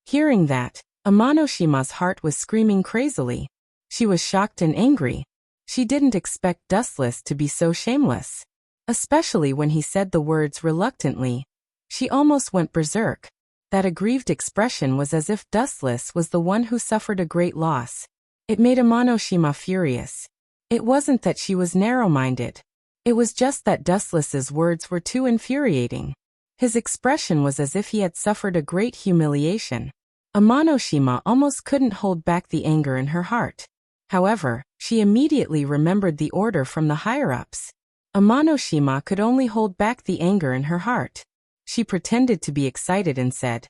Hearing that, Amanoshima's heart was screaming crazily. She was shocked and angry. She didn't expect Dustless to be so shameless. Especially when he said the words reluctantly. She almost went berserk. That aggrieved expression was as if Dustless was the one who suffered a great loss. It made Amanoshima furious. It wasn't that she was narrow-minded. It was just that Dustless's words were too infuriating. His expression was as if he had suffered a great humiliation. Amanoshima almost couldn't hold back the anger in her heart. However, she immediately remembered the order from the higher-ups. Amanoshima could only hold back the anger in her heart. She pretended to be excited and said,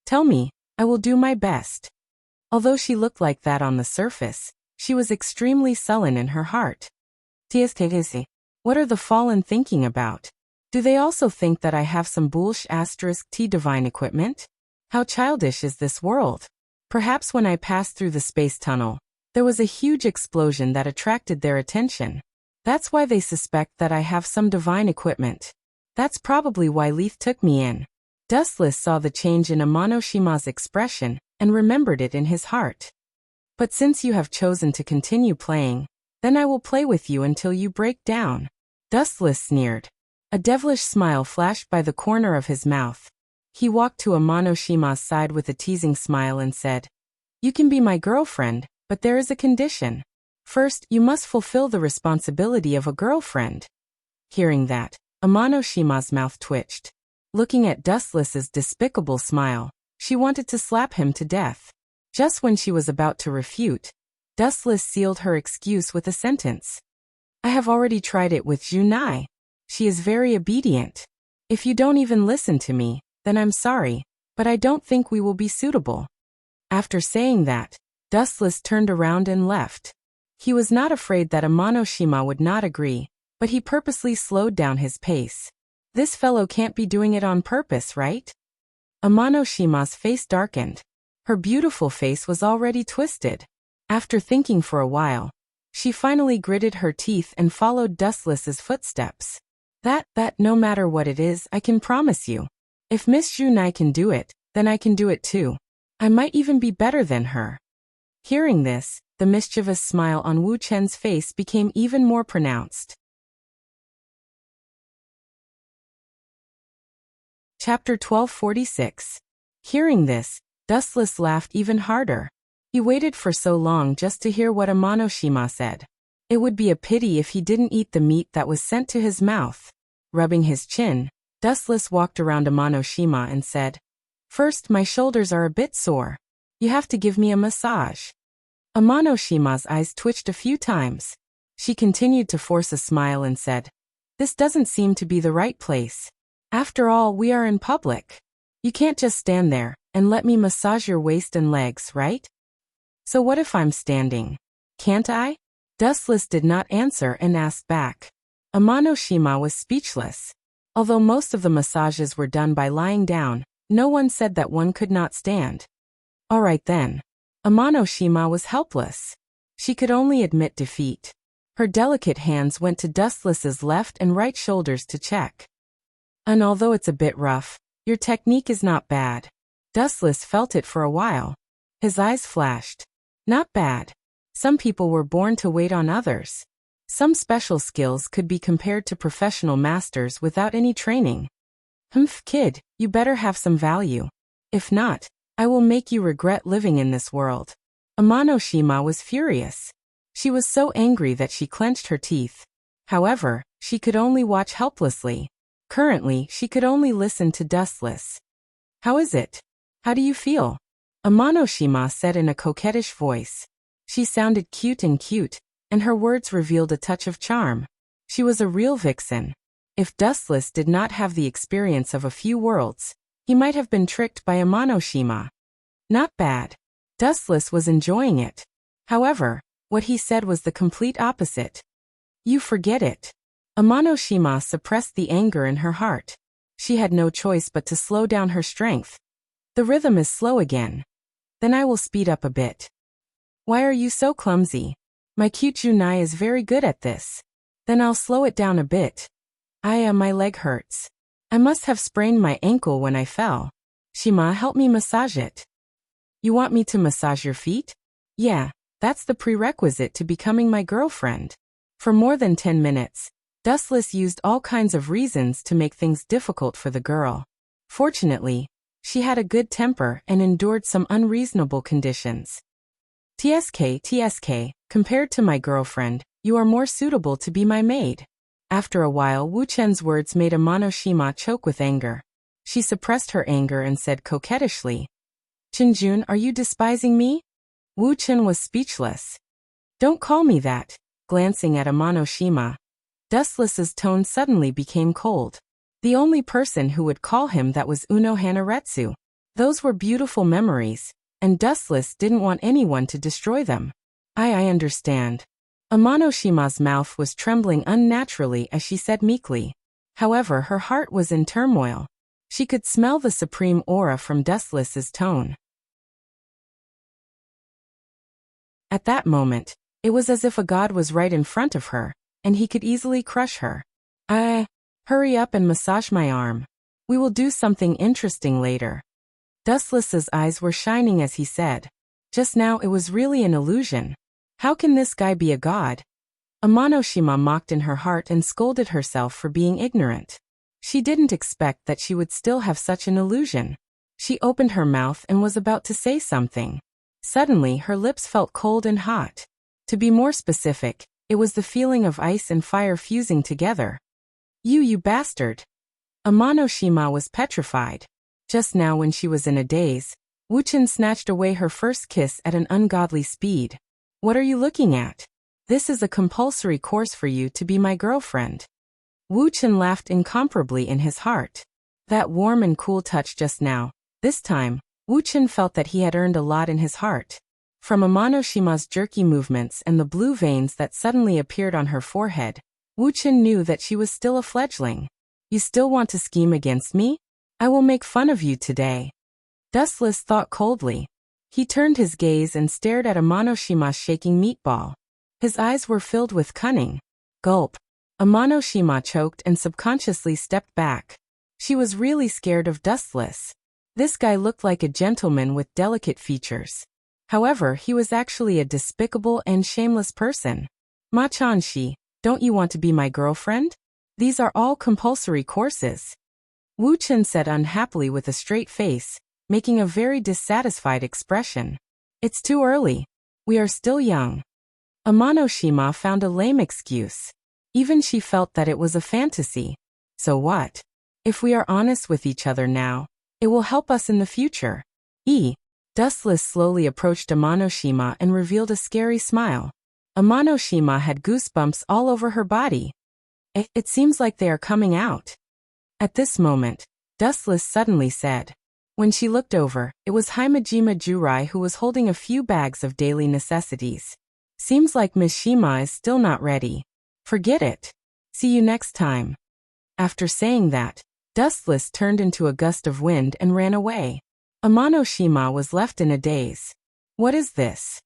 "Tell me, I will do my best." Although she looked like that on the surface, she was extremely sullen in her heart. What are the fallen thinking about? Do they also think that I have some *T divine equipment? How childish is this world? Perhaps when I passed through the space tunnel, there was a huge explosion that attracted their attention. That's why they suspect that I have some divine equipment. That's probably why Leith took me in. Dustless saw the change in Amanoshima's expression and remembered it in his heart. "But since you have chosen to continue playing, then I will play with you until you break down." Dustless sneered. A devilish smile flashed by the corner of his mouth. He walked to Amanoshima's side with a teasing smile and said, "You can be my girlfriend, but there is a condition. First, you must fulfill the responsibility of a girlfriend." Hearing that, Amanoshima's mouth twitched. Looking at Dustless's despicable smile, she wanted to slap him to death. Just when she was about to refute, Dustless sealed her excuse with a sentence. "I have already tried it with Junai. She is very obedient. If you don't even listen to me, then I'm sorry, but I don't think we will be suitable." After saying that, Dustless turned around and left. He was not afraid that Amanoshima would not agree, but he purposely slowed down his pace. This fellow can't be doing it on purpose, right? Amanoshima's face darkened. Her beautiful face was already twisted. After thinking for a while, she finally gritted her teeth and followed Dustless's footsteps. That no matter what it is, I can promise you. If Miss Junai can do it, then I can do it too. I might even be better than her." Hearing this, the mischievous smile on Wu Chen's face became even more pronounced. Chapter 1246. Hearing this, Dustless laughed even harder. He waited for so long just to hear what Amanoshima said. It would be a pity if he didn't eat the meat that was sent to his mouth. Rubbing his chin, Dustless walked around Amanoshima and said, "First, my shoulders are a bit sore. You have to give me a massage." Amanoshima's eyes twitched a few times. She continued to force a smile and said, "This doesn't seem to be the right place. After all, we are in public. You can't just stand there and let me massage your waist and legs, right? So what if I'm standing? Can't I?" Dustless did not answer and asked back. Amanoshima was speechless. Although most of the massages were done by lying down, no one said that one could not stand. All right then. Amanoshima was helpless. She could only admit defeat. Her delicate hands went to Dustless's left and right shoulders to check. And although it's a bit rough, your technique is not bad. Dustless felt it for a while. His eyes flashed. Not bad. Some people were born to wait on others. Some special skills could be compared to professional masters without any training. Humph, kid, you better have some value. If not, I will make you regret living in this world. Amano-shima was furious. She was so angry that she clenched her teeth. However, she could only watch helplessly. Currently, she could only listen to Dustless. How is it? How do you feel? Amano-shima said in a coquettish voice. She sounded cute, and her words revealed a touch of charm. She was a real vixen. If Dustless did not have the experience of a few worlds, he might have been tricked by Amano-shima. Not bad. Dustless was enjoying it. However, what he said was the complete opposite. You forget it. Amano-shima suppressed the anger in her heart. She had no choice but to slow down her strength. The rhythm is slow again. Then I will speed up a bit. Why are you so clumsy? My cute Junai is very good at this. Then I'll slow it down a bit. My leg hurts. I must have sprained my ankle when I fell. Shima, help me massage it. You want me to massage your feet? Yeah, that's the prerequisite to becoming my girlfriend. For more than 10 minutes, Dustless used all kinds of reasons to make things difficult for the girl. Fortunately, she had a good temper and endured some unreasonable conditions. TSK, compared to my girlfriend, you are more suitable to be my maid. After a while, Wu Chen's words made Amano-shima choke with anger. She suppressed her anger and said coquettishly, Chinjun, are you despising me? Wu Chen was speechless. Don't call me that, glancing at Amano-shima. Dustless's tone suddenly became cold. The only person who would call him that was Uno Hanaretsu. Those were beautiful memories, and Dustless didn't want anyone to destroy them. I understand. Amano-shima's mouth was trembling unnaturally as she said meekly. However, her heart was in turmoil. She could smell the supreme aura from Dustless's tone. At that moment, it was as if a god was right in front of her, and he could easily crush her. Hurry up and massage my arm. We will do something interesting later. Dustless's eyes were shining as he said. Just now it was really an illusion. How can this guy be a god? Amano-shima mocked in her heart and scolded herself for being ignorant. She didn't expect that she would still have such an illusion. She opened her mouth and was about to say something. Suddenly her lips felt cold and hot. To be more specific, it was the feeling of ice and fire fusing together. You bastard! Amano-shima was petrified. Just now when she was in a daze, Wu Chen snatched away her first kiss at an ungodly speed. What are you looking at? This is a compulsory course for you to be my girlfriend. Wu Chen laughed incomparably in his heart. That warm and cool touch just now. This time, Wu Chen felt that he had earned a lot in his heart. From Amano-shima's jerky movements and the blue veins that suddenly appeared on her forehead, Wu Chen knew that she was still a fledgling. You still want to scheme against me? I will make fun of you today. Dustless thought coldly. He turned his gaze and stared at Amano-shima's shaking meatball. His eyes were filled with cunning. Gulp. Amano-shima choked and subconsciously stepped back. She was really scared of Dustless. This guy looked like a gentleman with delicate features. However, he was actually a despicable and shameless person. Ma-chan-shi, don't you want to be my girlfriend? These are all compulsory courses. Wu Chen said unhappily with a straight face, making a very dissatisfied expression. It's too early. We are still young. Amano-shima found a lame excuse. Even she felt that it was a fantasy. So what? If we are honest with each other now, it will help us in the future. Dustless slowly approached Amano-shima and revealed a scary smile. Amano-shima had goosebumps all over her body. It seems like they are coming out. At this moment, Dustless suddenly said. When she looked over, it was Himejima Jurai who was holding a few bags of daily necessities. Seems like Miss Shima is still not ready. Forget it. See you next time. After saying that, Dustless turned into a gust of wind and ran away. Amano-shima was left in a daze. What is this?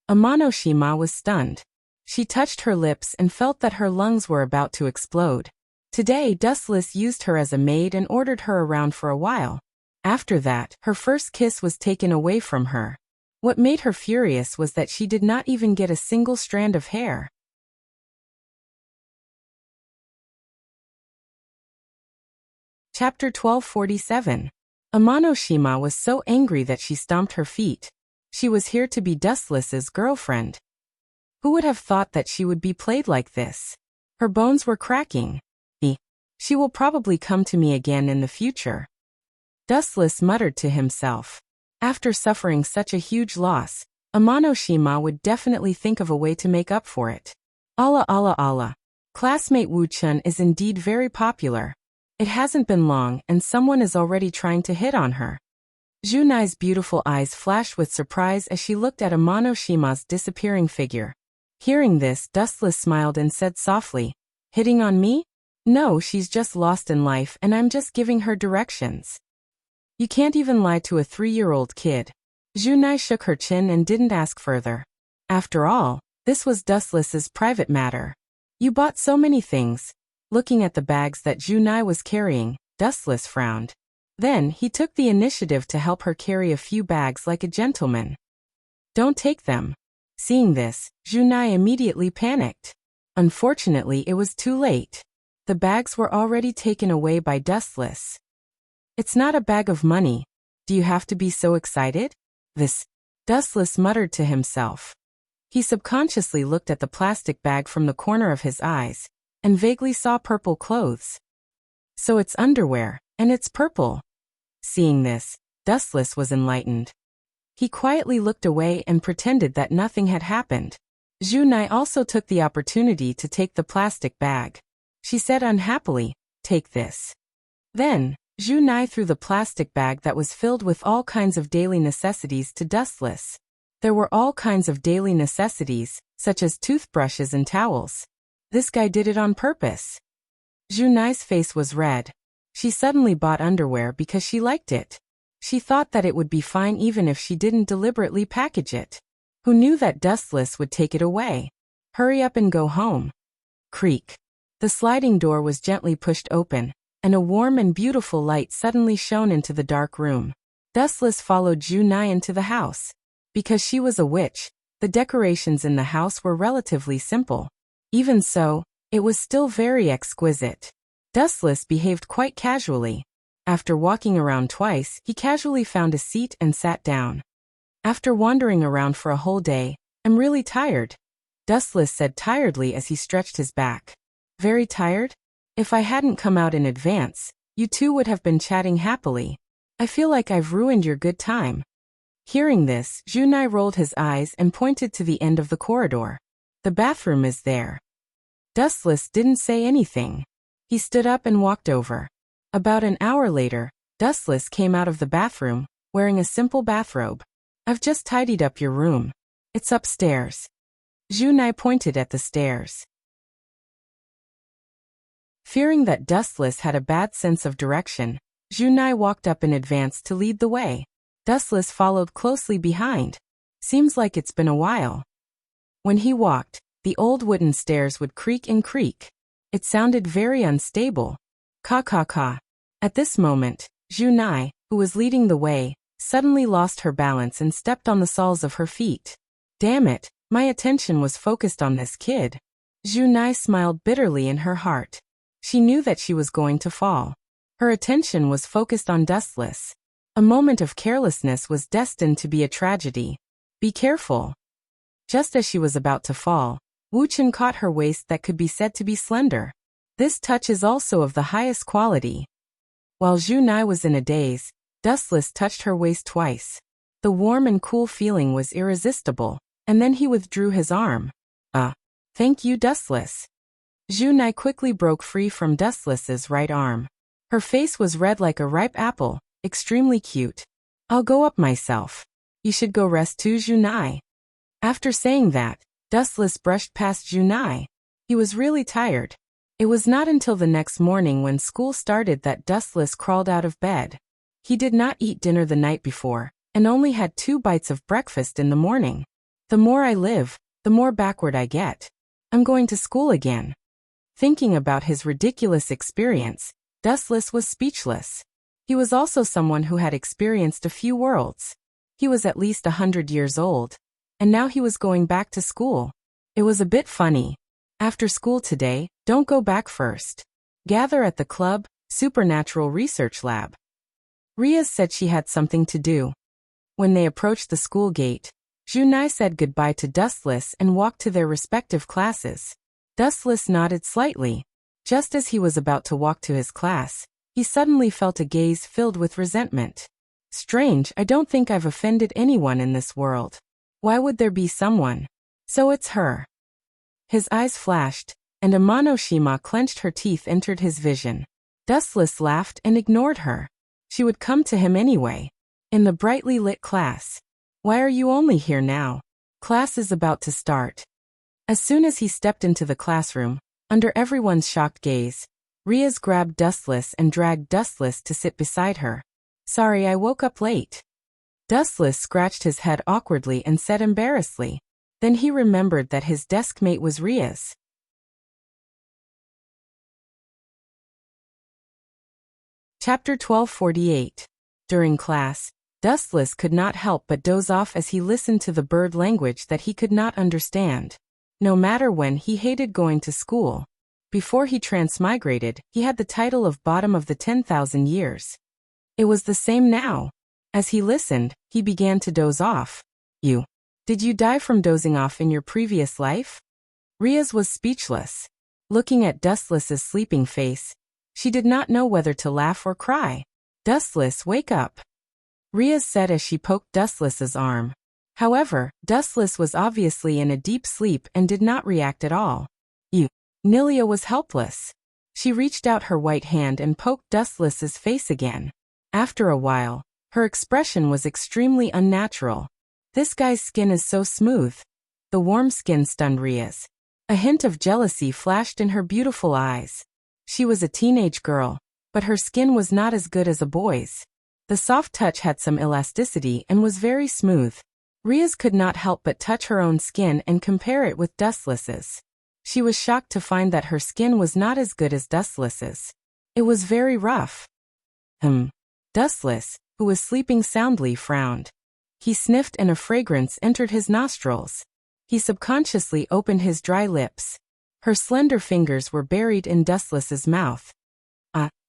Amanoshima was stunned. She touched her lips and felt that her lungs were about to explode. Today, Dustless used her as a maid and ordered her around for a while. After that, her first kiss was taken away from her. What made her furious was that she did not even get a single strand of hair. Chapter 1247. Amanoshima was so angry that she stomped her feet. She was here to be Dustless's girlfriend. Who would have thought that she would be played like this? Her bones were cracking. She will probably come to me again in the future. Dustless muttered to himself. After suffering such a huge loss, Amanoshima would definitely think of a way to make up for it. Allah Allah Allah. Classmate Wu-chun is indeed very popular. It hasn't been long and someone is already trying to hit on her. Junai's beautiful eyes flashed with surprise as she looked at Amanoshima's disappearing figure. Hearing this, Dustless smiled and said softly, "Hitting on me? No, she's just lost in life and I'm just giving her directions." You can't even lie to a 3-year-old kid. Junai shook her chin and didn't ask further. After all, this was Dustless's private matter. You bought so many things. Looking at the bags that Junai was carrying, Dustless frowned. Then, he took the initiative to help her carry a few bags like a gentleman. "Don't take them." Seeing this, Junai immediately panicked. Unfortunately, it was too late. The bags were already taken away by Dustless. "It's not a bag of money. Do you have to be so excited?" Dustless muttered to himself. He subconsciously looked at the plastic bag from the corner of his eyes, and vaguely saw purple clothes. So it's underwear, and it's purple. Seeing this, Dustless was enlightened. He quietly looked away and pretended that nothing had happened. Junai also took the opportunity to take the plastic bag. She said unhappily, "Take this." Then, Junai threw the plastic bag that was filled with all kinds of daily necessities to Dustless. There were all kinds of daily necessities, such as toothbrushes and towels. This guy did it on purpose. Junai's face was red. She suddenly bought underwear because she liked it. She thought that it would be fine even if she didn't deliberately package it. Who knew that Dustless would take it away? Hurry up and go home. Creak. The sliding door was gently pushed open, and a warm and beautiful light suddenly shone into the dark room. Dustless followed Junai into the house. Because she was a witch, the decorations in the house were relatively simple. Even so, it was still very exquisite. Dustless behaved quite casually. After walking around twice, he casually found a seat and sat down. After wandering around for a whole day, "I'm really tired," Dustless said tiredly as he stretched his back. "Very tired? If I hadn't come out in advance, you two would have been chatting happily. I feel like I've ruined your good time." Hearing this, Junai rolled his eyes and pointed to the end of the corridor. "The bathroom is there." Dustless didn't say anything. He stood up and walked over. About an hour later, Dustless came out of the bathroom, wearing a simple bathrobe. "I've just tidied up your room. It's upstairs." Junai pointed at the stairs. Fearing that Dustless had a bad sense of direction, Junai walked up in advance to lead the way. Dustless followed closely behind. Seems like it's been a while. When he walked, the old wooden stairs would creak and creak. It sounded very unstable. Ka ka ka. At this moment, Junai, who was leading the way, suddenly lost her balance and stepped on the soles of her feet. Damn it, my attention was focused on this kid. Junai smiled bitterly in her heart. She knew that she was going to fall. Her attention was focused on Dustless. A moment of carelessness was destined to be a tragedy. Be careful. Just as she was about to fall, Wu-chun caught her waist that could be said to be slender. This touch is also of the highest quality. While Junai was in a daze, Dustless touched her waist twice. The warm and cool feeling was irresistible, and then he withdrew his arm. Thank you, Dustless." Junai quickly broke free from Dustless's right arm. Her face was red like a ripe apple, extremely cute. "I'll go up myself. You should go rest too, Junai." After saying that, Dustless brushed past Junai. He was really tired. It was not until the next morning when school started that Dustless crawled out of bed. He did not eat dinner the night before, and only had 2 bites of breakfast in the morning. The more I live, the more backward I get. I'm going to school again. Thinking about his ridiculous experience, Dustless was speechless. He was also someone who had experienced a few worlds. He was at least 100 years old, and now he was going back to school. It was a bit funny. After school today, don't go back first. Gather at the club, Supernatural Research Lab. Riaz said she had something to do. When they approached the school gate, Junai said goodbye to Dustless and walked to their respective classes. Dustless nodded slightly. Just as he was about to walk to his class, he suddenly felt a gaze filled with resentment. Strange, I don't think I've offended anyone in this world. Why would there be someone? So it's her. His eyes flashed, and Amanoshima clenched her teeth entered his vision. Dustless laughed and ignored her. She would come to him anyway. In the brightly lit class. Why are you only here now? Class is about to start. As soon as he stepped into the classroom, under everyone's shocked gaze, Riaz grabbed Dustless and dragged Dustless to sit beside her. Sorry, I woke up late. Dustless scratched his head awkwardly and said embarrassedly. Then he remembered that his desk mate was Riaz. Chapter 1248. During class, Dustless could not help but doze off as he listened to the bird language that he could not understand. No matter when, he hated going to school. Before he transmigrated, he had the title of Bottom of the 10,000 Years. It was the same now. As he listened, he began to doze off. Did you die from dozing off in your previous life? Riaz was speechless. Looking at Dustless's sleeping face, she did not know whether to laugh or cry. Dustless, wake up. Riaz said as she poked Dustless's arm. However, Dustless was obviously in a deep sleep and did not react at all. Nilia was helpless. She reached out her white hand and poked Dustless's face again. After a while, her expression was extremely unnatural. This guy's skin is so smooth. The warm skin stunned Riaz. A hint of jealousy flashed in her beautiful eyes. She was a teenage girl, but her skin was not as good as a boy's. The soft touch had some elasticity and was very smooth. Riaz could not help but touch her own skin and compare it with Dustless's. She was shocked to find that her skin was not as good as Dustless's. It was very rough. Dustless, who was sleeping soundly, frowned. He sniffed and a fragrance entered his nostrils. He subconsciously opened his dry lips. Her slender fingers were buried in Dustless's mouth.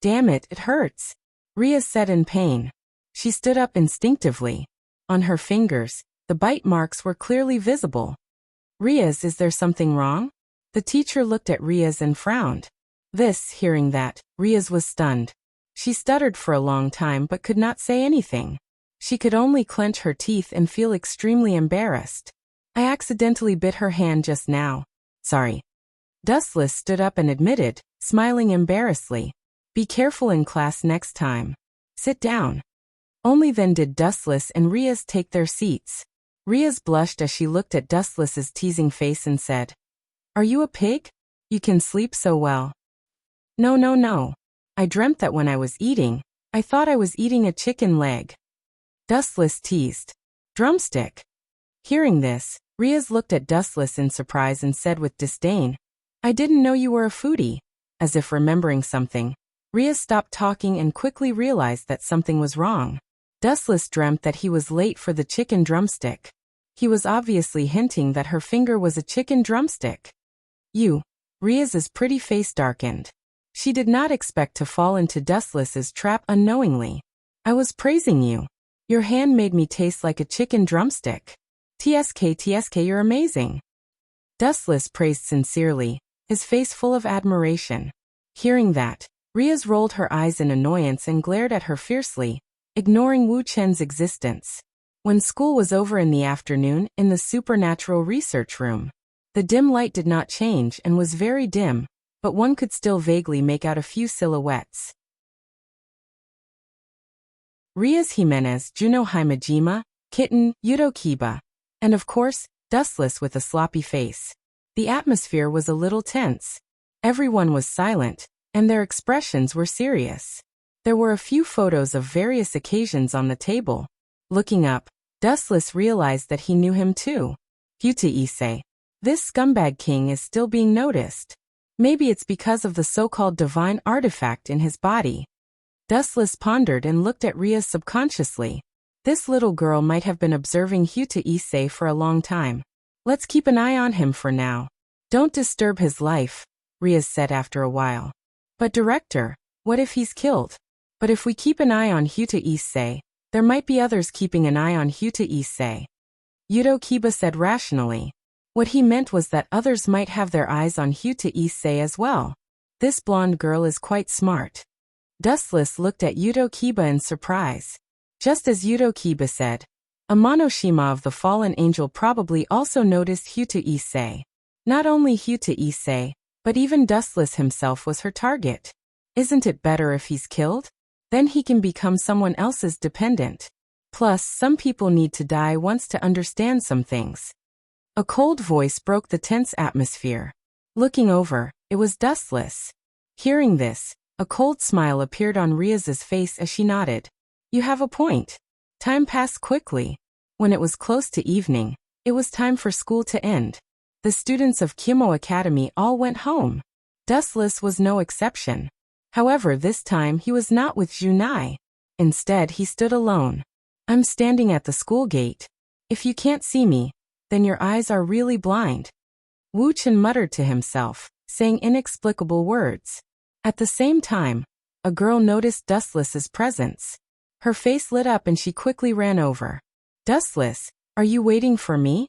Damn it, it hurts, Riaz said in pain. She stood up instinctively. On her fingers, the bite marks were clearly visible. Riaz, is there something wrong? The teacher looked at Riaz and frowned. Hearing that, Riaz was stunned. She stuttered for a long time but could not say anything. She could only clench her teeth and feel extremely embarrassed. I accidentally bit her hand just now. Sorry. Dustless stood up and admitted, smiling embarrassedly. Be careful in class next time. Sit down. Only then did Dustless and Riaz take their seats. Riaz blushed as she looked at Dustless's teasing face and said, Are you a pig? You can sleep so well. No. I dreamt that when I was eating, I thought I was eating a chicken leg. Dustless teased. Drumstick. Hearing this, Riaz looked at Dustless in surprise and said with disdain, I didn't know you were a foodie. As if remembering something, Riaz stopped talking and quickly realized that something was wrong. Dustless dreamt that he was late for the chicken drumstick. He was obviously hinting that her finger was a chicken drumstick. Riaz's pretty face darkened. She did not expect to fall into Dustless's trap unknowingly. I was praising you. Your hand made me taste like a chicken drumstick. TSK, you're amazing. Dustless praised sincerely, his face full of admiration. Hearing that, Riaz rolled her eyes in annoyance and glared at her fiercely, ignoring Wu Chen's existence. When school was over in the afternoon, in the supernatural research room, the dim light did not change and was very dim, but one could still vaguely make out a few silhouettes. Riaz Jimenez, Juno Himejima, Kitten, Yudo Kiba, and of course, Dustless with a sloppy face. The atmosphere was a little tense. Everyone was silent, and their expressions were serious. There were a few photos of various occasions on the table. Looking up, Dustless realized that he knew him too. Hyuta Issei. This scumbag king is still being noticed. Maybe it's because of the so-called divine artifact in his body. Dustless pondered and looked at Ria subconsciously. This little girl might have been observing Hyuta Issei for a long time. Let's keep an eye on him for now. Don't disturb his life, Ria said after a while. But director, what if he's killed? But if we keep an eye on Hyuta Issei, there might be others keeping an eye on Hyuta Issei. Yudo Kiba said rationally. What he meant was that others might have their eyes on Hyuta Issei as well. This blonde girl is quite smart. Dustless looked at Yudo Kiba in surprise. Just as Yudo Kiba said, Amano-shima of the fallen angel probably also noticed Hyuta Issei. Not only Hyuta Issei, but even Dustless himself was her target. Isn't it better if he's killed? Then he can become someone else's dependent. Plus, some people need to die once to understand some things. A cold voice broke the tense atmosphere. Looking over, it was Dustless. Hearing this, a cold smile appeared on Ria's face as she nodded. You have a point. Time passed quickly. When it was close to evening, it was time for school to end. The students of Kimo Academy all went home. Dustless was no exception. However, this time he was not with Junai. Instead, he stood alone. I'm standing at the school gate. If you can't see me, then your eyes are really blind. Wu Chen muttered to himself, saying inexplicable words. At the same time, a girl noticed Dustless's presence. Her face lit up and she quickly ran over. Dustless, are you waiting for me?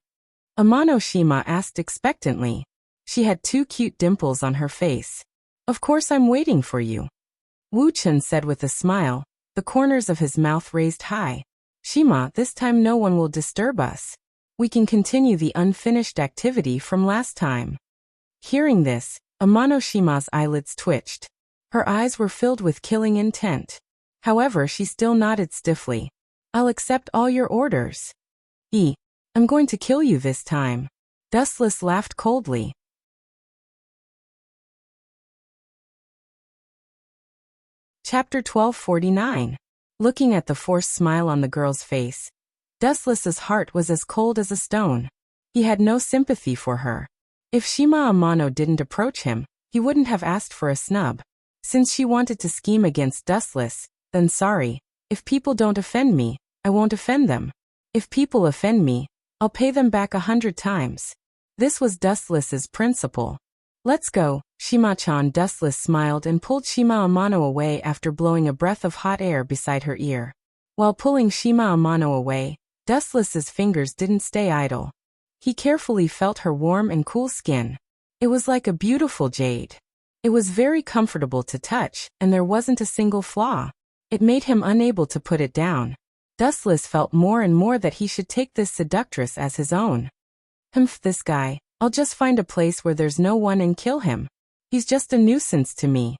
Amano-shima asked expectantly. She had 2 cute dimples on her face. Of course I'm waiting for you. Wu Chen said with a smile, the corners of his mouth raised high. Shima, this time no one will disturb us. We can continue the unfinished activity from last time. Hearing this, Amano-shima's eyelids twitched. Her eyes were filled with killing intent. However, she still nodded stiffly. I'll accept all your orders. I'm going to kill you this time. Dustless laughed coldly. Chapter 1249. Looking at the forced smile on the girl's face, Dustless's heart was as cold as a stone. He had no sympathy for her. If Shima Amano didn't approach him, he wouldn't have asked for a snub. Since she wanted to scheme against Dustless, then sorry. If people don't offend me, I won't offend them. If people offend me, I'll pay them back 100 times. This was Dustless's principle. Let's go, Shima-chan. Dustless smiled and pulled Shima Amano away after blowing a breath of hot air beside her ear. While pulling Shima Amano away, Dustless's fingers didn't stay idle. He carefully felt her warm and cool skin. It was like a beautiful jade. It was very comfortable to touch, and there wasn't a single flaw. It made him unable to put it down. Dustless felt more and more that he should take this seductress as his own. This guy, I'll just find a place where there's no one and kill him. He's just a nuisance to me.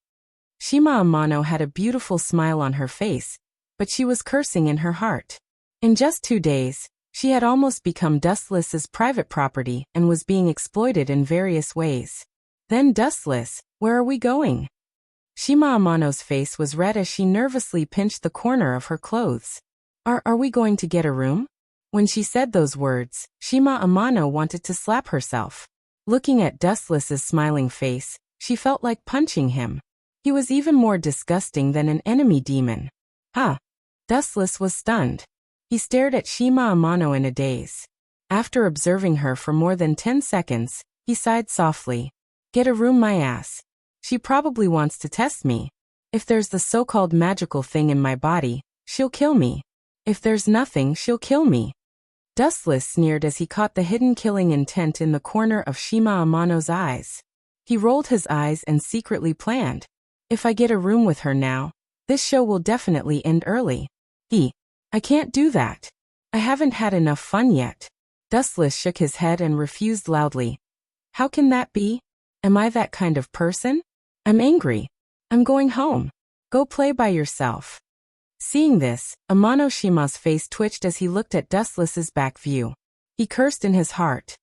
Shima Amano had a beautiful smile on her face, but she was cursing in her heart. In just 2 days, she had almost become Dustless's private property and was being exploited in various ways. Then Dustless, where are we going? Shima Amano's face was red as she nervously pinched the corner of her clothes. Are we going to get a room? When she said those words, Shima Amano wanted to slap herself. Looking at Dustless's smiling face, she felt like punching him. He was even more disgusting than an enemy demon. Dustless was stunned. He stared at Shima Amano in a daze. After observing her for more than 10 seconds, he sighed softly. Get a room, my ass. She probably wants to test me. If there's the so-called magical thing in my body, she'll kill me. If there's nothing, she'll kill me. Dustless sneered as he caught the hidden killing intent in the corner of Shima Amano's eyes. He rolled his eyes and secretly planned. If I get a room with her now, this show will definitely end early. I can't do that. I haven't had enough fun yet. Dustless shook his head and refused loudly. How can that be? Am I that kind of person? I'm angry. I'm going home. Go play by yourself. Seeing this, Amano-shima's face twitched as he looked at Dustless's back view. He cursed in his heart.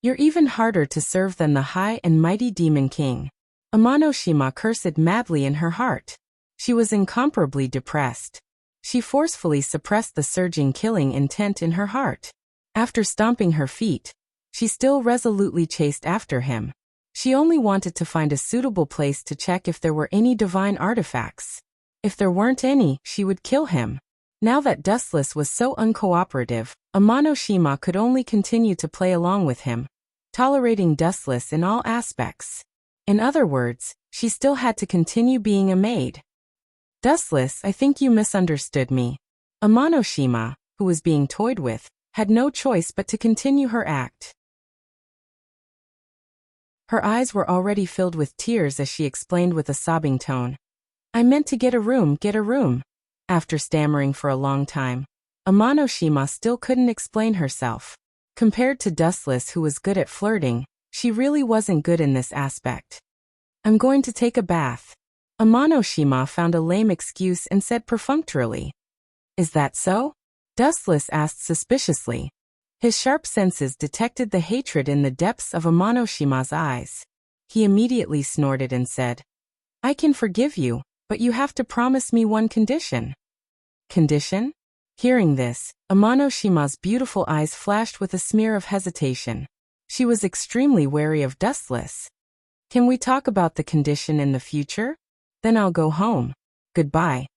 You're even harder to serve than the high and mighty Demon King. Amano-shima cursed madly in her heart. She was incomparably depressed. She forcefully suppressed the surging killing intent in her heart. After stomping her feet, she still resolutely chased after him. She only wanted to find a suitable place to check if there were any divine artifacts. If there weren't any, she would kill him. Now that Dustless was so uncooperative, Amano-shima could only continue to play along with him, tolerating Dustless in all aspects. In other words, she still had to continue being a maid. Dustless, I think you misunderstood me. Amano-shima, who was being toyed with, had no choice but to continue her act. Her eyes were already filled with tears as she explained with a sobbing tone. I meant to get a room. After stammering for a long time, Amano-shima still couldn't explain herself. Compared to Dustless, who was good at flirting, she really wasn't good in this aspect. I'm going to take a bath. Amano-shima found a lame excuse and said perfunctorily. Is that so? Dustless asked suspiciously. His sharp senses detected the hatred in the depths of Amano-shima's eyes. He immediately snorted and said, I can forgive you, but you have to promise me one condition. Condition? Hearing this, Amano-shima's beautiful eyes flashed with a smear of hesitation. She was extremely wary of Dustless. Can we talk about the condition in the future? Then I'll go home. Goodbye.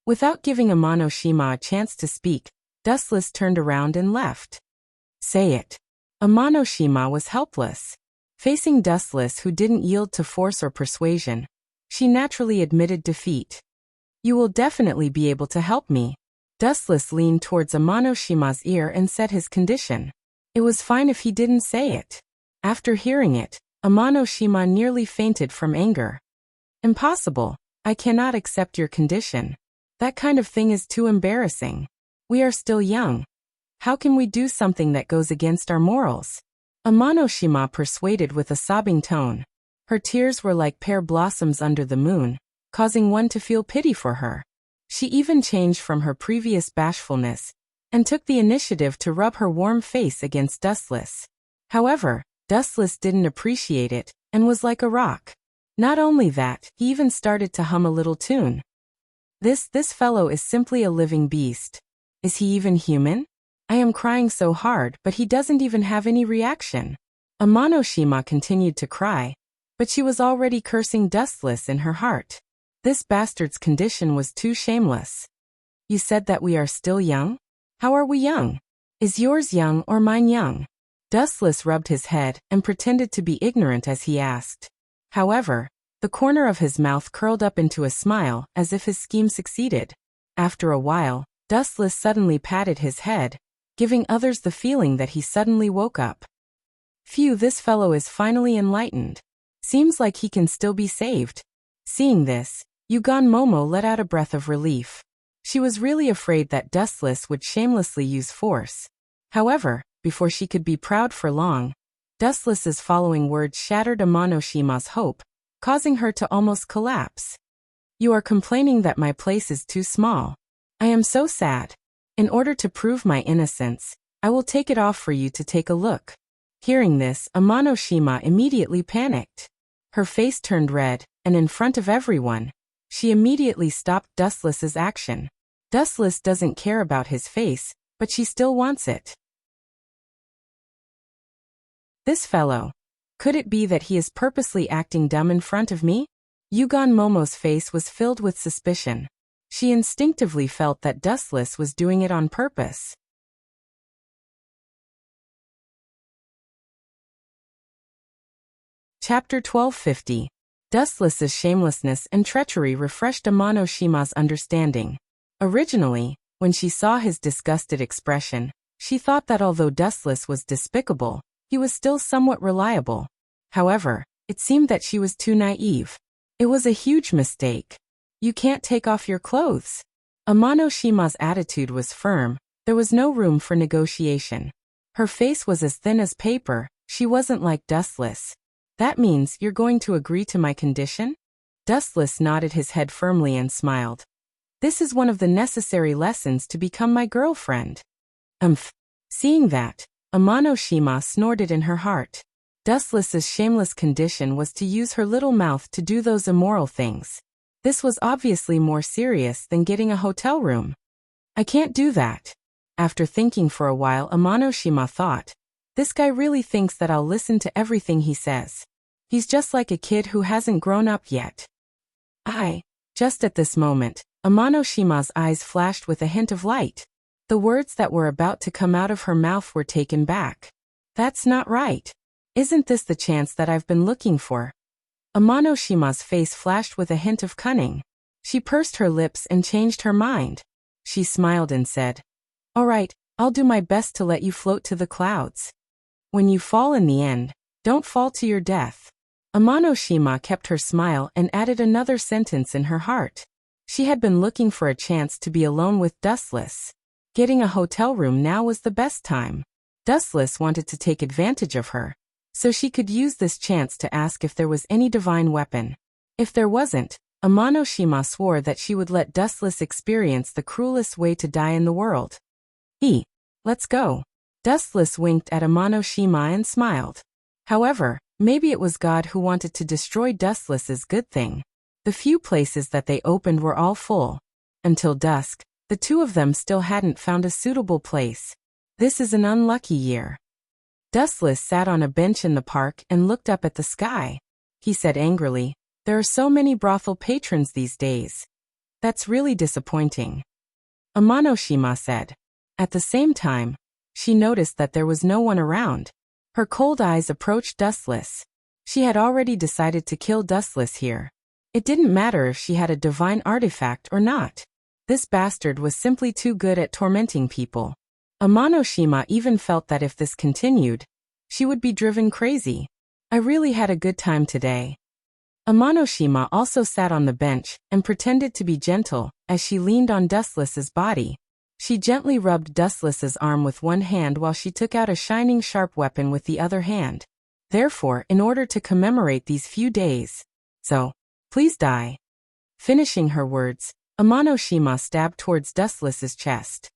Without giving Amano-shima a chance to speak, Dustless turned around and left. Say it. Amano-shima was helpless. Facing Dustless, who didn't yield to force or persuasion, she naturally admitted defeat. You will definitely be able to help me. Dustless leaned towards Amano-shima's ear and said his condition. It was fine if he didn't say it. After hearing it, Amano-shima nearly fainted from anger. Impossible. I cannot accept your condition. That kind of thing is too embarrassing. We are still young. How can we do something that goes against our morals? Amano-shima persuaded with a sobbing tone. Her tears were like pear blossoms under the moon, causing one to feel pity for her. She even changed from her previous bashfulness and took the initiative to rub her warm face against Dustless. However, Dustless didn't appreciate it and was like a rock. Not only that, he even started to hum a little tune. This fellow is simply a living beast. Is he even human? I am crying so hard, but he doesn't even have any reaction. Amano-shima continued to cry, but she was already cursing Dustless in her heart. This bastard's condition was too shameless. You said that we are still young? How are we young? Is yours young or mine young? Dustless rubbed his head and pretended to be ignorant as he asked. However, the corner of his mouth curled up into a smile as if his scheme succeeded. After a while, Dustless suddenly patted his head, giving others the feeling that he suddenly woke up. Phew, this fellow is finally enlightened. Seems like he can still be saved. Seeing this, Yugon Momo let out a breath of relief. She was really afraid that Dustless would shamelessly use force. However, before she could be proud for long, Dustless's following words shattered Amano-shima's hope, causing her to almost collapse. You are complaining that my place is too small. I am so sad. In order to prove my innocence, I will take it off for you to take a look. Hearing this, Amano-shima immediately panicked. Her face turned red, and in front of everyone, she immediately stopped Dustless's action. Dustless doesn't care about his face, but she still wants it. This fellow. Could it be that he is purposely acting dumb in front of me? Yugon Momo's face was filled with suspicion. She instinctively felt that Dustless was doing it on purpose. Chapter 1250. Dustless's shamelessness and treachery refreshed Amano-shima's understanding. Originally, when she saw his disgusted expression, she thought that although Dustless was despicable, he was still somewhat reliable. However, it seemed that she was too naive. It was a huge mistake. You can't take off your clothes. Amano-shima's attitude was firm. There was no room for negotiation. Her face was as thin as paper. She wasn't like Dustless. That means you're going to agree to my condition? Dustless nodded his head firmly and smiled. This is one of the necessary lessons to become my girlfriend. Seeing that, Amano-shima snorted in her heart. Dustless's shameless condition was to use her little mouth to do those immoral things. This was obviously more serious than getting a hotel room. I can't do that. After thinking for a while, Amano-shima thought, This guy really thinks that I'll listen to everything he says. He's just like a kid who hasn't grown up yet. Just at this moment, Amano-shima's eyes flashed with a hint of light. The words that were about to come out of her mouth were taken back. That's not right. Isn't this the chance that I've been looking for? Amano-shima's face flashed with a hint of cunning. She pursed her lips and changed her mind. She smiled and said, "All right, I'll do my best to let you float to the clouds. When you fall in the end, don't fall to your death." Amano-shima kept her smile and added another sentence in her heart. She had been looking for a chance to be alone with Dustless. Getting a hotel room now was the best time. Dustless wanted to take advantage of her, so she could use this chance to ask if there was any divine weapon. If there wasn't, Amano-shima swore that she would let Dustless experience the cruelest way to die in the world. Let's go. Dustless winked at Amano-shima and smiled. However, maybe it was God who wanted to destroy Dustless's good thing. The few places that they opened were all full. Until dusk, the two of them still hadn't found a suitable place. This is an unlucky year. Dustless sat on a bench in the park and looked up at the sky. He said angrily, "There are so many brothel patrons these days. That's really disappointing." Amano-shima said. At the same time, she noticed that there was no one around. Her cold eyes approached Dustless. She had already decided to kill Dustless here. It didn't matter if she had a divine artifact or not. This bastard was simply too good at tormenting people. Amano-shima even felt that if this continued, she would be driven crazy. I really had a good time today. Amano-shima also sat on the bench and pretended to be gentle as she leaned on Dustless's body. She gently rubbed Dustless's arm with one hand while she took out a shining sharp weapon with the other hand. Therefore, in order to commemorate these few days, please die. Finishing her words, Amano-shima stabbed towards Dustless's chest.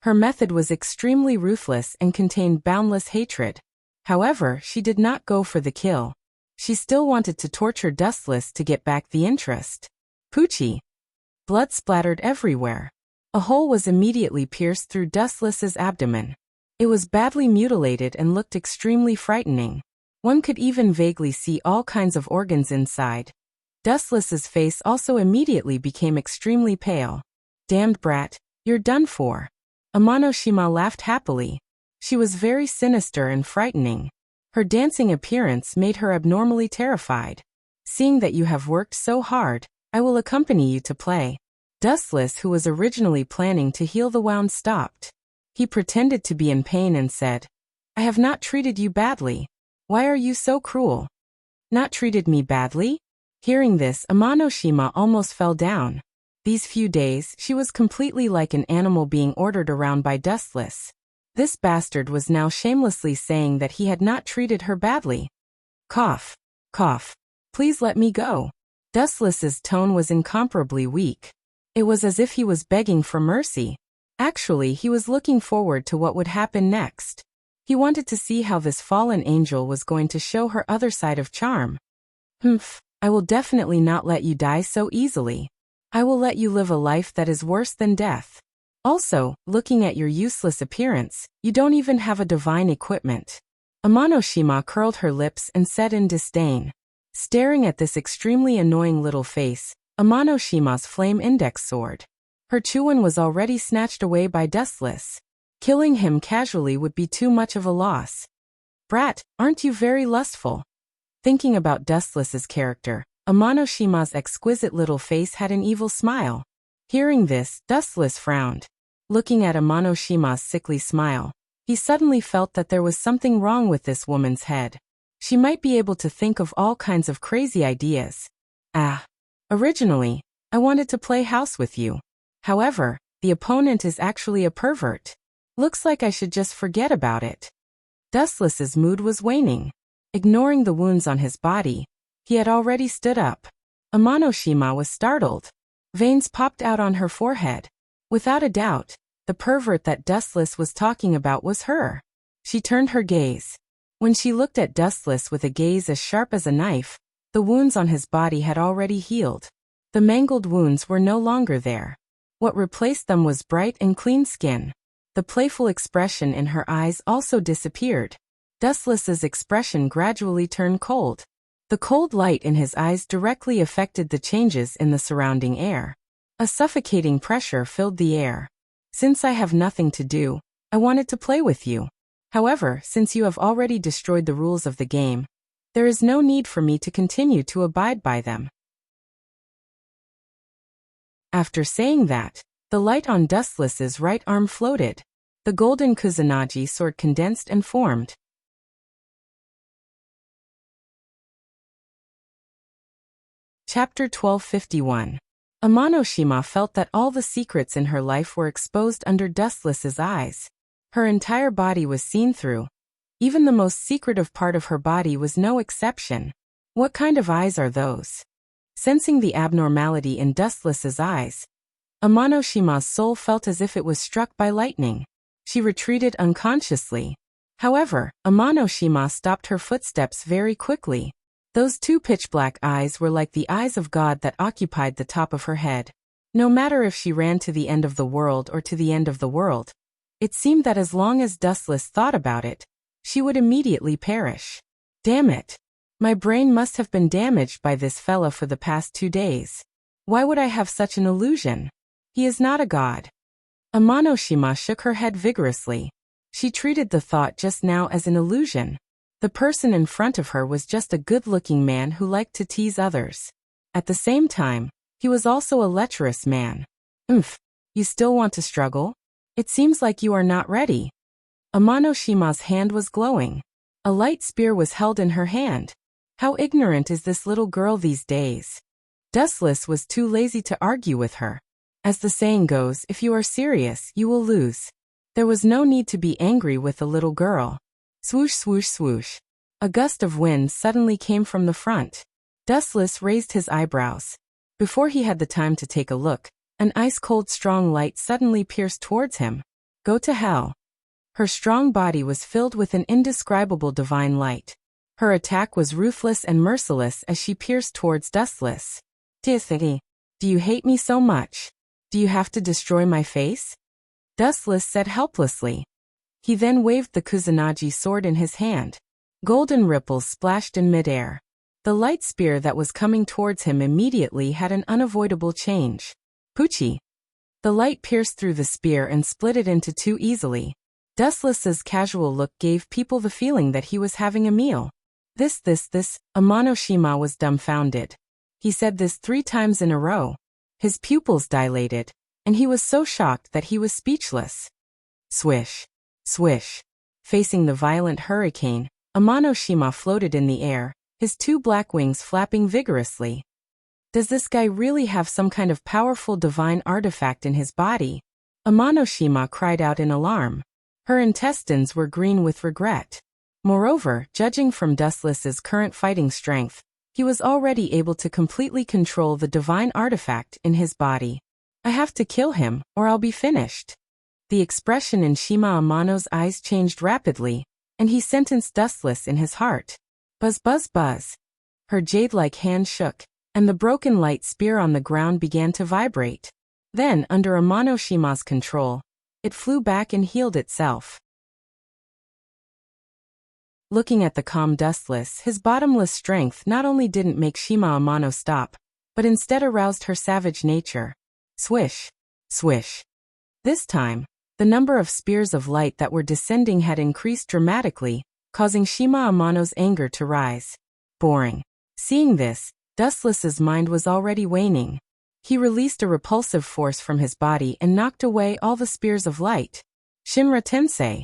Her method was extremely ruthless and contained boundless hatred. However, she did not go for the kill. She still wanted to torture Dustless to get back the interest. Poochie. Blood splattered everywhere. A hole was immediately pierced through Dustless's abdomen. It was badly mutilated and looked extremely frightening. One could even vaguely see all kinds of organs inside. Dustless's face also immediately became extremely pale. "Damned brat, you're done for." Amano-shima laughed happily. She was very sinister and frightening. Her dancing appearance made her abnormally terrified. "Seeing that you have worked so hard, I will accompany you to play." Dustless, who was originally planning to heal the wound, stopped. He pretended to be in pain and said, "I have not treated you badly. Why are you so cruel?" "Not treated me badly?" Hearing this, Amano-shima almost fell down. These few days, she was completely like an animal being ordered around by Dustless. This bastard was now shamelessly saying that he had not treated her badly. Cough. Cough. "Please let me go." Dustless's tone was incomparably weak. It was as if he was begging for mercy. Actually, he was looking forward to what would happen next. He wanted to see how this fallen angel was going to show her other side of charm. I will definitely not let you die so easily. I will let you live a life that is worse than death. Also, looking at your useless appearance, you don't even have a divine equipment." Amano-shima curled her lips and said in disdain. Staring at this extremely annoying little face, Amano-shima's flame index soared. Her Chuan was already snatched away by Dustless. Killing him casually would be too much of a loss. "Brat, aren't you very lustful?" Thinking about Dustless's character, Amano-shima's exquisite little face had an evil smile. Hearing this, Dustless frowned. Looking at Amano-shima's sickly smile, he suddenly felt that there was something wrong with this woman's head. She might be able to think of all kinds of crazy ideas. Originally, I wanted to play house with you. However, the opponent is actually a pervert. Looks like I should just forget about it. Dustless's mood was waning. Ignoring the wounds on his body, he had already stood up. Amano-shima was startled. Veins popped out on her forehead. Without a doubt, the pervert that Dustless was talking about was her. She turned her gaze. When she looked at Dustless with a gaze as sharp as a knife, the wounds on his body had already healed. The mangled wounds were no longer there. What replaced them was bright and clean skin. The playful expression in her eyes also disappeared. Dustless's expression gradually turned cold. The cold light in his eyes directly affected the changes in the surrounding air. A suffocating pressure filled the air. Since I have nothing to do, I wanted to play with you. However, since you have already destroyed the rules of the game, there is no need for me to continue to abide by them. After saying that, the light on Dustless's right arm floated. The golden Kusanagi sword condensed and formed. Chapter 1251. Amanoshima felt that all the secrets in her life were exposed under Dustless's eyes. Her entire body was seen through. Even the most secretive part of her body was no exception. What kind of eyes are those? Sensing the abnormality in Dustless's eyes, Amanoshima's soul felt as if it was struck by lightning. She retreated unconsciously. However, Amanoshima stopped her footsteps very quickly. Those two pitch-black eyes were like the eyes of God that occupied the top of her head. No matter if she ran to the end of the world or to the end of the world, it seemed that as long as Dustless thought about it, she would immediately perish. Damn it! My brain must have been damaged by this fella for the past 2 days. Why would I have such an illusion? He is not a god. Amanoshima shook her head vigorously. She treated the thought just now as an illusion. The person in front of her was just a good-looking man who liked to tease others. At the same time, he was also a lecherous man. You still want to struggle? It seems like you are not ready. Amanoshima's hand was glowing. A light spear was held in her hand. How ignorant is this little girl these days? Dustless was too lazy to argue with her. As the saying goes, if you are serious, you will lose. There was no need to be angry with the little girl. Swoosh, swoosh, swoosh. A gust of wind suddenly came from the front. Dustless raised his eyebrows. Before he had the time to take a look, an ice-cold strong light suddenly pierced towards him. Go to hell. Her strong body was filled with an indescribable divine light. Her attack was ruthless and merciless as she pierced towards Dustless. Tithity. Do you hate me so much? Do you have to destroy my face? Dustless said helplessly. He then waved the Kusanagi sword in his hand. Golden ripples splashed in midair. The light spear that was coming towards him immediately had an unavoidable change. Poochie. The light pierced through the spear and split it into two easily. Dustless's casual look gave people the feeling that he was having a meal. This, Amanoshima was dumbfounded. He said this 3 times in a row. His pupils dilated, and he was so shocked that he was speechless. Swish. Swish. Facing the violent hurricane, Amanoshima floated in the air, his 2 black wings flapping vigorously. Does this guy really have some kind of powerful divine artifact in his body? Amanoshima cried out in alarm. Her intestines were green with regret. Moreover, judging from Dustless's current fighting strength, he was already able to completely control the divine artifact in his body. I have to kill him, or I'll be finished. The expression in Shima Amano's eyes changed rapidly, and he sentenced Dustless in his heart. Buzz, buzz, buzz. Her jade-like hand shook, and the broken light spear on the ground began to vibrate. Then, under Amanoshima's control, it flew back and healed itself. Looking at the calm Dustless, his bottomless strength not only didn't make Shima Amano stop, but instead aroused her savage nature. Swish. Swish. This time, the number of spears of light that were descending had increased dramatically, causing Shima Amano's anger to rise. Boring. Seeing this, Dustless's mind was already waning. He released a repulsive force from his body and knocked away all the spears of light. Shinra Tensei.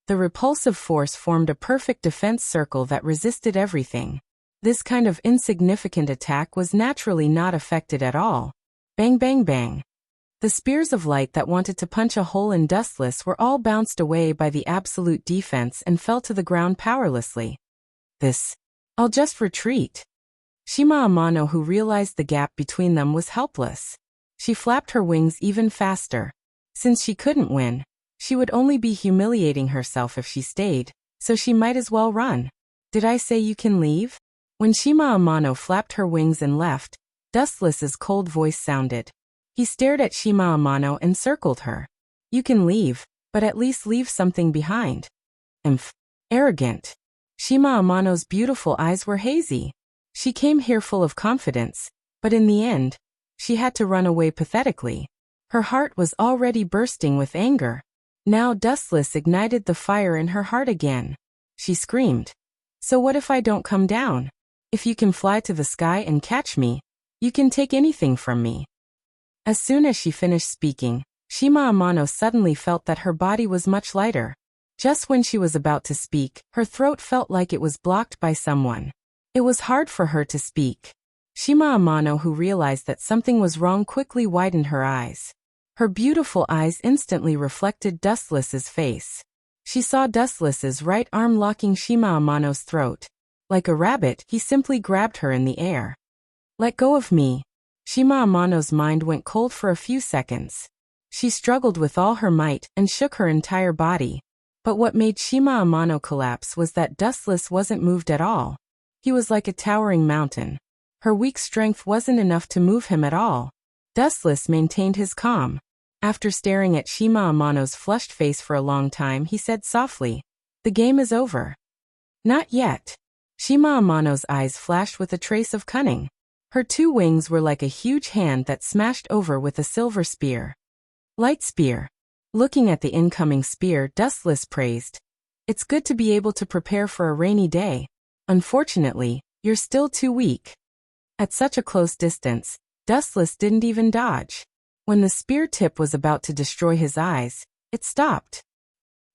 The repulsive force formed a perfect defense circle that resisted everything. This kind of insignificant attack was naturally not affected at all. Bang, bang, bang. The spears of light that wanted to punch a hole in Dustless were all bounced away by the absolute defense and fell to the ground powerlessly. I'll just retreat. Shima Amano, who realized the gap between them, was helpless. She flapped her wings even faster. Since she couldn't win, she would only be humiliating herself if she stayed, so she might as well run. Did I say you can leave? When Shima Amano flapped her wings and left, Dustless's cold voice sounded. He stared at Shima Amano and circled her. You can leave, but at least leave something behind. Emph. Arrogant. Shima Amano's beautiful eyes were hazy. She came here full of confidence, but in the end, she had to run away pathetically. Her heart was already bursting with anger. Now Dustless ignited the fire in her heart again. She screamed. So what if I don't come down? If you can fly to the sky and catch me, you can take anything from me. As soon as she finished speaking, Shima Amano suddenly felt that her body was much lighter. Just when she was about to speak, her throat felt like it was blocked by someone. It was hard for her to speak. Shima Amano, who realized that something was wrong, quickly widened her eyes. Her beautiful eyes instantly reflected Dustless's face. She saw Dustless's right arm locking Shima Amano's throat. Like a rabbit, he simply grabbed her in the air. Let go of me. Shima Amano's mind went cold for a few seconds. She struggled with all her might and shook her entire body. But what made Shima Amano collapse was that Dustless wasn't moved at all. He was like a towering mountain. Her weak strength wasn't enough to move him at all. Dustless maintained his calm. After staring at Shima Amano's flushed face for a long time, he said softly, "The game is over." Not yet. Shima Amano's eyes flashed with a trace of cunning. Her two wings were like a huge hand that smashed over with a silver spear. Light spear. Looking at the incoming spear, Dustless praised, "It's good to be able to prepare for a rainy day. Unfortunately, you're still too weak." At such a close distance, Dustless didn't even dodge. When the spear tip was about to destroy his eyes, it stopped.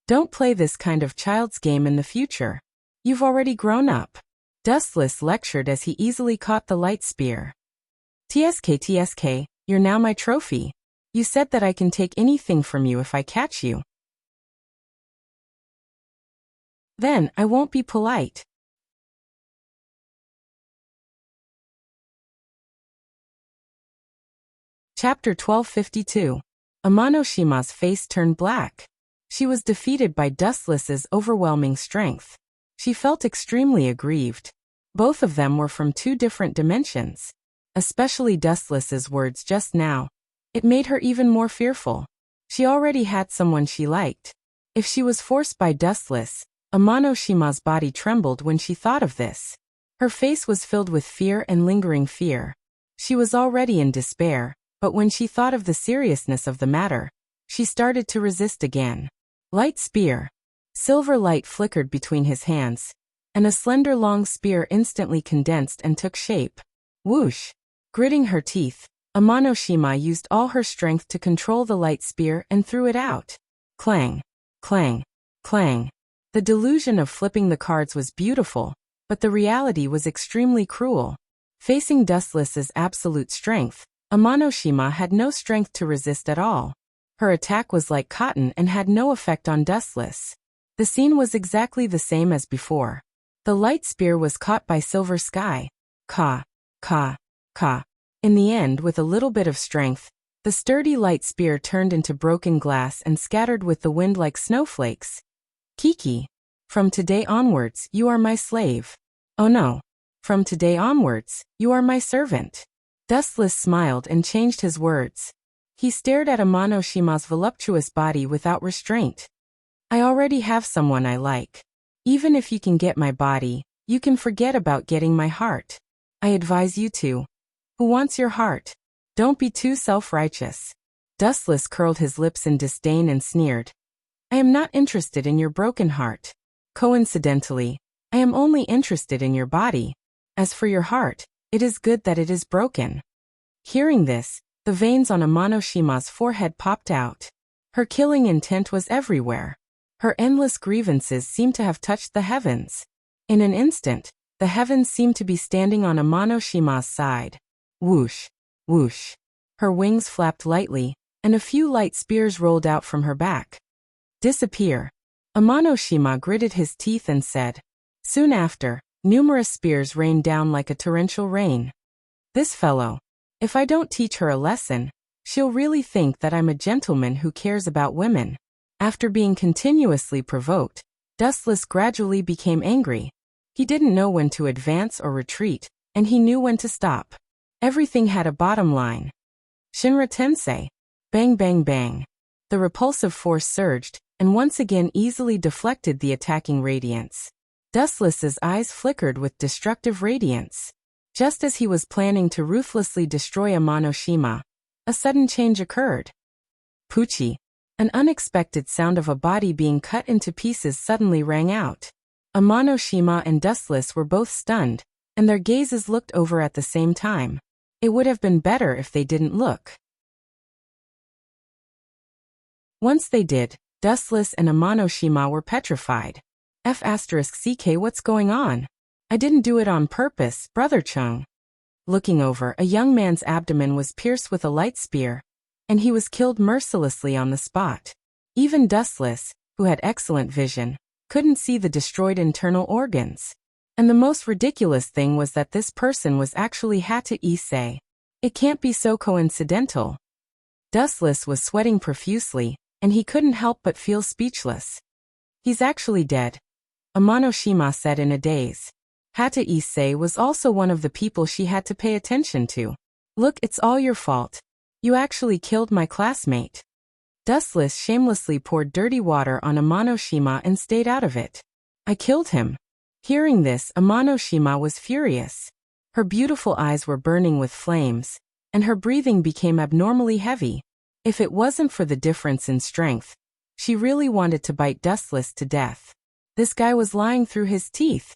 Don't play this kind of child's game in the future. You've already grown up. Dustless lectured as he easily caught the light spear. TSK, you're now my trophy. You said that I can take anything from you if I catch you. Then I won't be polite. Chapter 1252. Amano-shima's face turned black. She was defeated by Dustless's overwhelming strength. She felt extremely aggrieved. Both of them were from two different dimensions. Especially Dustless's words just now. It made her even more fearful. She already had someone she liked. If she was forced by Dustless, Amano-shima's body trembled when she thought of this. Her face was filled with fear and lingering fear. She was already in despair, but when she thought of the seriousness of the matter, she started to resist again. Light spear. Silver light flickered between his hands, and a slender long spear instantly condensed and took shape. Whoosh! Gritting her teeth, Amano-shima used all her strength to control the light spear and threw it out. Clang! Clang! Clang! The delusion of flipping the cards was beautiful, but the reality was extremely cruel. Facing Dustless's absolute strength, Amano-shima had no strength to resist at all. Her attack was like cotton and had no effect on Dustless. The scene was exactly the same as before. The light spear was caught by Silver Sky. Ka, ka, ka. In the end, with a little bit of strength, the sturdy light spear turned into broken glass and scattered with the wind like snowflakes. Kiki. From today onwards, you are my slave. Oh no. From today onwards, you are my servant. Dustless smiled and changed his words. He stared at Amano-shima's voluptuous body without restraint. I already have someone I like. Even if you can get my body, you can forget about getting my heart. I advise you to. Who wants your heart? Don't be too self-righteous. Dustless curled his lips in disdain and sneered. I am not interested in your broken heart. Coincidentally, I am only interested in your body. As for your heart, it is good that it is broken. Hearing this, the veins on Amano-shima's forehead popped out. Her killing intent was everywhere. Her endless grievances seemed to have touched the heavens. In an instant, the heavens seemed to be standing on Amano-shima's side. Whoosh, whoosh. Her wings flapped lightly, and a few light spears rolled out from her back. Disappear. Amano-shima gritted his teeth and said. Soon after, numerous spears rained down like a torrential rain. This fellow. If I don't teach her a lesson, she'll really think that I'm a gentleman who cares about women. After being continuously provoked, Dustless gradually became angry. He didn't know when to advance or retreat, and he knew when to stop. Everything had a bottom line. Shinra Tensei. Bang bang bang. The repulsive force surged, and once again easily deflected the attacking radiance. Dustless's eyes flickered with destructive radiance. Just as he was planning to ruthlessly destroy Amanoshima, a sudden change occurred. Poochie. An unexpected sound of a body being cut into pieces suddenly rang out. Amanoshima and Dustless were both stunned, and their gazes looked over at the same time. It would have been better if they didn't look. Once they did, Dustless and Amanoshima were petrified. F*CK, what's going on? I didn't do it on purpose, Brother Chung. Looking over, a young man's abdomen was pierced with a light spear, and he was killed mercilessly on the spot. Even Dustless, who had excellent vision, couldn't see the destroyed internal organs. And the most ridiculous thing was that this person was actually Hata Issei. It can't be so coincidental. Dustless was sweating profusely, and he couldn't help but feel speechless. He's actually dead, Amanoshima said in a daze. Hata Issei was also one of the people she had to pay attention to. Look, it's all your fault. You actually killed my classmate. Dustless shamelessly poured dirty water on Amanoshima and stayed out of it. I killed him. Hearing this, Amanoshima was furious. Her beautiful eyes were burning with flames, and her breathing became abnormally heavy. If it wasn't for the difference in strength, she really wanted to bite Dustless to death. This guy was lying through his teeth.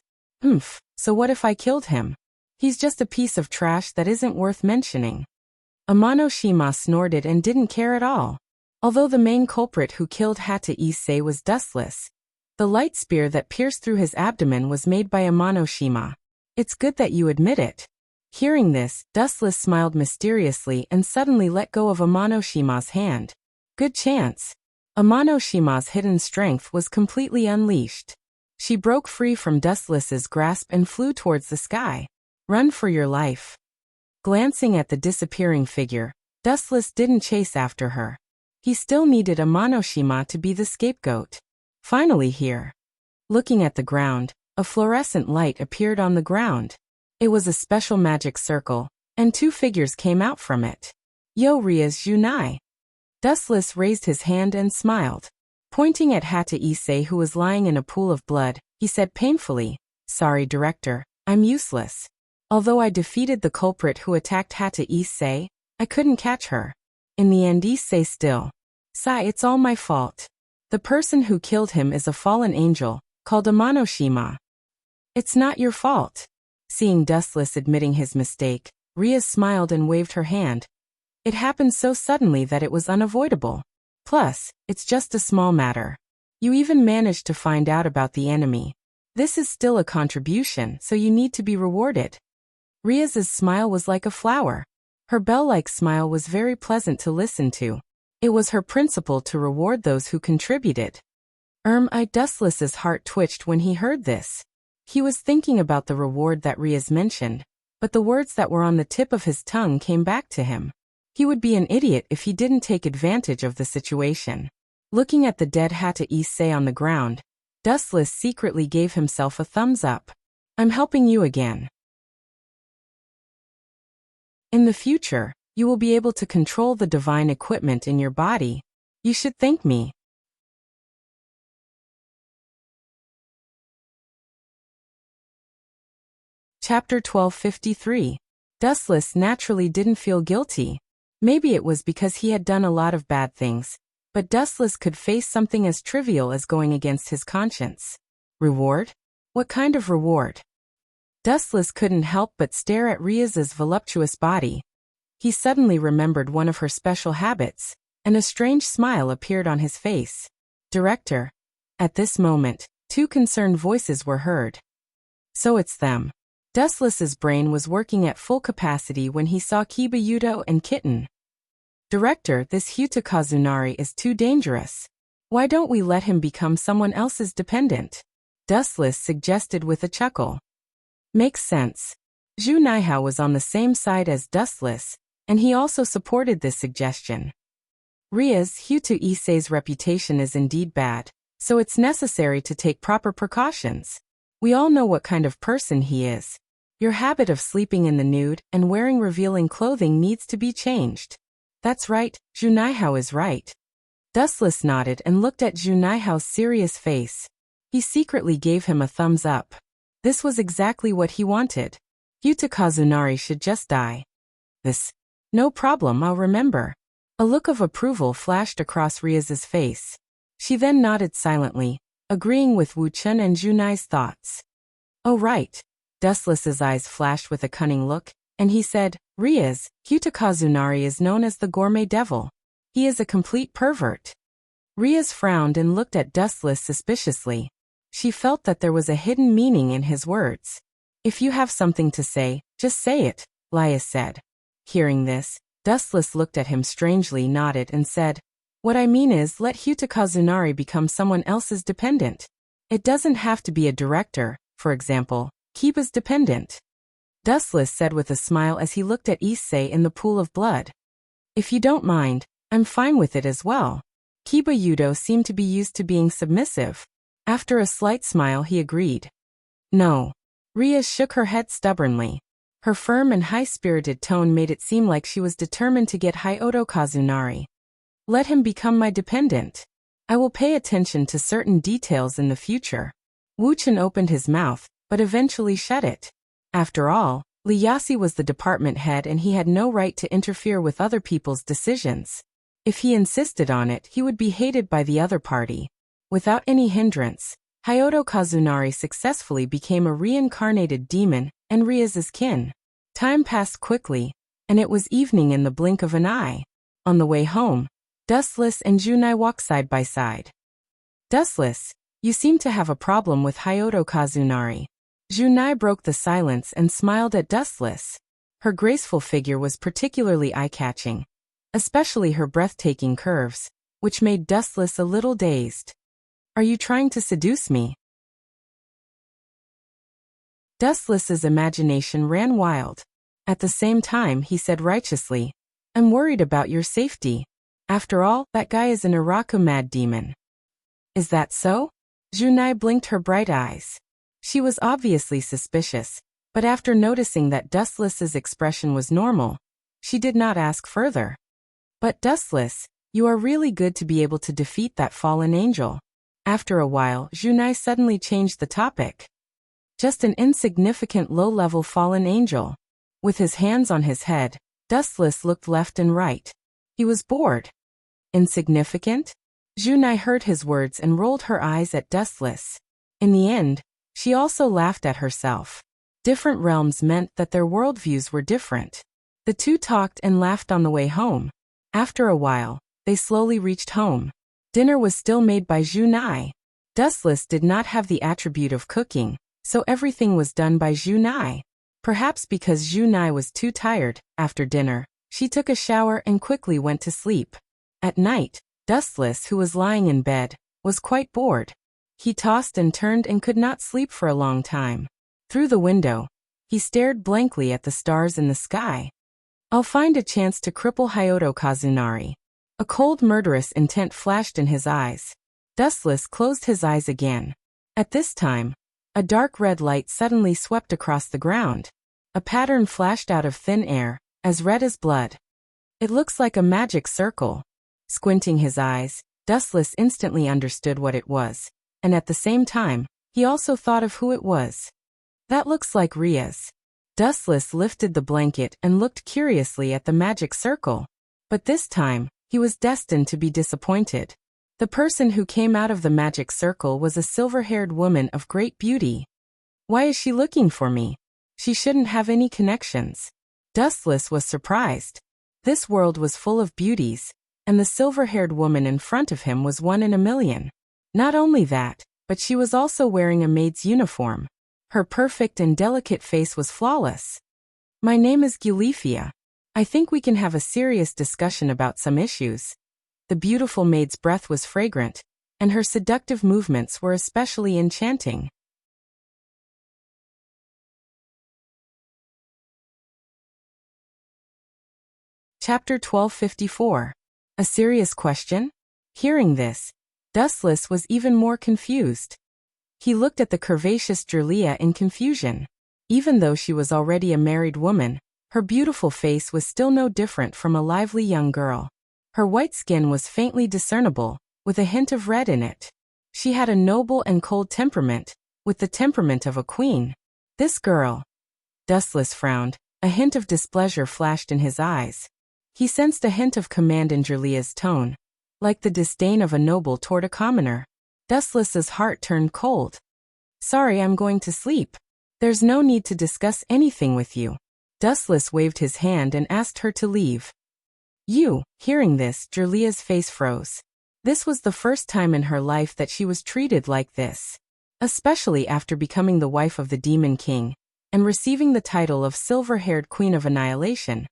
So what if I killed him? He's just a piece of trash that isn't worth mentioning. Amanoshima snorted and didn't care at all. Although the main culprit who killed Hata Issei was Dustless, the light spear that pierced through his abdomen was made by Amanoshima. It's good that you admit it. Hearing this, Dustless smiled mysteriously and suddenly let go of Amanoshima's hand. Good chance. Amanoshima's hidden strength was completely unleashed. She broke free from Dustless's grasp and flew towards the sky. Run for your life. Glancing at the disappearing figure, Dustless didn't chase after her. He still needed Amanoshima to be the scapegoat. Finally here. Looking at the ground, a fluorescent light appeared on the ground. It was a special magic circle, and two figures came out from it. Yo, Ria's Junai. Dustless raised his hand and smiled. Pointing at Hata Issei, who was lying in a pool of blood, he said painfully, "Sorry, Director, I'm useless. Although I defeated the culprit who attacked Hata Issei, I couldn't catch her. In the end, Issei still. Sai, it's all my fault. The person who killed him is a fallen angel, called Amanoshima. It's not your fault." Seeing Dustless admitting his mistake, Ria smiled and waved her hand. It happened so suddenly that it was unavoidable. Plus, it's just a small matter. You even managed to find out about the enemy. This is still a contribution, so you need to be rewarded. Ria's smile was like a flower. Her bell-like smile was very pleasant to listen to. It was her principle to reward those who contributed. Dustless's heart twitched when he heard this. He was thinking about the reward that Ria's mentioned, but the words that were on the tip of his tongue came back to him. He would be an idiot if he didn't take advantage of the situation. Looking at the dead Hata Issei on the ground, Dustless secretly gave himself a thumbs up. I'm helping you again. In the future, you will be able to control the divine equipment in your body. You should thank me. Chapter 1253. Dustless naturally didn't feel guilty. Maybe it was because he had done a lot of bad things, but Dustless could face something as trivial as going against his conscience. Reward? What kind of reward? Dustless couldn't help but stare at Ria's voluptuous body. He suddenly remembered one of her special habits, and a strange smile appeared on his face. Director. At this moment, two concerned voices were heard. So it's them. Dustless's brain was working at full capacity when he saw Kiba Yuto and Kitten. Director, this Hyuta Kazunari is too dangerous. Why don't we let him become someone else's dependent? Dustless suggested with a chuckle. Makes sense. Zhu Naihao was on the same side as Dustless, and he also supported this suggestion. Ria's Hyuta Issei's reputation is indeed bad, so it's necessary to take proper precautions. We all know what kind of person he is. Your habit of sleeping in the nude and wearing revealing clothing needs to be changed. That's right, Zhu Naihao is right. Dustless nodded and looked at Junaihao's serious face. He secretly gave him a thumbs up. This was exactly what he wanted. Yuta Kazunari should just die. This. No problem, I'll remember. A look of approval flashed across Ria's face. She then nodded silently, agreeing with Wu Chun and Junai's thoughts. Oh right. Dustless's eyes flashed with a cunning look, and he said, Rias, Yuta Kazunari is known as the Gourmet Devil. He is a complete pervert. Rias frowned and looked at Dustless suspiciously. She felt that there was a hidden meaning in his words. If you have something to say, just say it, Lias said. Hearing this, Dustless looked at him strangely, nodded and said, What I mean is let Yuta Kazunari become someone else's dependent. It doesn't have to be a director, for example, Kiba's dependent. Dustless said with a smile as he looked at Issei in the pool of blood. If you don't mind, I'm fine with it as well. Kiba Yudo seemed to be used to being submissive. After a slight smile he agreed. No. Ria shook her head stubbornly. Her firm and high-spirited tone made it seem like she was determined to get Hyoto Kazunari. Let him become my dependent. I will pay attention to certain details in the future. Wu Chen opened his mouth, but eventually shut it. After all, Liyasi was the department head and he had no right to interfere with other people's decisions. If he insisted on it, he would be hated by the other party. Without any hindrance, Hyoto Kazunari successfully became a reincarnated demon and Ria's kin. Time passed quickly, and it was evening in the blink of an eye. On the way home, Dustless and Junai walked side by side. Dustless, you seem to have a problem with Hyoto Kazunari. Junai broke the silence and smiled at Dustless. Her graceful figure was particularly eye-catching, especially her breathtaking curves, which made Dustless a little dazed. Are you trying to seduce me? Dustless's imagination ran wild. At the same time, he said righteously, I'm worried about your safety. After all, that guy is an Iraku mad demon. Is that so? Junai blinked her bright eyes. She was obviously suspicious, but after noticing that Dustless's expression was normal, she did not ask further. But Dustless, you are really good to be able to defeat that fallen angel. After a while, Junai suddenly changed the topic. Just an insignificant low-level fallen angel. With his hands on his head, Dustless looked left and right. He was bored. Insignificant? Junai heard his words and rolled her eyes at Dustless. In the end, she also laughed at herself. Different realms meant that their worldviews were different. The two talked and laughed on the way home. After a while, they slowly reached home. Dinner was still made by Junai. Dustless did not have the attribute of cooking, so everything was done by Junai. Perhaps because Junai was too tired, after dinner, she took a shower and quickly went to sleep. At night, Dustless, who was lying in bed, was quite bored. He tossed and turned and could not sleep for a long time. Through the window, he stared blankly at the stars in the sky. I'll find a chance to cripple Hyoto Kazunari. A cold murderous intent flashed in his eyes. Dustless closed his eyes again. At this time, a dark red light suddenly swept across the ground. A pattern flashed out of thin air, as red as blood. It looks like a magic circle. Squinting his eyes, Dustless instantly understood what it was, and at the same time, he also thought of who it was. That looks like Ria's. Dustless lifted the blanket and looked curiously at the magic circle. But this time, he was destined to be disappointed. The person who came out of the magic circle was a silver-haired woman of great beauty. Why is she looking for me? She shouldn't have any connections. Dustless was surprised. This world was full of beauties, and the silver-haired woman in front of him was one in a million. Not only that, but she was also wearing a maid's uniform. Her perfect and delicate face was flawless. My name is Gulifia. I think we can have a serious discussion about some issues. The beautiful maid's breath was fragrant, and her seductive movements were especially enchanting. Chapter 1254. A serious question? Hearing this, Dustless was even more confused. He looked at the curvaceous Jerlia in confusion. Even though she was already a married woman, her beautiful face was still no different from a lively young girl. Her white skin was faintly discernible, with a hint of red in it. She had a noble and cold temperament, with the temperament of a queen. This girl. Dustless frowned. A hint of displeasure flashed in his eyes. He sensed a hint of command in Julia's tone, like the disdain of a noble toward a commoner. Dustless's heart turned cold. Sorry, I'm going to sleep. There's no need to discuss anything with you. Dustless waved his hand and asked her to leave. You. Hearing this, Julia's face froze. This was the first time in her life that she was treated like this. Especially after becoming the wife of the Demon King, and receiving the title of Silver-Haired Queen of Annihilation.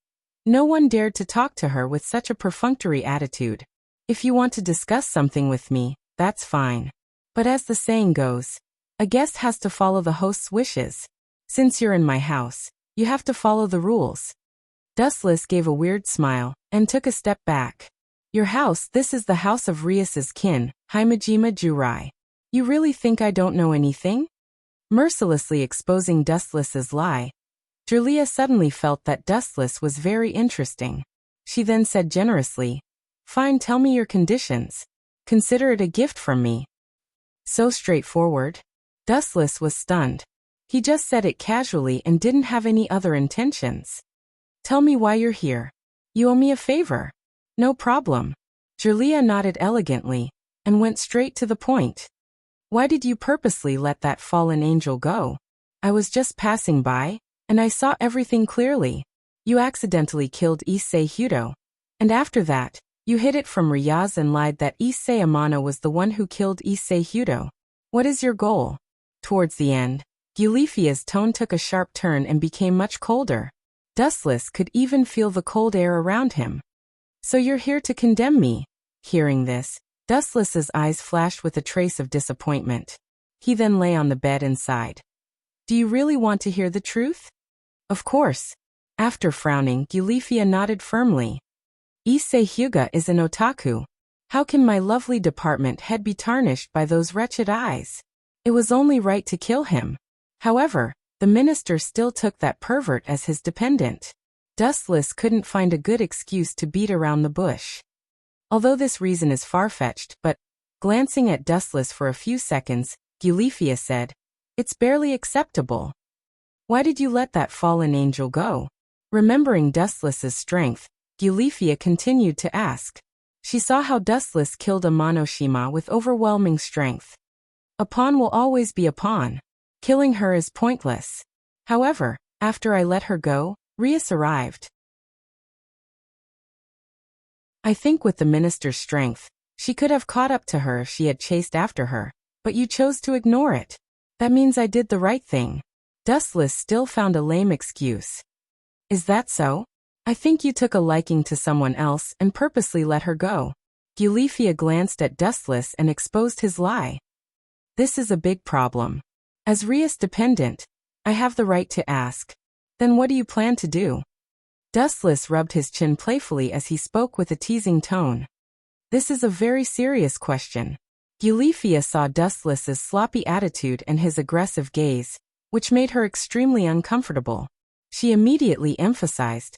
No one dared to talk to her with such a perfunctory attitude. If you want to discuss something with me, that's fine. But as the saying goes, a guest has to follow the host's wishes. Since you're in my house, you have to follow the rules. Dustless gave a weird smile, and took a step back. Your house, this is the house of Rias's kin, Himejima Jurai. You really think I don't know anything? Mercilessly exposing Dustless's lie, Julia suddenly felt that Dustless was very interesting. She then said generously, Fine, tell me your conditions. Consider it a gift from me. So straightforward. Dustless was stunned. He just said it casually and didn't have any other intentions. Tell me why you're here. You owe me a favor. No problem. Julia nodded elegantly, and went straight to the point. Why did you purposely let that fallen angel go? I was just passing by, and I saw everything clearly. You accidentally killed Issei Hudo. And after that, you hid it from Ryaz and lied that Issei Amano was the one who killed Issei Hudo. What is your goal? Towards the end, Eulephia's tone took a sharp turn and became much colder. Dustless could even feel the cold air around him. So you're here to condemn me? Hearing this, Dustless's eyes flashed with a trace of disappointment. He then lay on the bed and sighed. Do you really want to hear the truth? Of course. After frowning, Eulephia nodded firmly. Issei Hyuga is an otaku. How can my lovely department head be tarnished by those wretched eyes? It was only right to kill him. However, the minister still took that pervert as his dependent. Dustless couldn't find a good excuse to beat around the bush. Although this reason is far-fetched, but, glancing at Dustless for a few seconds, Eulephia said, It's barely acceptable. Why did you let that fallen angel go? Remembering Dustless's strength, Eulephia continued to ask. She saw how Dustless killed Amanoshima with overwhelming strength. A pawn will always be a pawn. Killing her is pointless. However, after I let her go, Rias arrived. I think with the minister's strength, she could have caught up to her if she had chased after her, but you chose to ignore it. That means I did the right thing. Dustless still found a lame excuse. Is that so? I think you took a liking to someone else and purposely let her go. Eulephia glanced at Dustless and exposed his lie. This is a big problem. As Rias dependent, I have the right to ask. Then what do you plan to do? Dustless rubbed his chin playfully as he spoke with a teasing tone. This is a very serious question. Eulephia saw Dustless's sloppy attitude and his aggressive gaze, which made her extremely uncomfortable. She immediately emphasized,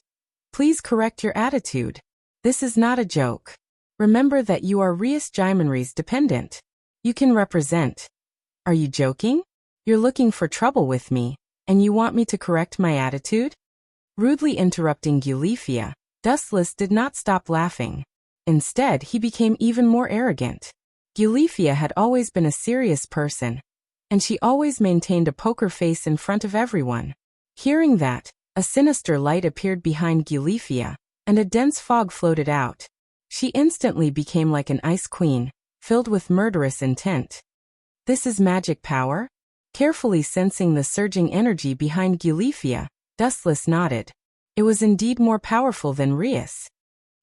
Please correct your attitude. This is not a joke. Remember that you are Rias Jaimanri's dependent. You can represent. Are you joking? You're looking for trouble with me, and you want me to correct my attitude? Rudely interrupting Eulephia, Dustless did not stop laughing. Instead, he became even more arrogant. Eulephia had always been a serious person, and she always maintained a poker face in front of everyone. Hearing that, a sinister light appeared behind Eulephia, and a dense fog floated out. She instantly became like an ice queen, filled with murderous intent. This is magic power? Carefully sensing the surging energy behind Eulephia, Dustless nodded. It was indeed more powerful than Rias.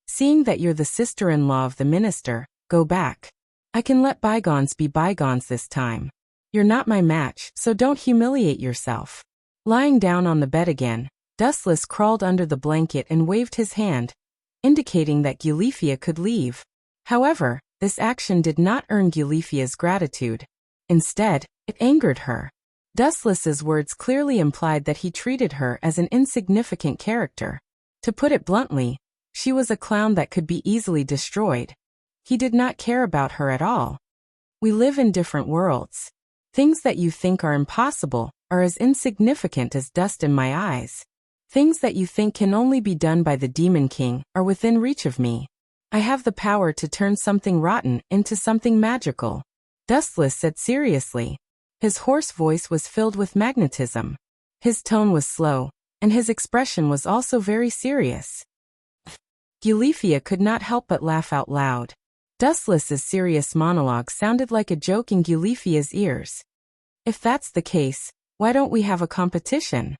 Seeing that you're the sister-in-law of the minister, go back. I can let bygones be bygones this time. You're not my match, so don't humiliate yourself. Lying down on the bed again, Dustless crawled under the blanket and waved his hand, indicating that Eulephia could leave. However, this action did not earn Eulephia's gratitude. Instead, it angered her. Dustless's words clearly implied that he treated her as an insignificant character. To put it bluntly, She was a clown that could be easily destroyed. He did not care about her at all. We live in different worlds. Things that you think are impossible are as insignificant as dust in my eyes. Things that you think can only be done by the Demon King are within reach of me. I have the power to turn something rotten into something magical, Dustless said seriously. His hoarse voice was filled with magnetism. His tone was slow, and his expression was also very serious. Eulethia could not help but laugh out loud. Dustless's serious monologue sounded like a joke in Eulethia's ears. If that's the case, why don't we have a competition?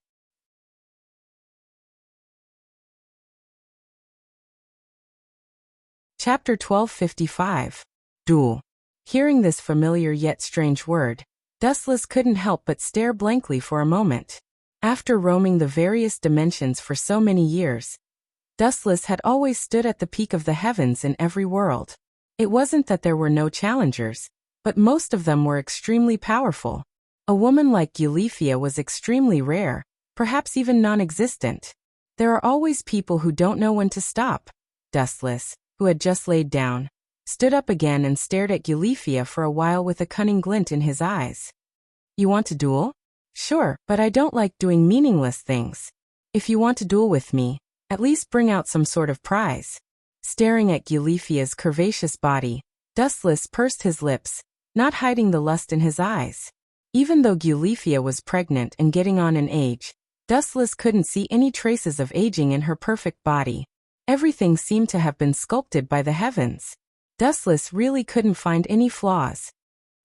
Chapter 1255. Duel. Hearing this familiar yet strange word, Dustless couldn't help but stare blankly for a moment. After roaming the various dimensions for so many years, Dustless had always stood at the peak of the heavens in every world. It wasn't that there were no challengers, but most of them were extremely powerful. A woman like Eulethia was extremely rare, perhaps even non-existent. There are always people who don't know when to stop. Dustless, who had just laid down, stood up again and stared at Eulethia for a while with a cunning glint in his eyes. You want to duel? Sure, but I don't like doing meaningless things. If you want to duel with me, at least bring out some sort of prize. Staring at Eulethia's curvaceous body, Dustless pursed his lips, not hiding the lust in his eyes. Even though Eulethia was pregnant and getting on in age, Dustless couldn't see any traces of aging in her perfect body. Everything seemed to have been sculpted by the heavens. Dustless really couldn't find any flaws.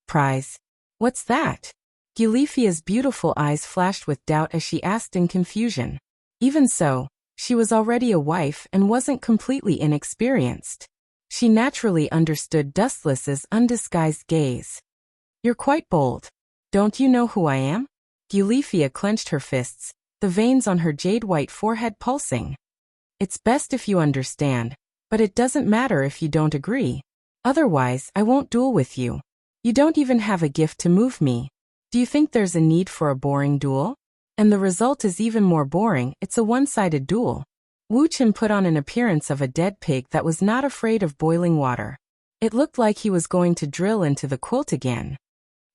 Prize? What's that? Eulethia's beautiful eyes flashed with doubt as she asked in confusion. Even so, she was already a wife and wasn't completely inexperienced. She naturally understood Dustless's undisguised gaze. You're quite bold. Don't you know who I am? Eulethia clenched her fists, the veins on her jade-white forehead pulsing. It's best if you understand, but it doesn't matter if you don't agree. Otherwise, I won't duel with you. You don't even have a gift to move me. Do you think there's a need for a boring duel? And the result is even more boring, it's a one-sided duel. Wu Chen put on an appearance of a dead pig that was not afraid of boiling water. It looked like he was going to drill into the quilt again.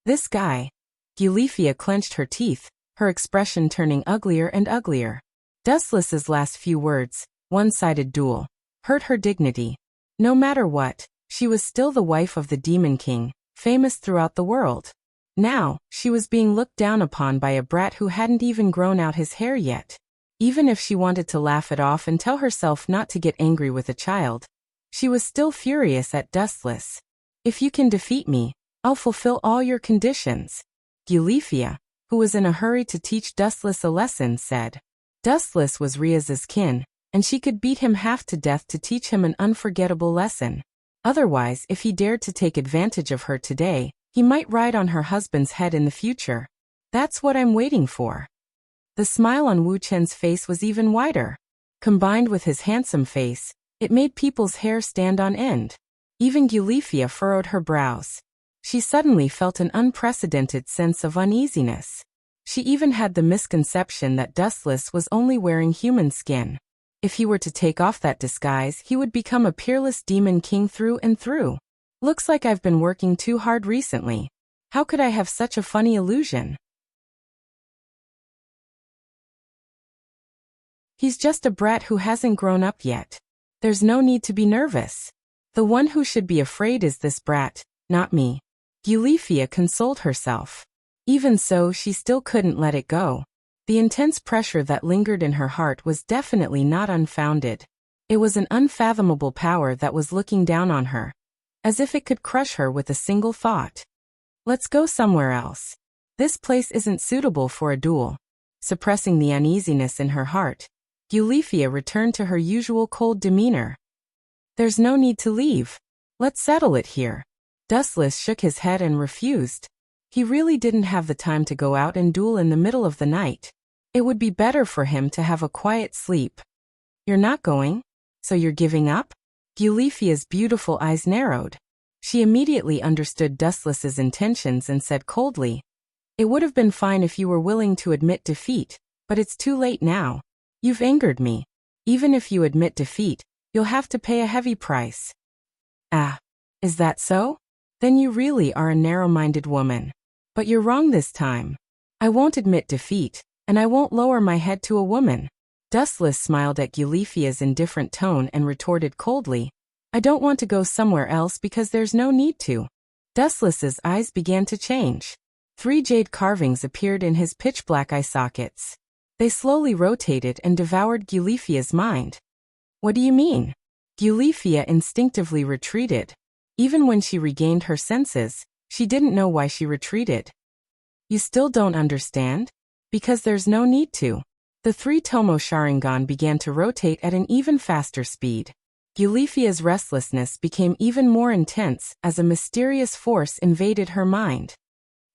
This guy. Eulethia clenched her teeth, her expression turning uglier and uglier. Dustless's last few words, one-sided duel, hurt her dignity. No matter what, she was still the wife of the Demon King, famous throughout the world. Now, she was being looked down upon by a brat who hadn't even grown out his hair yet. Even if she wanted to laugh it off and tell herself not to get angry with a child, she was still furious at Dustless. If you can defeat me, I'll fulfill all your conditions. Eulethia, who was in a hurry to teach Dustless a lesson, said. Dustless was Riaz's kin, and she could beat him half to death to teach him an unforgettable lesson. Otherwise, if he dared to take advantage of her today, he might ride on her husband's head in the future. That's what I'm waiting for. The smile on Wu Chen's face was even wider. Combined with his handsome face, it made people's hair stand on end. Even Eulethia furrowed her brows. She suddenly felt an unprecedented sense of uneasiness. She even had the misconception that Dustless was only wearing human skin. If he were to take off that disguise, he would become a peerless Demon King through and through. Looks like I've been working too hard recently. How could I have such a funny illusion? He's just a brat who hasn't grown up yet. There's no need to be nervous. The one who should be afraid is this brat, not me. Eulethia consoled herself. Even so, she still couldn't let it go. The intense pressure that lingered in her heart was definitely not unfounded. It was an unfathomable power that was looking down on her, as if it could crush her with a single thought. Let's go somewhere else. This place isn't suitable for a duel. Suppressing the uneasiness in her heart, Eulethia returned to her usual cold demeanor. There's no need to leave. Let's settle it here. Dustless shook his head and refused. He really didn't have the time to go out and duel in the middle of the night. It would be better for him to have a quiet sleep. You're not going? So you're giving up? Eulethia's beautiful eyes narrowed. She immediately understood Dustless's intentions and said coldly, It would have been fine if you were willing to admit defeat, but it's too late now. You've angered me. Even if you admit defeat, You'll have to pay a heavy price. Ah, is that so? Then you really are a narrow-minded woman. But you're wrong this time. I won't admit defeat, and I won't lower my head to a woman. Dustless smiled at Euliphia's indifferent tone and retorted coldly, I don't want to go somewhere else because there's no need to. Dustless's eyes began to change. 3 jade carvings appeared in his pitch-black eye sockets. They slowly rotated and devoured Euliphia's mind. What do you mean? Eulifia instinctively retreated. Even when she regained her senses, she didn't know why she retreated. You still don't understand? Because there's no need to. The 3 Tomo Sharingan began to rotate at an even faster speed. Eulifia's restlessness became even more intense as a mysterious force invaded her mind.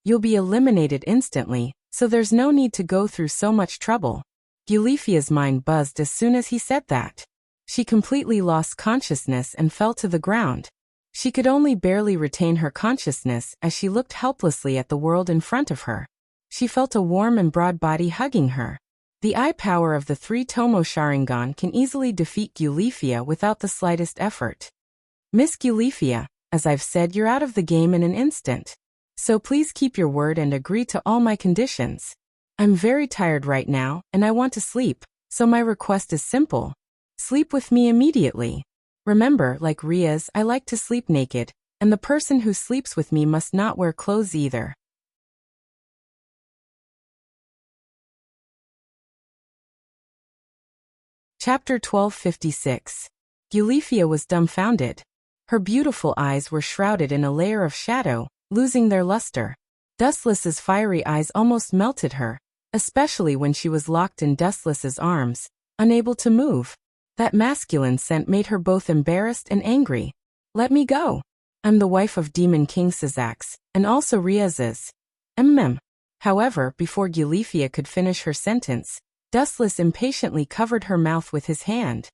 You'll be eliminated instantly, so there's no need to go through so much trouble. Eulifia's mind buzzed as soon as he said that. She completely lost consciousness and fell to the ground. She could only barely retain her consciousness as she looked helplessly at the world in front of her. She felt a warm and broad body hugging her. The eye power of the 3 Tomo Sharingan can easily defeat Eulifia without the slightest effort. Miss Eulifia, as I've said, you're out of the game in an instant. So please keep your word and agree to all my conditions. I'm very tired right now, and I want to sleep, so my request is simple. Sleep with me immediately. Remember, like Ria's, I like to sleep naked, and the person who sleeps with me must not wear clothes either. Chapter 1256. Eulifia was dumbfounded. Her beautiful eyes were shrouded in a layer of shadow, losing their luster. Dustless's fiery eyes almost melted her, especially when she was locked in Dustless's arms, unable to move. That masculine scent made her both embarrassed and angry. Let me go. I'm the wife of Demon King Sizax, and also Riaz's. However, before Eulifia could finish her sentence, Dustless impatiently covered her mouth with his hand.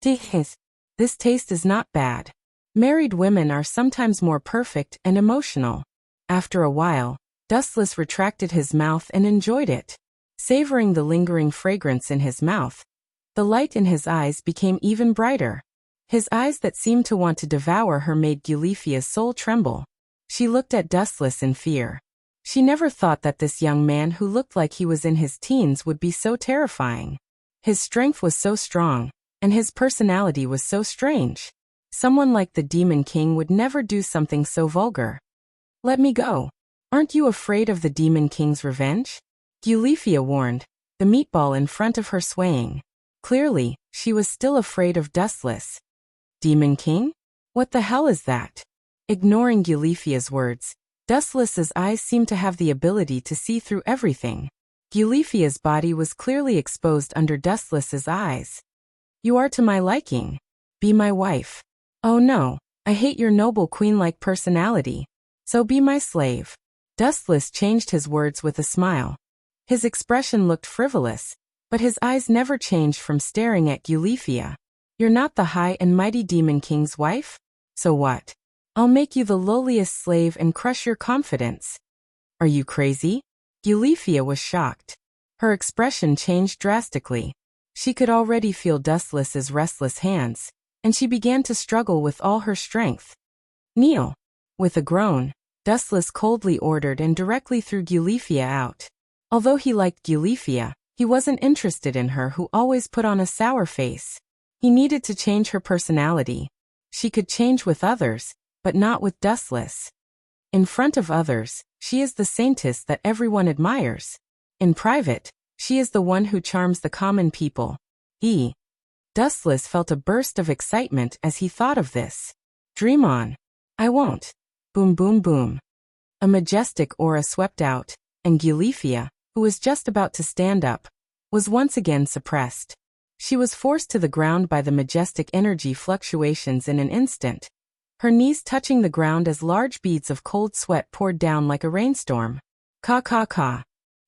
This taste is not bad. Married women are sometimes more perfect and emotional. After a while, Dustless retracted his mouth and enjoyed it. Savoring the lingering fragrance in his mouth, the light in his eyes became even brighter. His eyes that seemed to want to devour her made Eulifia's soul tremble. She looked at Dustless in fear. She never thought that this young man who looked like he was in his teens would be so terrifying. His strength was so strong, and his personality was so strange. Someone like the Demon King would never do something so vulgar. Let me go. Aren't you afraid of the Demon King's revenge? Eulifia warned, the meatball in front of her swaying. Clearly, she was still afraid of Dustless. Demon King? What the hell is that? Ignoring Eulifia's words, Dustless's eyes seemed to have the ability to see through everything. Eulifia's body was clearly exposed under Dustless's eyes. You are to my liking. Be my wife. Oh no, I hate your noble queen-like personality. So be my slave. Dustless changed his words with a smile. His expression looked frivolous, but his eyes never changed from staring at Eulifia. You're not the high and mighty Demon King's wife? So what? I'll make you the lowliest slave and crush your confidence. Are you crazy? Eulifia was shocked. Her expression changed drastically. She could already feel Dustless's restless hands, and she began to struggle with all her strength. Kneel. With a groan, Dustless coldly ordered and directly threw Eulifia out. Although he liked Eulifia, he wasn't interested in her who always put on a sour face. He needed to change her personality. She could change with others, but not with Dustless. In front of others, she is the saintess that everyone admires. In private, she is the one who charms the common people. Dustless felt a burst of excitement as he thought of this. Dream on. I won't. Boom boom boom. A majestic aura swept out, and Eulifia, who was just about to stand up, was once again suppressed. She was forced to the ground by the majestic energy fluctuations in an instant, her knees touching the ground as large beads of cold sweat poured down like a rainstorm. Ka.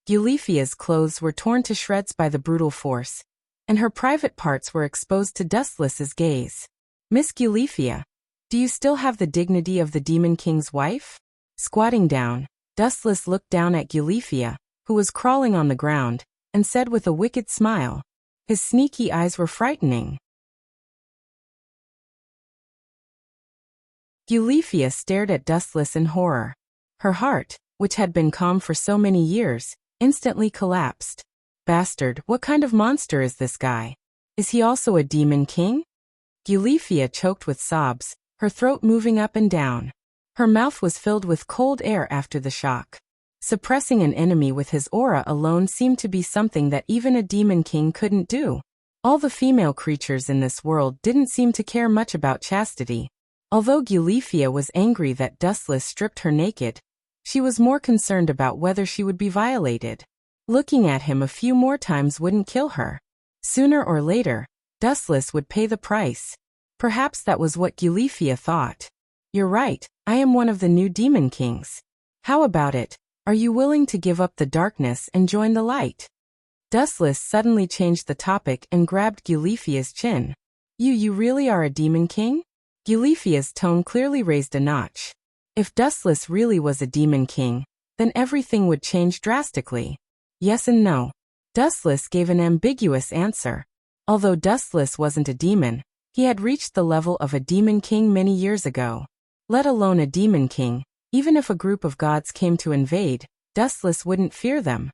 Eulifia's clothes were torn to shreds by the brutal force, and her private parts were exposed to Dustless's gaze. Miss Eulifia, do you still have the dignity of the Demon King's wife? Squatting down, Dustless looked down at Eulifia, who was crawling on the ground, and said with a wicked smile. His sneaky eyes were frightening. Eulethia stared at Dustless in horror. Her heart, which had been calm for so many years, instantly collapsed. Bastard, what kind of monster is this guy? Is he also a demon king? Eulethia choked with sobs, her throat moving up and down. Her mouth was filled with cold air after the shock. Suppressing an enemy with his aura alone seemed to be something that even a demon king couldn't do. All the female creatures in this world didn't seem to care much about chastity. Although Eulethia was angry that Dustless stripped her naked, she was more concerned about whether she would be violated. Looking at him a few more times wouldn't kill her. Sooner or later, Dustless would pay the price. Perhaps that was what Eulethia thought. You're right, I am one of the new demon kings. How about it? Are you willing to give up the darkness and join the light? Dustless suddenly changed the topic and grabbed Eulethia's chin. You really are a demon king? Eulethia's tone clearly raised a notch. If Dustless really was a demon king, then everything would change drastically. Yes and no. Dustless gave an ambiguous answer. Although Dustless wasn't a demon, he had reached the level of a demon king many years ago. Let alone a demon king, even if a group of gods came to invade, Dustless wouldn't fear them.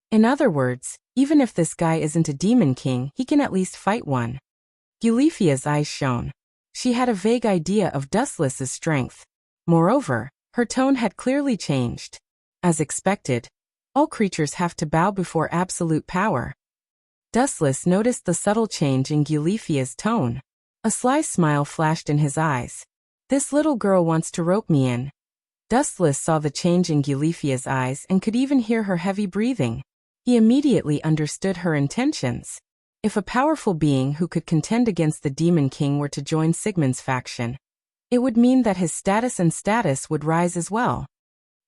In other words, even if this guy isn't a demon king, he can at least fight one. Eulethia's eyes shone. She had a vague idea of Dustless's strength. Moreover, her tone had clearly changed. As expected, all creatures have to bow before absolute power. Dustless noticed the subtle change in Eulethia's tone. A sly smile flashed in his eyes. This little girl wants to rope me in. Dustless saw the change in Eulethia's eyes and could even hear her heavy breathing. He immediately understood her intentions. If a powerful being who could contend against the Demon King were to join Sigmund's faction, it would mean that his status would rise as well.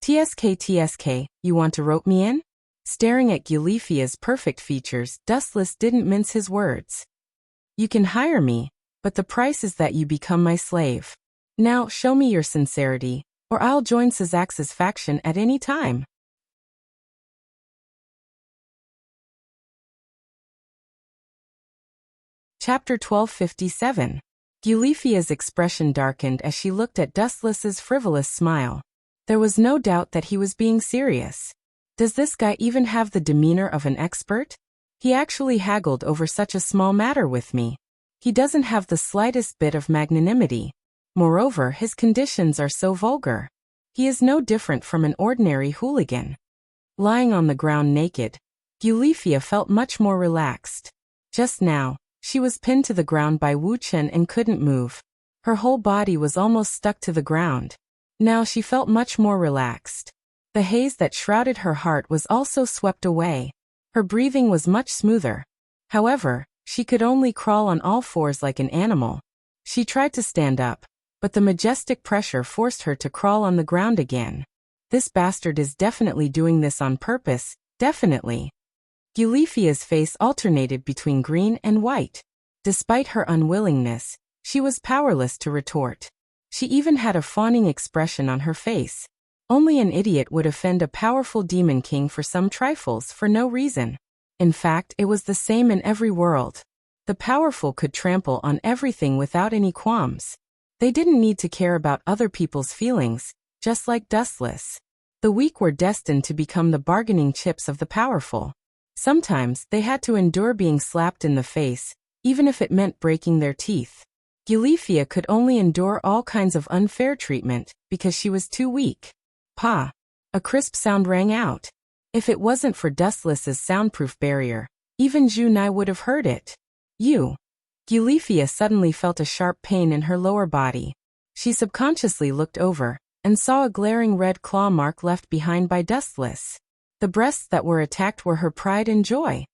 TSK, you want to rope me in? Staring at Eulethia's perfect features, Dustless didn't mince his words. You can hire me, but the price is that you become my slave. Now show me your sincerity, or I'll join Syzax's faction at any time. Chapter 1257. Eulethia's expression darkened as she looked at Dustless's frivolous smile. There was no doubt that he was being serious. Does this guy even have the demeanor of an expert? He actually haggled over such a small matter with me. He doesn't have the slightest bit of magnanimity. Moreover, his conditions are so vulgar. He is no different from an ordinary hooligan. Lying on the ground naked, Eulethia felt much more relaxed. Just now, she was pinned to the ground by Wu Chen and couldn't move. Her whole body was almost stuck to the ground. Now she felt much more relaxed. The haze that shrouded her heart was also swept away. Her breathing was much smoother. However, she could only crawl on all fours like an animal. She tried to stand up, but the majestic pressure forced her to crawl on the ground again. This bastard is definitely doing this on purpose, definitely. Eulethia's face alternated between green and white. Despite her unwillingness, she was powerless to retort. She even had a fawning expression on her face. Only an idiot would offend a powerful demon king for some trifles for no reason. In fact, it was the same in every world. The powerful could trample on everything without any qualms. They didn't need to care about other people's feelings, just like Dustless. The weak were destined to become the bargaining chips of the powerful. Sometimes, they had to endure being slapped in the face, even if it meant breaking their teeth. Eulethiia could only endure all kinds of unfair treatment, because she was too weak. Pa! A crisp sound rang out. If it wasn't for Dustless's soundproof barrier, even Zhu Nai would have heard it. Eulethiia suddenly felt a sharp pain in her lower body. She subconsciously looked over, and saw a glaring red claw mark left behind by Dustless. The breasts that were attacked were her pride and joy.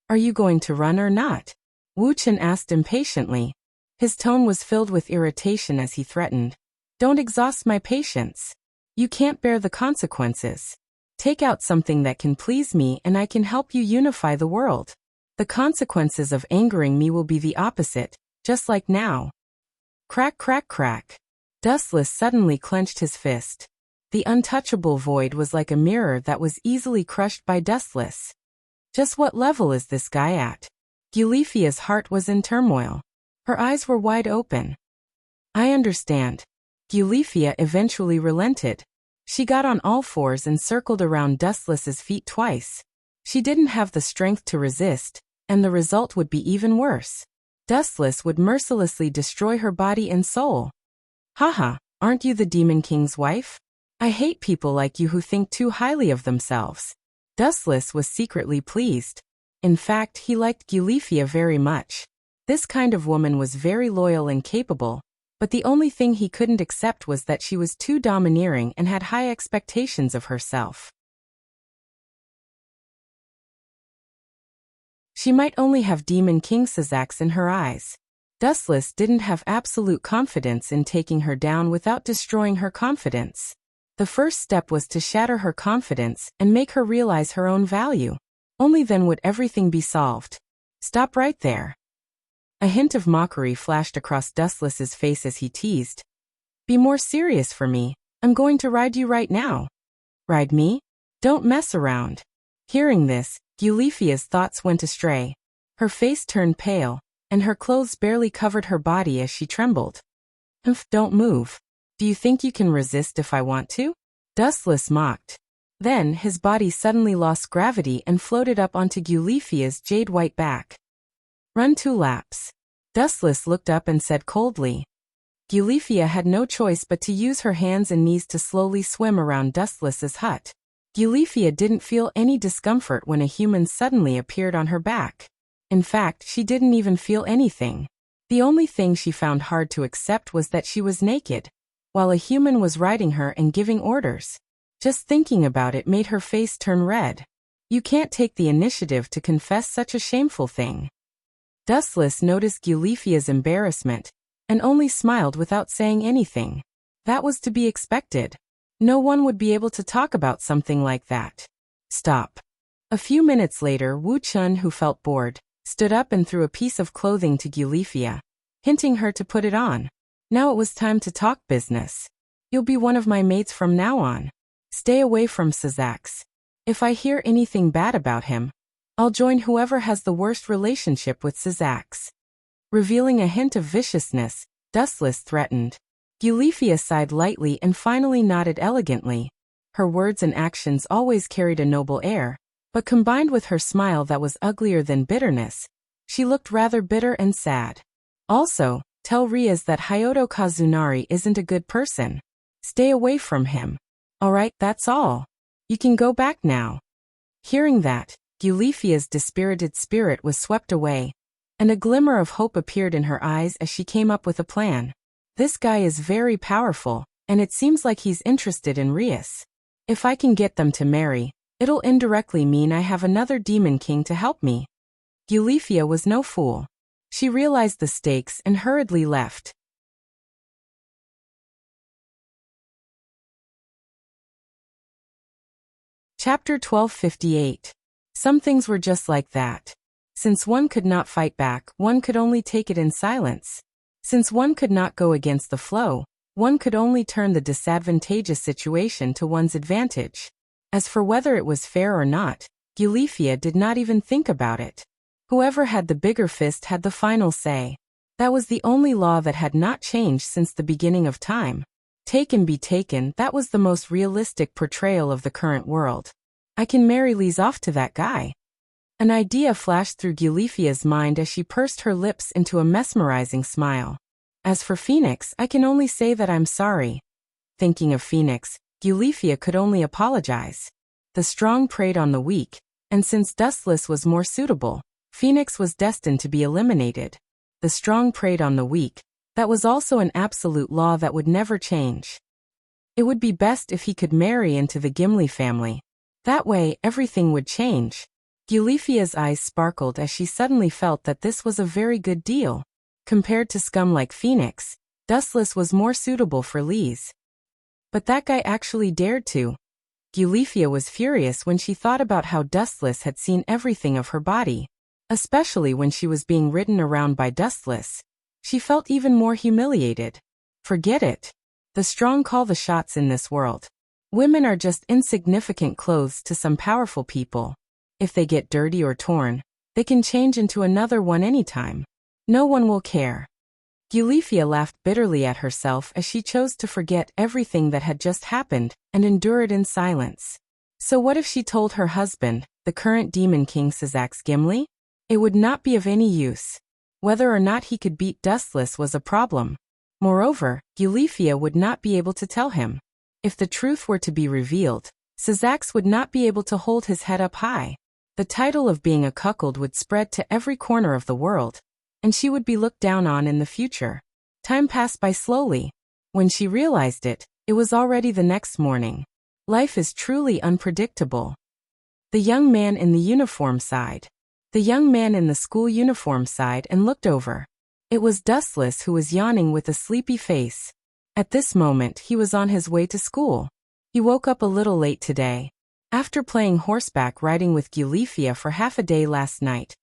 Are you going to run or not? Wu Chen asked impatiently. His tone was filled with irritation as he threatened. Don't exhaust my patience. You can't bear the consequences. Take out something that can please me and I can help you unify the world. The consequences of angering me will be the opposite, just like now. Crack, crack, crack. Dustless suddenly clenched his fist. The untouchable void was like a mirror that was easily crushed by Dustless. Just what level is this guy at? Eulethia's heart was in turmoil. Her eyes were wide open. I understand. Gulifia eventually relented. She got on all fours and circled around Dustless's feet twice. She didn't have the strength to resist, and the result would be even worse. Dustless would mercilessly destroy her body and soul. Haha, aren't you the Demon King's wife? I hate people like you who think too highly of themselves. Dustless was secretly pleased. In fact, he liked Gulifia very much. This kind of woman was very loyal and capable, but the only thing he couldn't accept was that she was too domineering and had high expectations of herself. She might only have Demon King Syzax in her eyes. Dustless didn't have absolute confidence in taking her down without destroying her confidence. The first step was to shatter her confidence and make her realize her own value. Only then would everything be solved. Stop right there. A hint of mockery flashed across Dustless's face as he teased. Be more serious for me. I'm going to ride you right now. Ride me? Don't mess around. Hearing this, Gulifia's thoughts went astray. Her face turned pale, and her clothes barely covered her body as she trembled. Don't move. Do you think you can resist if I want to? Dustless mocked. Then his body suddenly lost gravity and floated up onto Gulifia's jade-white back. Run 2 laps. Dustless looked up and said coldly. Gulifia had no choice but to use her hands and knees to slowly swim around Dustless's hut. Gulifia didn't feel any discomfort when a human suddenly appeared on her back. In fact, she didn't even feel anything. The only thing she found hard to accept was that she was naked, while a human was riding her and giving orders. Just thinking about it made her face turn red. You can't take the initiative to confess such a shameful thing. Dustless noticed Gulifia's embarrassment, and only smiled without saying anything. That was to be expected. No one would be able to talk about something like that. Stop. A few minutes later, Wu Chun, who felt bored, stood up and threw a piece of clothing to Gulifia, hinting her to put it on. Now it was time to talk business. You'll be one of my mates from now on. Stay away from Syzax. If I hear anything bad about him, I'll join whoever has the worst relationship with Syzax. Revealing a hint of viciousness, Dustless threatened. Gulifia sighed lightly and finally nodded elegantly. Her words and actions always carried a noble air, but combined with her smile that was uglier than bitterness, she looked rather bitter and sad. Also, tell Riaz that Hyoto Kazunari isn't a good person. Stay away from him. Alright, that's all. You can go back now. Hearing that, Gulifia's dispirited spirit was swept away, and a glimmer of hope appeared in her eyes as she came up with a plan. This guy is very powerful, and it seems like he's interested in Riaz. If I can get them to marry, it'll indirectly mean I have another Demon King to help me. Gulifia was no fool. She realized the stakes and hurriedly left. Chapter 1258. Some things were just like that. Since one could not fight back, one could only take it in silence. Since one could not go against the flow, one could only turn the disadvantageous situation to one's advantage. As for whether it was fair or not, Gulifia did not even think about it. Whoever had the bigger fist had the final say. That was the only law that had not changed since the beginning of time. Take and be taken, that was the most realistic portrayal of the current world. I can marry Liz off to that guy. An idea flashed through Gulifia's mind as she pursed her lips into a mesmerizing smile. As for Phoenix, I can only say that I'm sorry. Thinking of Phoenix, Gulifia could only apologize. The strong preyed on the weak, and since Dustless was more suitable, Phoenix was destined to be eliminated. The strong preyed on the weak. That was also an absolute law that would never change. It would be best if he could marry into the Gimli family. That way, everything would change. Gulifia's eyes sparkled as she suddenly felt that this was a very good deal. Compared to scum like Phoenix, Dustless was more suitable for Liz. But that guy actually dared to. Gulifia was furious when she thought about how Dustless had seen everything of her body. Especially when she was being ridden around by Dustless. She felt even more humiliated. Forget it. The strong call the shots in this world. Women are just insignificant clothes to some powerful people. If they get dirty or torn, they can change into another one anytime. No one will care. Eulifia laughed bitterly at herself as she chose to forget everything that had just happened and endure it in silence. So what if she told her husband, the current Demon King Syzax Gimli? It would not be of any use. Whether or not he could beat Dustless was a problem. Moreover, Eulifia would not be able to tell him. If the truth were to be revealed, Syzax would not be able to hold his head up high. The title of being a cuckold would spread to every corner of the world, and she would be looked down on in the future. Time passed by slowly. When she realized it, it was already the next morning. Life is truly unpredictable. The young man in the uniform sighed. The young man in the school uniform sighed and looked over. It was Dustless who was yawning with a sleepy face. At this moment he was on his way to school. He woke up a little late today. After playing horseback riding with Eulifia for half a day last night,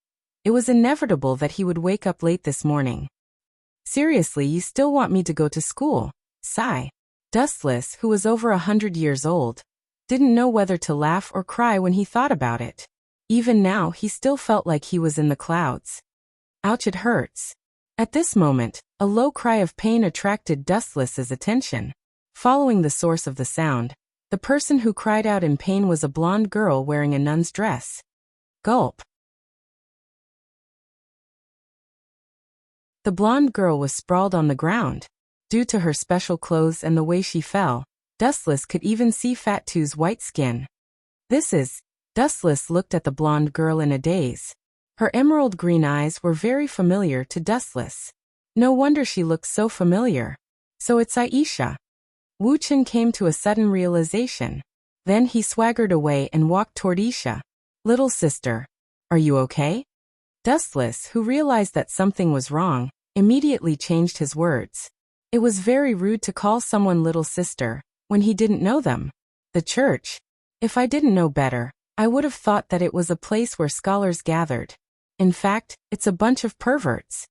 it was inevitable that he would wake up late this morning. Seriously, you still want me to go to school? Sigh. Dustless, who was over 100 years old, didn't know whether to laugh or cry when he thought about it. Even now he still felt like he was in the clouds. Ouch, it hurts. At this moment, a low cry of pain attracted Dustless's attention. Following the source of the sound, the person who cried out in pain was a blonde girl wearing a nun's dress. Gulp. The blonde girl was sprawled on the ground. Due to her special clothes and the way she fell, Dustless could even see Fat-Two's white skin. Dustless looked at the blonde girl in a daze. Her emerald green eyes were very familiar to Dustless. No wonder she looked so familiar. So it's Aisha. Wu Chen came to a sudden realization. Then he swaggered away and walked toward Isha. Little sister, are you okay? Dustless, who realized that something was wrong, immediately changed his words. It was very rude to call someone little sister when he didn't know them. The church? If I didn't know better, I would have thought that it was a place where scholars gathered. In fact, it's a bunch of perverts.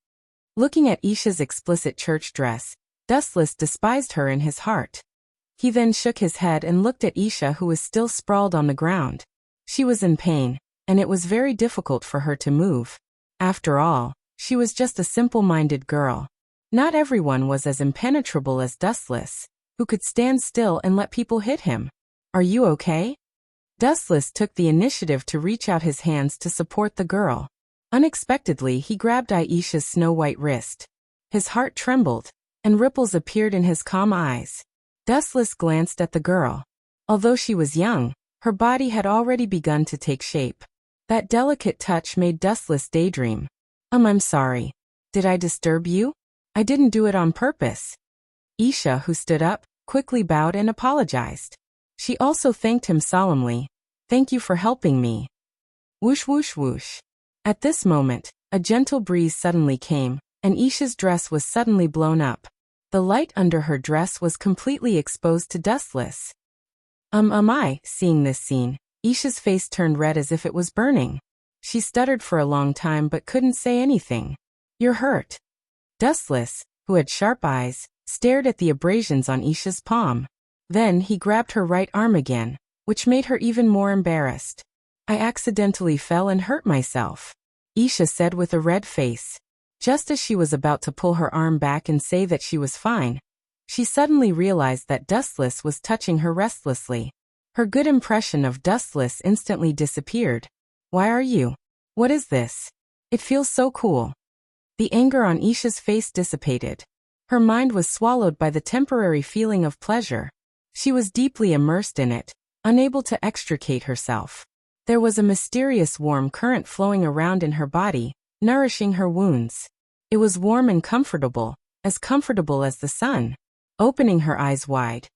Looking at Isha's explicit church dress, Dustless despised her in his heart. He then shook his head and looked at Isha, who was still sprawled on the ground. She was in pain, and it was very difficult for her to move. After all, she was just a simple-minded girl. Not everyone was as impenetrable as Dustless, who could stand still and let people hit him. Are you okay? Dustless took the initiative to reach out his hands to support the girl. Unexpectedly, he grabbed Aisha's snow-white wrist. His heart trembled, and ripples appeared in his calm eyes. Dustless glanced at the girl. Although she was young, her body had already begun to take shape. That delicate touch made Dustless daydream. I'm sorry. Did I disturb you? I didn't do it on purpose. Isha, who stood up, quickly bowed and apologized. She also thanked him solemnly. Thank you for helping me. Whoosh whoosh whoosh. At this moment, a gentle breeze suddenly came, and Isha's dress was suddenly blown up. The light under her dress was completely exposed to Dustless. Seeing this scene, Isha's face turned red as if it was burning. She stuttered for a long time but couldn't say anything. You're hurt. Dustless, who had sharp eyes, stared at the abrasions on Isha's palm. Then he grabbed her right arm again, which made her even more embarrassed. I accidentally fell and hurt myself, Isha said with a red face. Just as she was about to pull her arm back and say that she was fine, she suddenly realized that Dustless was touching her restlessly. Her good impression of Dustless instantly disappeared. Why are you? What is this? It feels so cool. The anger on Isha's face dissipated. Her mind was swallowed by the temporary feeling of pleasure. She was deeply immersed in it, unable to extricate herself. There was a mysterious warm current flowing around in her body, nourishing her wounds. It was warm and comfortable as the sun. Opening her eyes wide,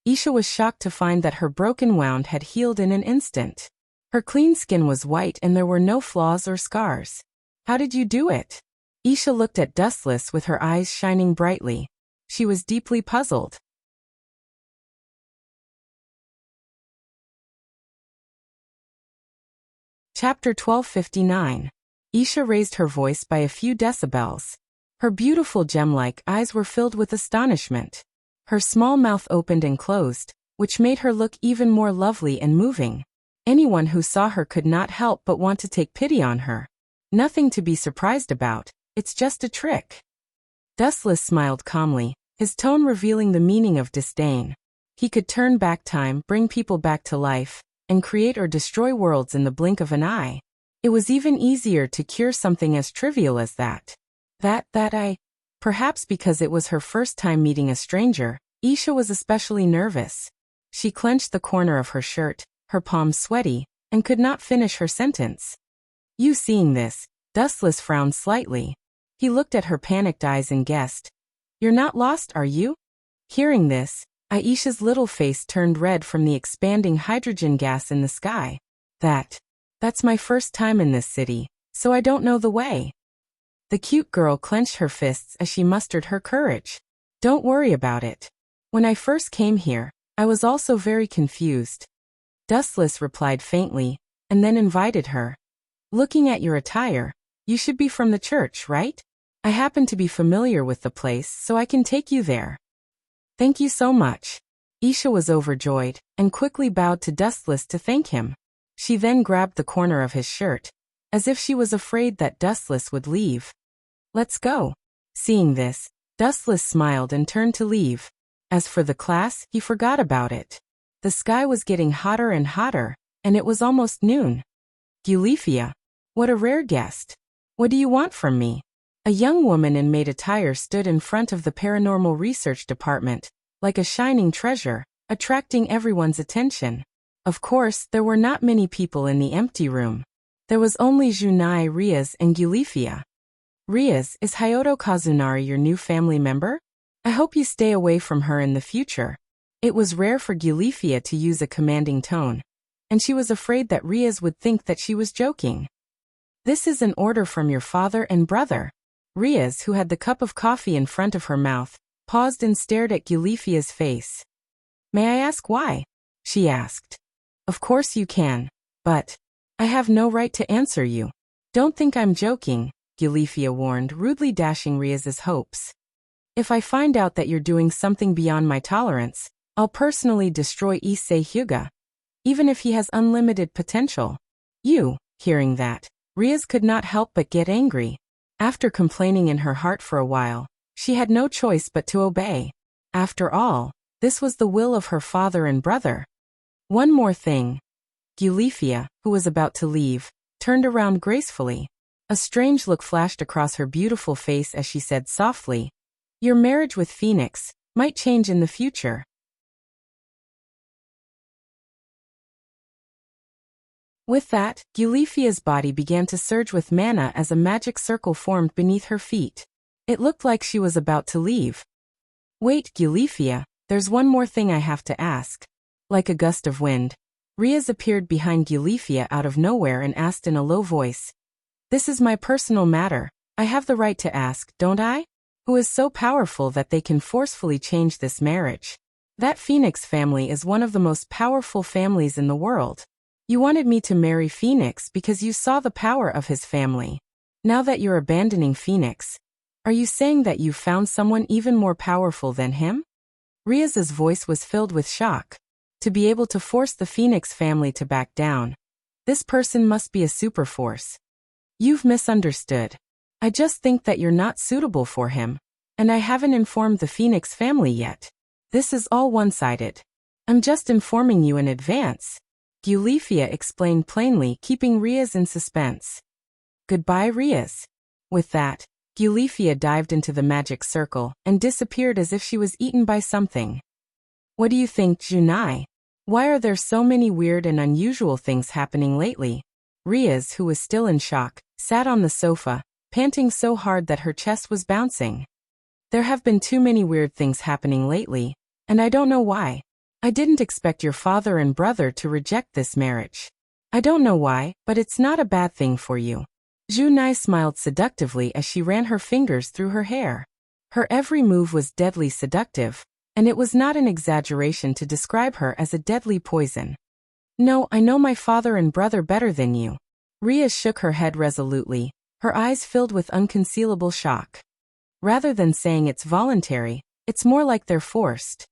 Isha was shocked to find that her broken wound had healed in an instant. Her clean skin was white and there were no flaws or scars. How did you do it? Isha looked at Dustless with her eyes shining brightly. She was deeply puzzled. Chapter 1259. Isha raised her voice by a few decibels. Her beautiful gem-like eyes were filled with astonishment. Her small mouth opened and closed, which made her look even more lovely and moving. Anyone who saw her could not help but want to take pity on her. Nothing to be surprised about, it's just a trick. Dustless smiled calmly, his tone revealing the meaning of disdain. He could turn back time, bring people back to life, and create or destroy worlds in the blink of an eye. It was even easier to cure something as trivial as that. Perhaps because it was her first time meeting a stranger, Isha was especially nervous. She clenched the corner of her shirt, her palms sweaty, and could not finish her sentence. You seeing this, Dustless frowned slightly. He looked at her panicked eyes and guessed. You're not lost, are you? Hearing this, Aisha's little face turned red from the expanding hydrogen gas in the sky. That's my first time in this city, so I don't know the way. The cute girl clenched her fists as she mustered her courage. Don't worry about it. When I first came here, I was also very confused. Dustless replied faintly, and then invited her. Looking at your attire, you should be from the church, right? I happen to be familiar with the place, so I can take you there. Thank you so much. Isha was overjoyed, and quickly bowed to Dustless to thank him. She then grabbed the corner of his shirt, as if she was afraid that Dustless would leave. Let's go. Seeing this, Dustless smiled and turned to leave. As for the class, he forgot about it. The sky was getting hotter and hotter, and it was almost noon. Gulifia. What a rare guest. What do you want from me? A young woman in maid attire stood in front of the paranormal research department, like a shining treasure, attracting everyone's attention. Of course, there were not many people in the empty room. There was only Junai, Riaz, and Gulifia. Riaz, is Hayato Kazunari your new family member? I hope you stay away from her in the future. It was rare for Gulifia to use a commanding tone, and she was afraid that Riaz would think that she was joking. This is an order from your father and brother. Riaz, who had the cup of coffee in front of her mouth, paused and stared at Gulifia's face. May I ask why? She asked. Of course you can, but I have no right to answer you. Don't think I'm joking, Gulifia warned, rudely dashing Riaz's hopes. If I find out that you're doing something beyond my tolerance, I'll personally destroy Issei Hyuga, even if he has unlimited potential. Hearing that, Riaz could not help but get angry. After complaining in her heart for a while, she had no choice but to obey. After all, this was the will of her father and brother. One more thing. Gulifia, who was about to leave, turned around gracefully. A strange look flashed across her beautiful face as she said softly, Your marriage with Phoenix might change in the future. With that, Gulifia's body began to surge with mana as a magic circle formed beneath her feet. It looked like she was about to leave. Wait, Gulifia, there's one more thing I have to ask. Like a gust of wind, Riaz appeared behind Gulifia out of nowhere and asked in a low voice. This is my personal matter. I have the right to ask, don't I? Who is so powerful that they can forcefully change this marriage? That Phoenix family is one of the most powerful families in the world. You wanted me to marry Phoenix because you saw the power of his family. Now that you're abandoning Phoenix, are you saying that you found someone even more powerful than him? Riaz's voice was filled with shock. To be able to force the Phoenix family to back down, this person must be a superforce. You've misunderstood. I just think that you're not suitable for him, and I haven't informed the Phoenix family yet. This is all one-sided. I'm just informing you in advance. Gulifia explained plainly, keeping Riaz in suspense. Goodbye, Riaz. With that, Gulifia dived into the magic circle and disappeared as if she was eaten by something. What do you think, Junai? Why are there so many weird and unusual things happening lately? Riaz, who was still in shock, sat on the sofa, panting so hard that her chest was bouncing. There have been too many weird things happening lately, and I don't know why. I didn't expect your father and brother to reject this marriage. I don't know why, but it's not a bad thing for you. Junai smiled seductively as she ran her fingers through her hair. Her every move was deadly seductive, and it was not an exaggeration to describe her as a deadly poison. No, I know my father and brother better than you. Riaz shook her head resolutely, her eyes filled with unconcealable shock. Rather than saying it's voluntary, it's more like they're forced.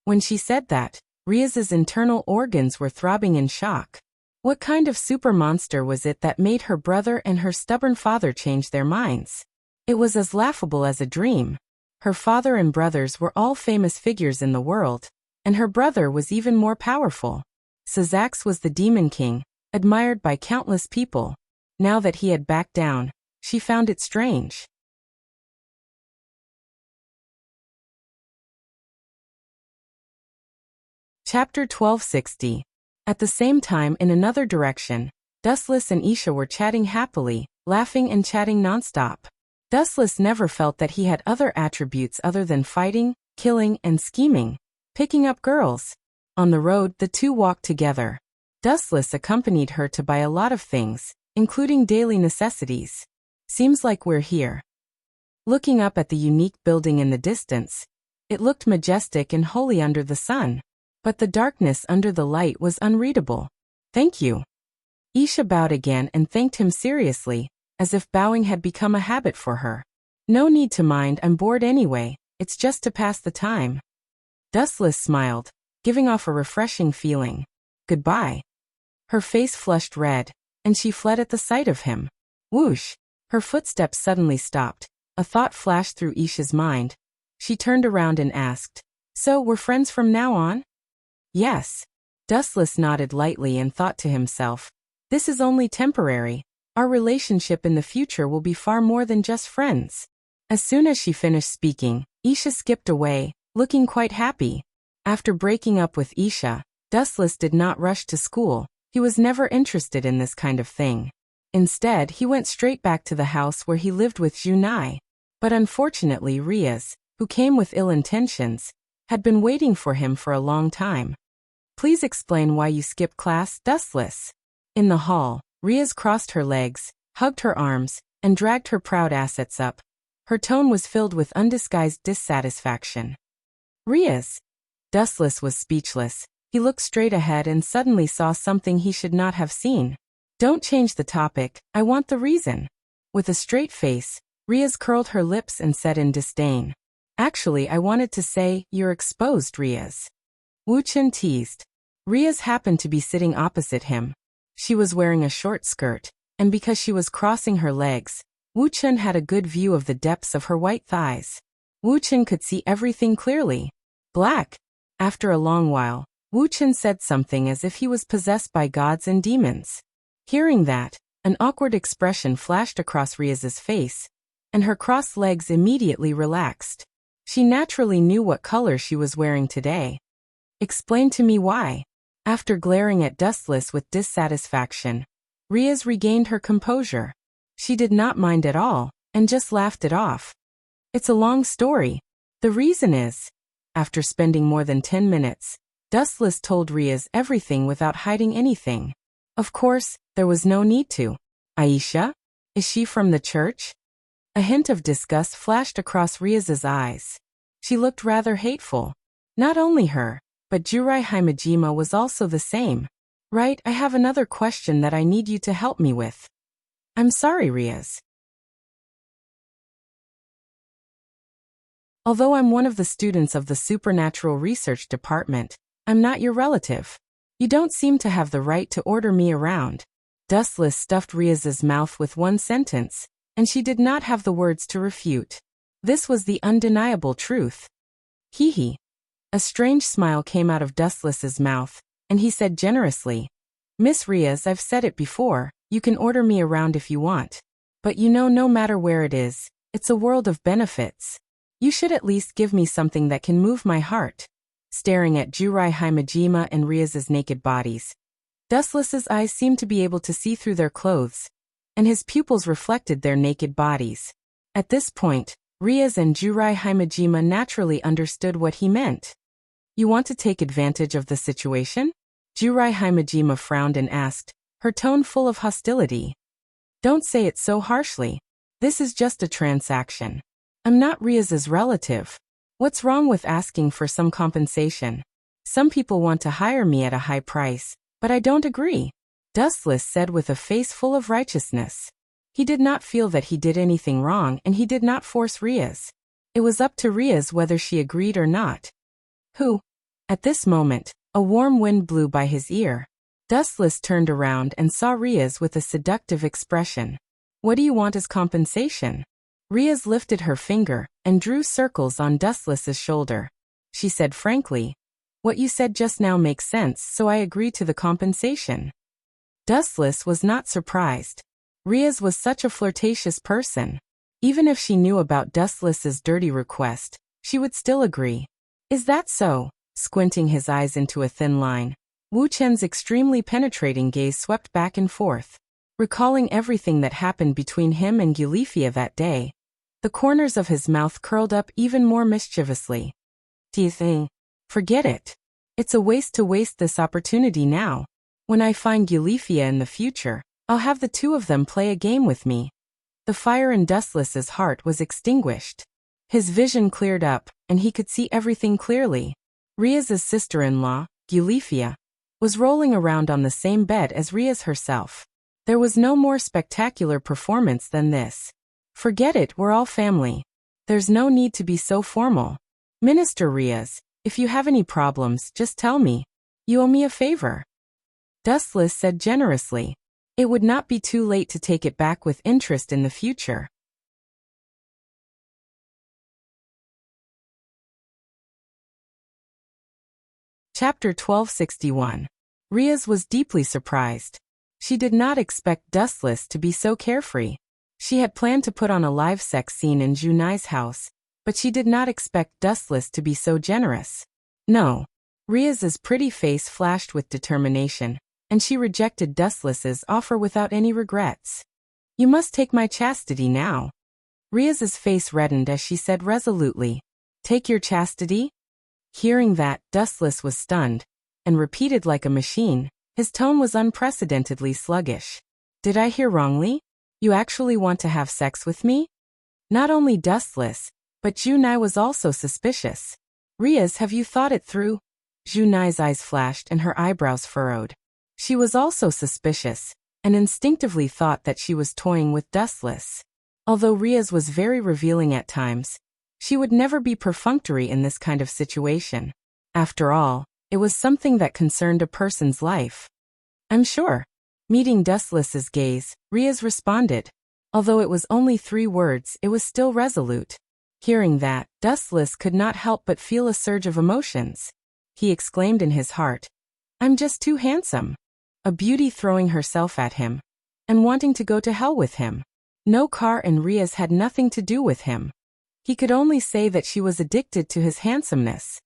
When she said that, Riaz's internal organs were throbbing in shock. What kind of super monster was it that made her brother and her stubborn father change their minds? It was as laughable as a dream. Her father and brothers were all famous figures in the world, and her brother was even more powerful. Sazax was the Demon King, admired by countless people. Now that he had backed down, she found it strange. Chapter 1260. At the same time, in another direction, Dustless and Isha were chatting happily, laughing and chatting nonstop. Dustless never felt that he had other attributes other than fighting, killing, and scheming, picking up girls. On the road, the two walked together. Dustless accompanied her to buy a lot of things, including daily necessities. Seems like we're here. Looking up at the unique building in the distance, it looked majestic and holy under the sun. But the darkness under the light was unreadable. Thank you. Isha bowed again and thanked him seriously, as if bowing had become a habit for her. No need to mind, I'm bored anyway, it's just to pass the time. Dustless smiled, giving off a refreshing feeling. Goodbye. Her face flushed red, and she fled at the sight of him. Whoosh! Her footsteps suddenly stopped. A thought flashed through Isha's mind. She turned around and asked, "So, we're friends from now on?" Yes. Dustless nodded lightly and thought to himself, this is only temporary. Our relationship in the future will be far more than just friends. As soon as she finished speaking, Isha skipped away, looking quite happy. After breaking up with Isha, Dustless did not rush to school. He was never interested in this kind of thing. Instead, he went straight back to the house where he lived with Junai. But unfortunately, Riaz, who came with ill intentions, had been waiting for him for a long time. Please explain why you skipped class, Dustless. In the hall, Riaz crossed her legs, hugged her arms, and dragged her proud assets up. Her tone was filled with undisguised dissatisfaction. Riaz. Dustless was speechless. He looked straight ahead and suddenly saw something he should not have seen. Don't change the topic, I want the reason. With a straight face, Riaz curled her lips and said in disdain. Actually, I wanted to say, you're exposed, Riaz. Wu Chen teased. Riaz happened to be sitting opposite him. She was wearing a short skirt, and because she was crossing her legs, Wu Chen had a good view of the depths of her white thighs. Wu Chen could see everything clearly. Black. After a long while, Wu Chen said something as if he was possessed by gods and demons. Hearing that, an awkward expression flashed across Riaz's face, and her crossed legs immediately relaxed. She naturally knew what color she was wearing today. Explain to me why. After glaring at Dustless with dissatisfaction, Riaz regained her composure. She did not mind at all, and just laughed it off. It's a long story. The reason is, after spending more than 10 minutes, Dustless told Riaz everything without hiding anything. Of course, there was no need to. Aisha? Is she from the church? A hint of disgust flashed across Riaz's eyes. She looked rather hateful. Not only her, but Jurai Himejima was also the same. Right, I have another question that I need you to help me with. I'm sorry, Riaz. Although I'm one of the students of the Supernatural Research Department, I'm not your relative. You don't seem to have the right to order me around. Dustless stuffed Riaz's mouth with one sentence, and she did not have the words to refute. This was the undeniable truth. Hee hee. A strange smile came out of Dustless's mouth, and he said generously, Miss Riaz, I've said it before, you can order me around if you want. But you know, no matter where it is, it's a world of benefits. You should at least give me something that can move my heart. Staring at Jurai Himejima and Riaz's naked bodies, Dustless's eyes seemed to be able to see through their clothes, and his pupils reflected their naked bodies. At this point, Riaz and Jurai Himejima naturally understood what he meant. You want to take advantage of the situation? Jurai Himejima frowned and asked, her tone full of hostility. Don't say it so harshly. This is just a transaction. I'm not Riaz's relative. What's wrong with asking for some compensation? Some people want to hire me at a high price, but I don't agree, Dustless said with a face full of righteousness. He did not feel that he did anything wrong, and he did not force Riaz. It was up to Riaz whether she agreed or not. Who? At this moment, a warm wind blew by his ear. Dustless turned around and saw Riaz with a seductive expression. What do you want as compensation? Riaz lifted her finger and drew circles on Dustless's shoulder. She said frankly, "What you said just now makes sense, so I agree to the compensation." Dustless was not surprised. Riaz was such a flirtatious person. Even if she knew about Dustless's dirty request, she would still agree. "Is that so?" Squinting his eyes into a thin line, Wu Chen's extremely penetrating gaze swept back and forth. Recalling everything that happened between him and Eulifia that day, the corners of his mouth curled up even more mischievously. "Do you think? Forget it. It's a waste to waste this opportunity now. When I find Eulifia in the future, I'll have the two of them play a game with me." The fire in Dustless's heart was extinguished. His vision cleared up, and he could see everything clearly. Riaz's sister-in-law, Eulifia, was rolling around on the same bed as Riaz herself. There was no more spectacular performance than this. "Forget it, we're all family. There's no need to be so formal. Minister Riaz, if you have any problems, just tell me. You owe me a favor." Dustless said generously. It would not be too late to take it back with interest in the future. Chapter 1261. Riaz was deeply surprised. She did not expect Dustless to be so carefree. She had planned to put on a live sex scene in Junai's house, but she did not expect Dustless to be so generous. No. Riaz's pretty face flashed with determination, and she rejected Dustless's offer without any regrets. "You must take my chastity now." Riaz's face reddened as she said resolutely, "Take your chastity?" Hearing that, Dustless was stunned, and repeated like a machine. His tone was unprecedentedly sluggish. "Did I hear wrongly? You actually want to have sex with me?" Not only Dustless, but Junai was also suspicious. "Riaz, have you thought it through?" Junai's eyes flashed and her eyebrows furrowed. She was also suspicious, and instinctively thought that she was toying with Dustless. Although Riaz was very revealing at times, she would never be perfunctory in this kind of situation. After all, it was something that concerned a person's life. "I'm sure." Meeting Dustless's gaze, Riaz responded. Although it was only 3 words, it was still resolute. Hearing that, Dustless could not help but feel a surge of emotions. He exclaimed in his heart, "I'm just too handsome." A beauty throwing herself at him, and wanting to go to hell with him. No car and Riaz had nothing to do with him. He could only say that she was addicted to his handsomeness.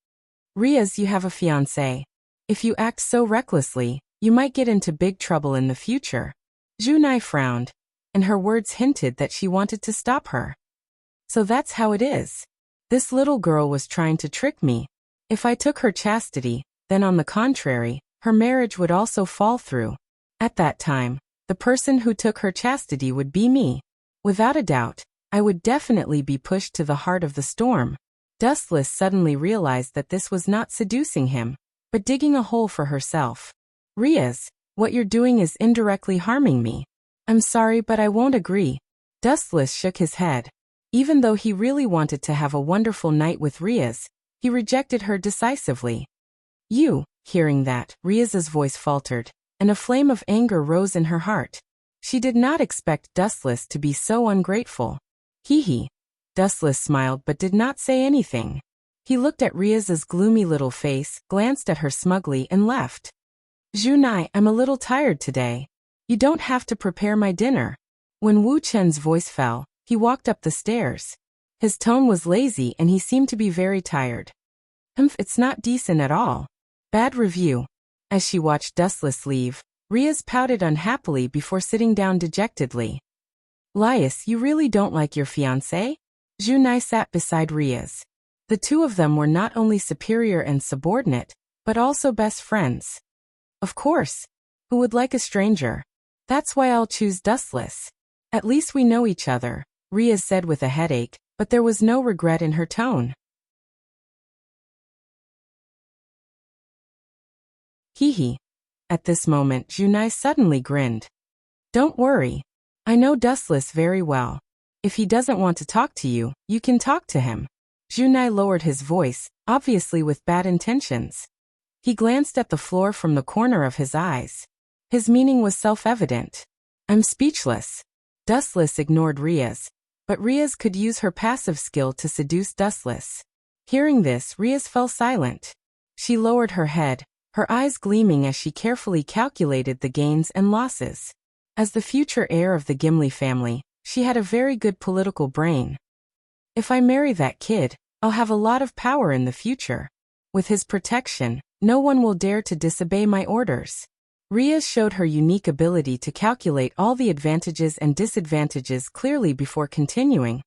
"Riaz, you have a fiancé. If you act so recklessly, you might get into big trouble in the future." Junai frowned, and her words hinted that she wanted to stop her. "So that's how it is. This little girl was trying to trick me. If I took her chastity, then on the contrary, her marriage would also fall through. At that time, the person who took her chastity would be me. Without a doubt, I would definitely be pushed to the heart of the storm." Dustless suddenly realized that this was not seducing him, but digging a hole for herself. "Riaz, what you're doing is indirectly harming me. I'm sorry, but I won't agree." Dustless shook his head. Even though he really wanted to have a wonderful night with Riaz, he rejected her decisively. "You," hearing that, Riaz's voice faltered, and a flame of anger rose in her heart. She did not expect Dustless to be so ungrateful. Hee. Dustless smiled but did not say anything. He looked at Riaz's gloomy little face, glanced at her smugly, and left. "Junai, I'm a little tired today. You don't have to prepare my dinner." When Wu Chen's voice fell, he walked up the stairs. His tone was lazy and he seemed to be very tired. It's not decent at all. Bad review." As she watched Dustless leave, Riaz pouted unhappily before sitting down dejectedly. "Lias, you really don't like your fiancé?" Junai sat beside Riaz. The two of them were not only superior and subordinate, but also best friends. "Of course. Who would like a stranger? That's why I'll choose Dustless. At least we know each other," Riaz said with a headache, but there was no regret in her tone. Hee. At this moment, Junai suddenly grinned. "Don't worry. I know Dustless very well. If he doesn't want to talk to you, you can talk to him." Junai lowered his voice, obviously with bad intentions. He glanced at the floor from the corner of his eyes. His meaning was self-evident. "I'm speechless." Dustless ignored Riaz. but Riaz could use her passive skill to seduce Dustless. Hearing this, Riaz fell silent. She lowered her head, her eyes gleaming as she carefully calculated the gains and losses. As the future heir of the Gimli family, she had a very good political brain. If I marry that kid, I'll have a lot of power in the future. With his protection, no one will dare to disobey my orders. Riaz showed her unique ability to calculate all the advantages and disadvantages clearly before continuing.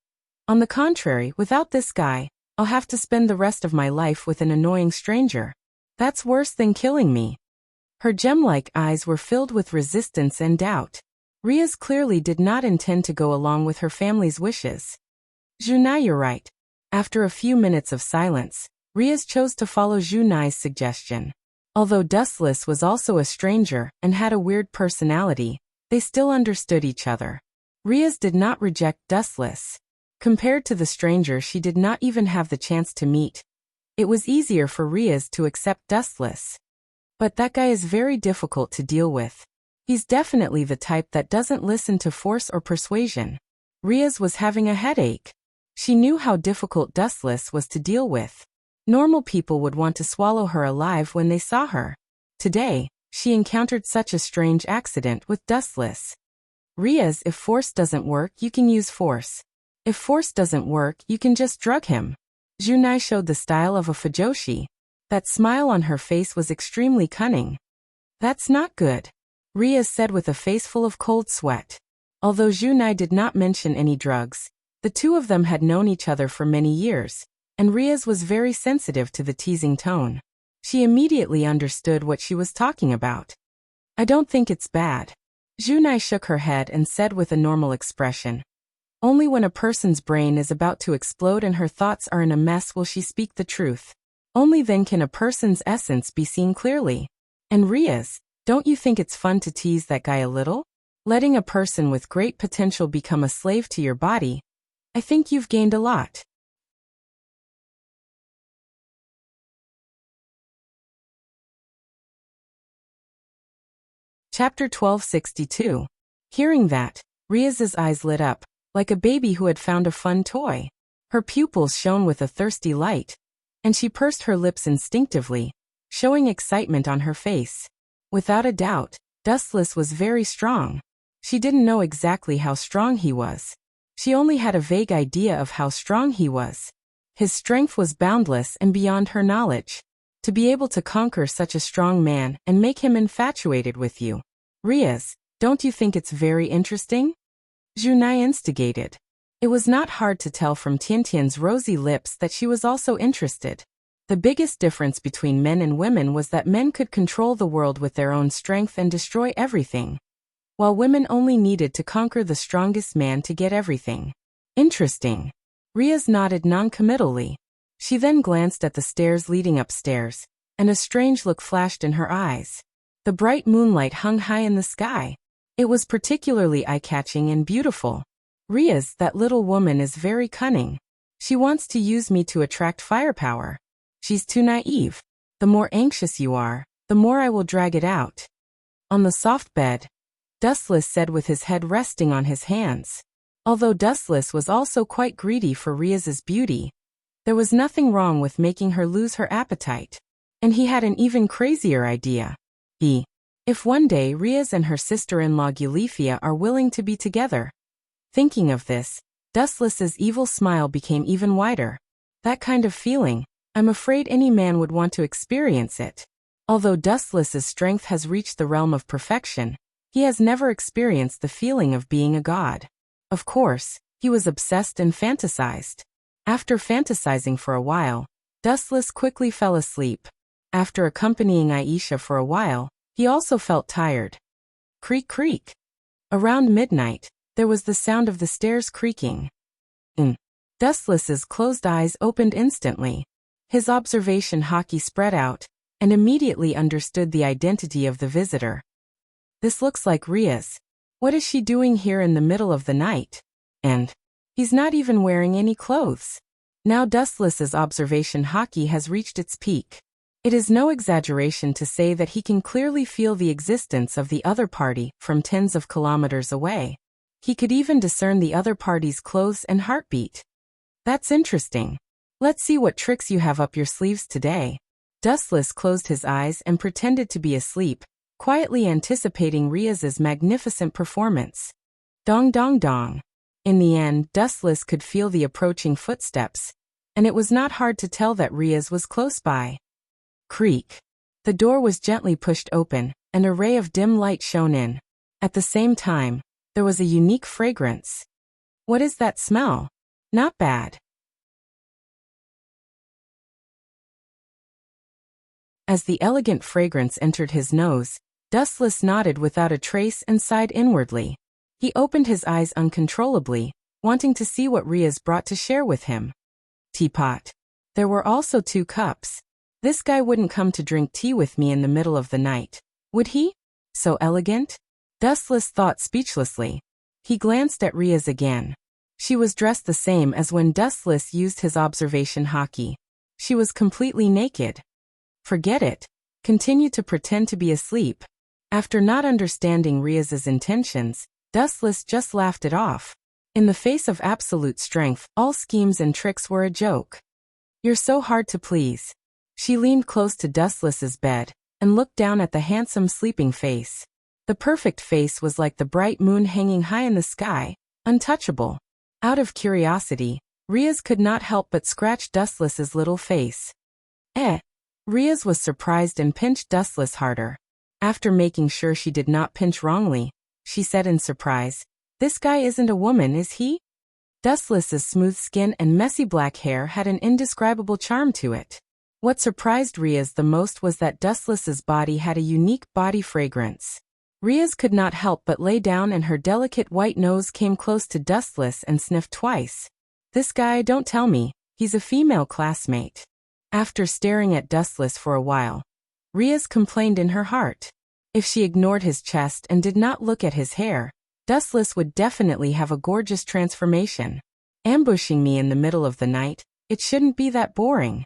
On the contrary, without this guy, I'll have to spend the rest of my life with an annoying stranger. That's worse than killing me. Her gem-like eyes were filled with resistance and doubt. Riaz clearly did not intend to go along with her family's wishes. Junai, you're right. After a few minutes of silence, Riaz chose to follow Junai's suggestion. Although Dustless was also a stranger and had a weird personality, they still understood each other. Riaz did not reject Dustless. Compared to the stranger she did not even have the chance to meet, it was easier for Riaz to accept Dustless. But that guy is very difficult to deal with. He's definitely the type that doesn't listen to force or persuasion. Riaz was having a headache. She knew how difficult Dustless was to deal with. Normal people would want to swallow her alive when they saw her. Today, she encountered such a strange accident with Dustless. Riaz, if force doesn't work, you can use force. If force doesn't work, you can just drug him. Junai showed the style of a fujoshi. That smile on her face was extremely cunning. That's not good, Riaz said with a face full of cold sweat. Although Junai did not mention any drugs, the two of them had known each other for many years, and Riaz was very sensitive to the teasing tone. She immediately understood what she was talking about. I don't think it's bad. Junai shook her head and said with a normal expression. Only when a person's brain is about to explode and her thoughts are in a mess will she speak the truth. Only then can a person's essence be seen clearly. And Riaz, don't you think it's fun to tease that guy a little? Letting a person with great potential become a slave to your body, I think you've gained a lot. Chapter 1262. Hearing that, Riaz's eyes lit up, like a baby who had found a fun toy. Her pupils shone with a thirsty light, and she pursed her lips instinctively, showing excitement on her face. Without a doubt, Dustless was very strong. She didn't know exactly how strong he was. She only had a vague idea of how strong he was. His strength was boundless and beyond her knowledge. To be able to conquer such a strong man and make him infatuated with you. Riaz, don't you think it's very interesting? Junai instigated. It was not hard to tell from Tiantian's rosy lips that she was also interested. The biggest difference between men and women was that men could control the world with their own strength and destroy everything, while women only needed to conquer the strongest man to get everything. Interesting. Riaz nodded non-committally. She then glanced at the stairs leading upstairs, and a strange look flashed in her eyes. The bright moonlight hung high in the sky. It was particularly eye-catching and beautiful. Riaz, that little woman is very cunning. She wants to use me to attract firepower. She's too naive. The more anxious you are, the more I will drag it out. On the soft bed, Dustless said with his head resting on his hands. Although Dustless was also quite greedy for Riaz's beauty, there was nothing wrong with making her lose her appetite. And he had an even crazier idea. If one day Riaz and her sister-in-law Gulifia are willing to be together. Thinking of this, Dustless's evil smile became even wider. That kind of feeling, I'm afraid any man would want to experience it. Although Dustless's strength has reached the realm of perfection, he has never experienced the feeling of being a god. Of course, he was obsessed and fantasized. After fantasizing for a while, Dustless quickly fell asleep. After accompanying Aisha for a while, he also felt tired. Creak creak. Around midnight, there was the sound of the stairs creaking. Dustless's closed eyes opened instantly. His observation haki spread out, and immediately understood the identity of the visitor. This looks like Riaz. What is she doing here in the middle of the night? And he's not even wearing any clothes. Now Dustless's observation haki has reached its peak. It is no exaggeration to say that he can clearly feel the existence of the other party from tens of kilometers away. He could even discern the other party's clothes and heartbeat. That's interesting. Let's see what tricks you have up your sleeves today. Dustless closed his eyes and pretended to be asleep, quietly anticipating Riaz's magnificent performance. Dong dong dong. In the end, Dustless could feel the approaching footsteps, and it was not hard to tell that Riaz was close by. Creak. The door was gently pushed open, and a ray of dim light shone in. At the same time, there was a unique fragrance. What is that smell? Not bad. As the elegant fragrance entered his nose, Dustless nodded without a trace and sighed inwardly. He opened his eyes uncontrollably, wanting to see what Riaz brought to share with him. Teapot. There were also 2 cups. This guy wouldn't come to drink tea with me in the middle of the night, would he? So elegant? Dustless thought speechlessly. He glanced at Riaz again. She was dressed the same as when Dustless used his observation hockey. She was completely naked. Forget it. Continue to pretend to be asleep. After not understanding Riaz's intentions, Dustless just laughed it off. In the face of absolute strength, all schemes and tricks were a joke. You're so hard to please. She leaned close to Dustless's bed and looked down at the handsome sleeping face. The perfect face was like the bright moon hanging high in the sky, untouchable. Out of curiosity, Riaz could not help but scratch Dustless's little face. Riaz was surprised and pinched Dustless harder. After making sure she did not pinch wrongly, she said in surprise, "This guy isn't a woman, is he?" Dustless's smooth skin and messy black hair had an indescribable charm to it. What surprised Riaz the most was that Dustless's body had a unique body fragrance. Riaz could not help but lay down, and her delicate white nose came close to Dustless and sniffed twice. "This guy, don't tell me, he's a female classmate." After staring at Dustless for a while, Riaz complained in her heart. If she ignored his chest and did not look at his hair, Dustless would definitely have a gorgeous transformation. Ambushing me in the middle of the night, it shouldn't be that boring.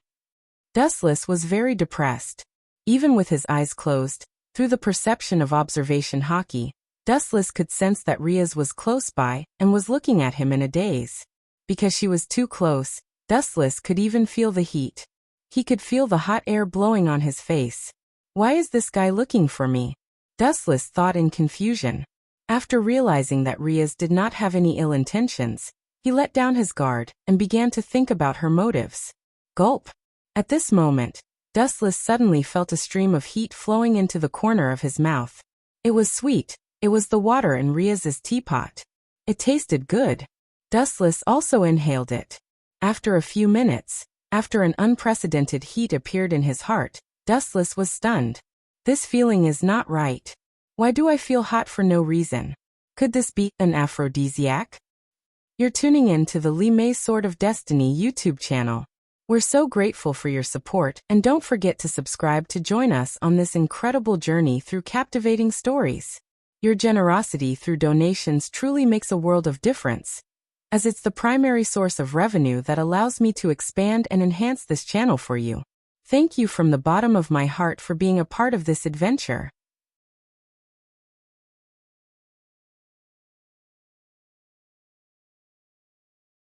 Dustless was very depressed. Even with his eyes closed, through the perception of observation hockey, Dustless could sense that Riaz was close by and was looking at him in a daze. Because she was too close, Dustless could even feel the heat. He could feel the hot air blowing on his face. Why is this guy looking for me? Dustless thought in confusion. After realizing that Riaz did not have any ill intentions, he let down his guard and began to think about her motives. Gulp. At this moment, Dustless suddenly felt a stream of heat flowing into the corner of his mouth. It was sweet. It was the water in Riaz's teapot. It tasted good. Dustless also inhaled it. After a few minutes, after an unprecedented heat appeared in his heart, Dustless was stunned. This feeling is not right. Why do I feel hot for no reason? Could this be an aphrodisiac? You're tuning in to the Li Mei Sword of Destiny YouTube channel. We're so grateful for your support, and don't forget to subscribe to join us on this incredible journey through captivating stories. Your generosity through donations truly makes a world of difference, as it's the primary source of revenue that allows me to expand and enhance this channel for you. Thank you from the bottom of my heart for being a part of this adventure.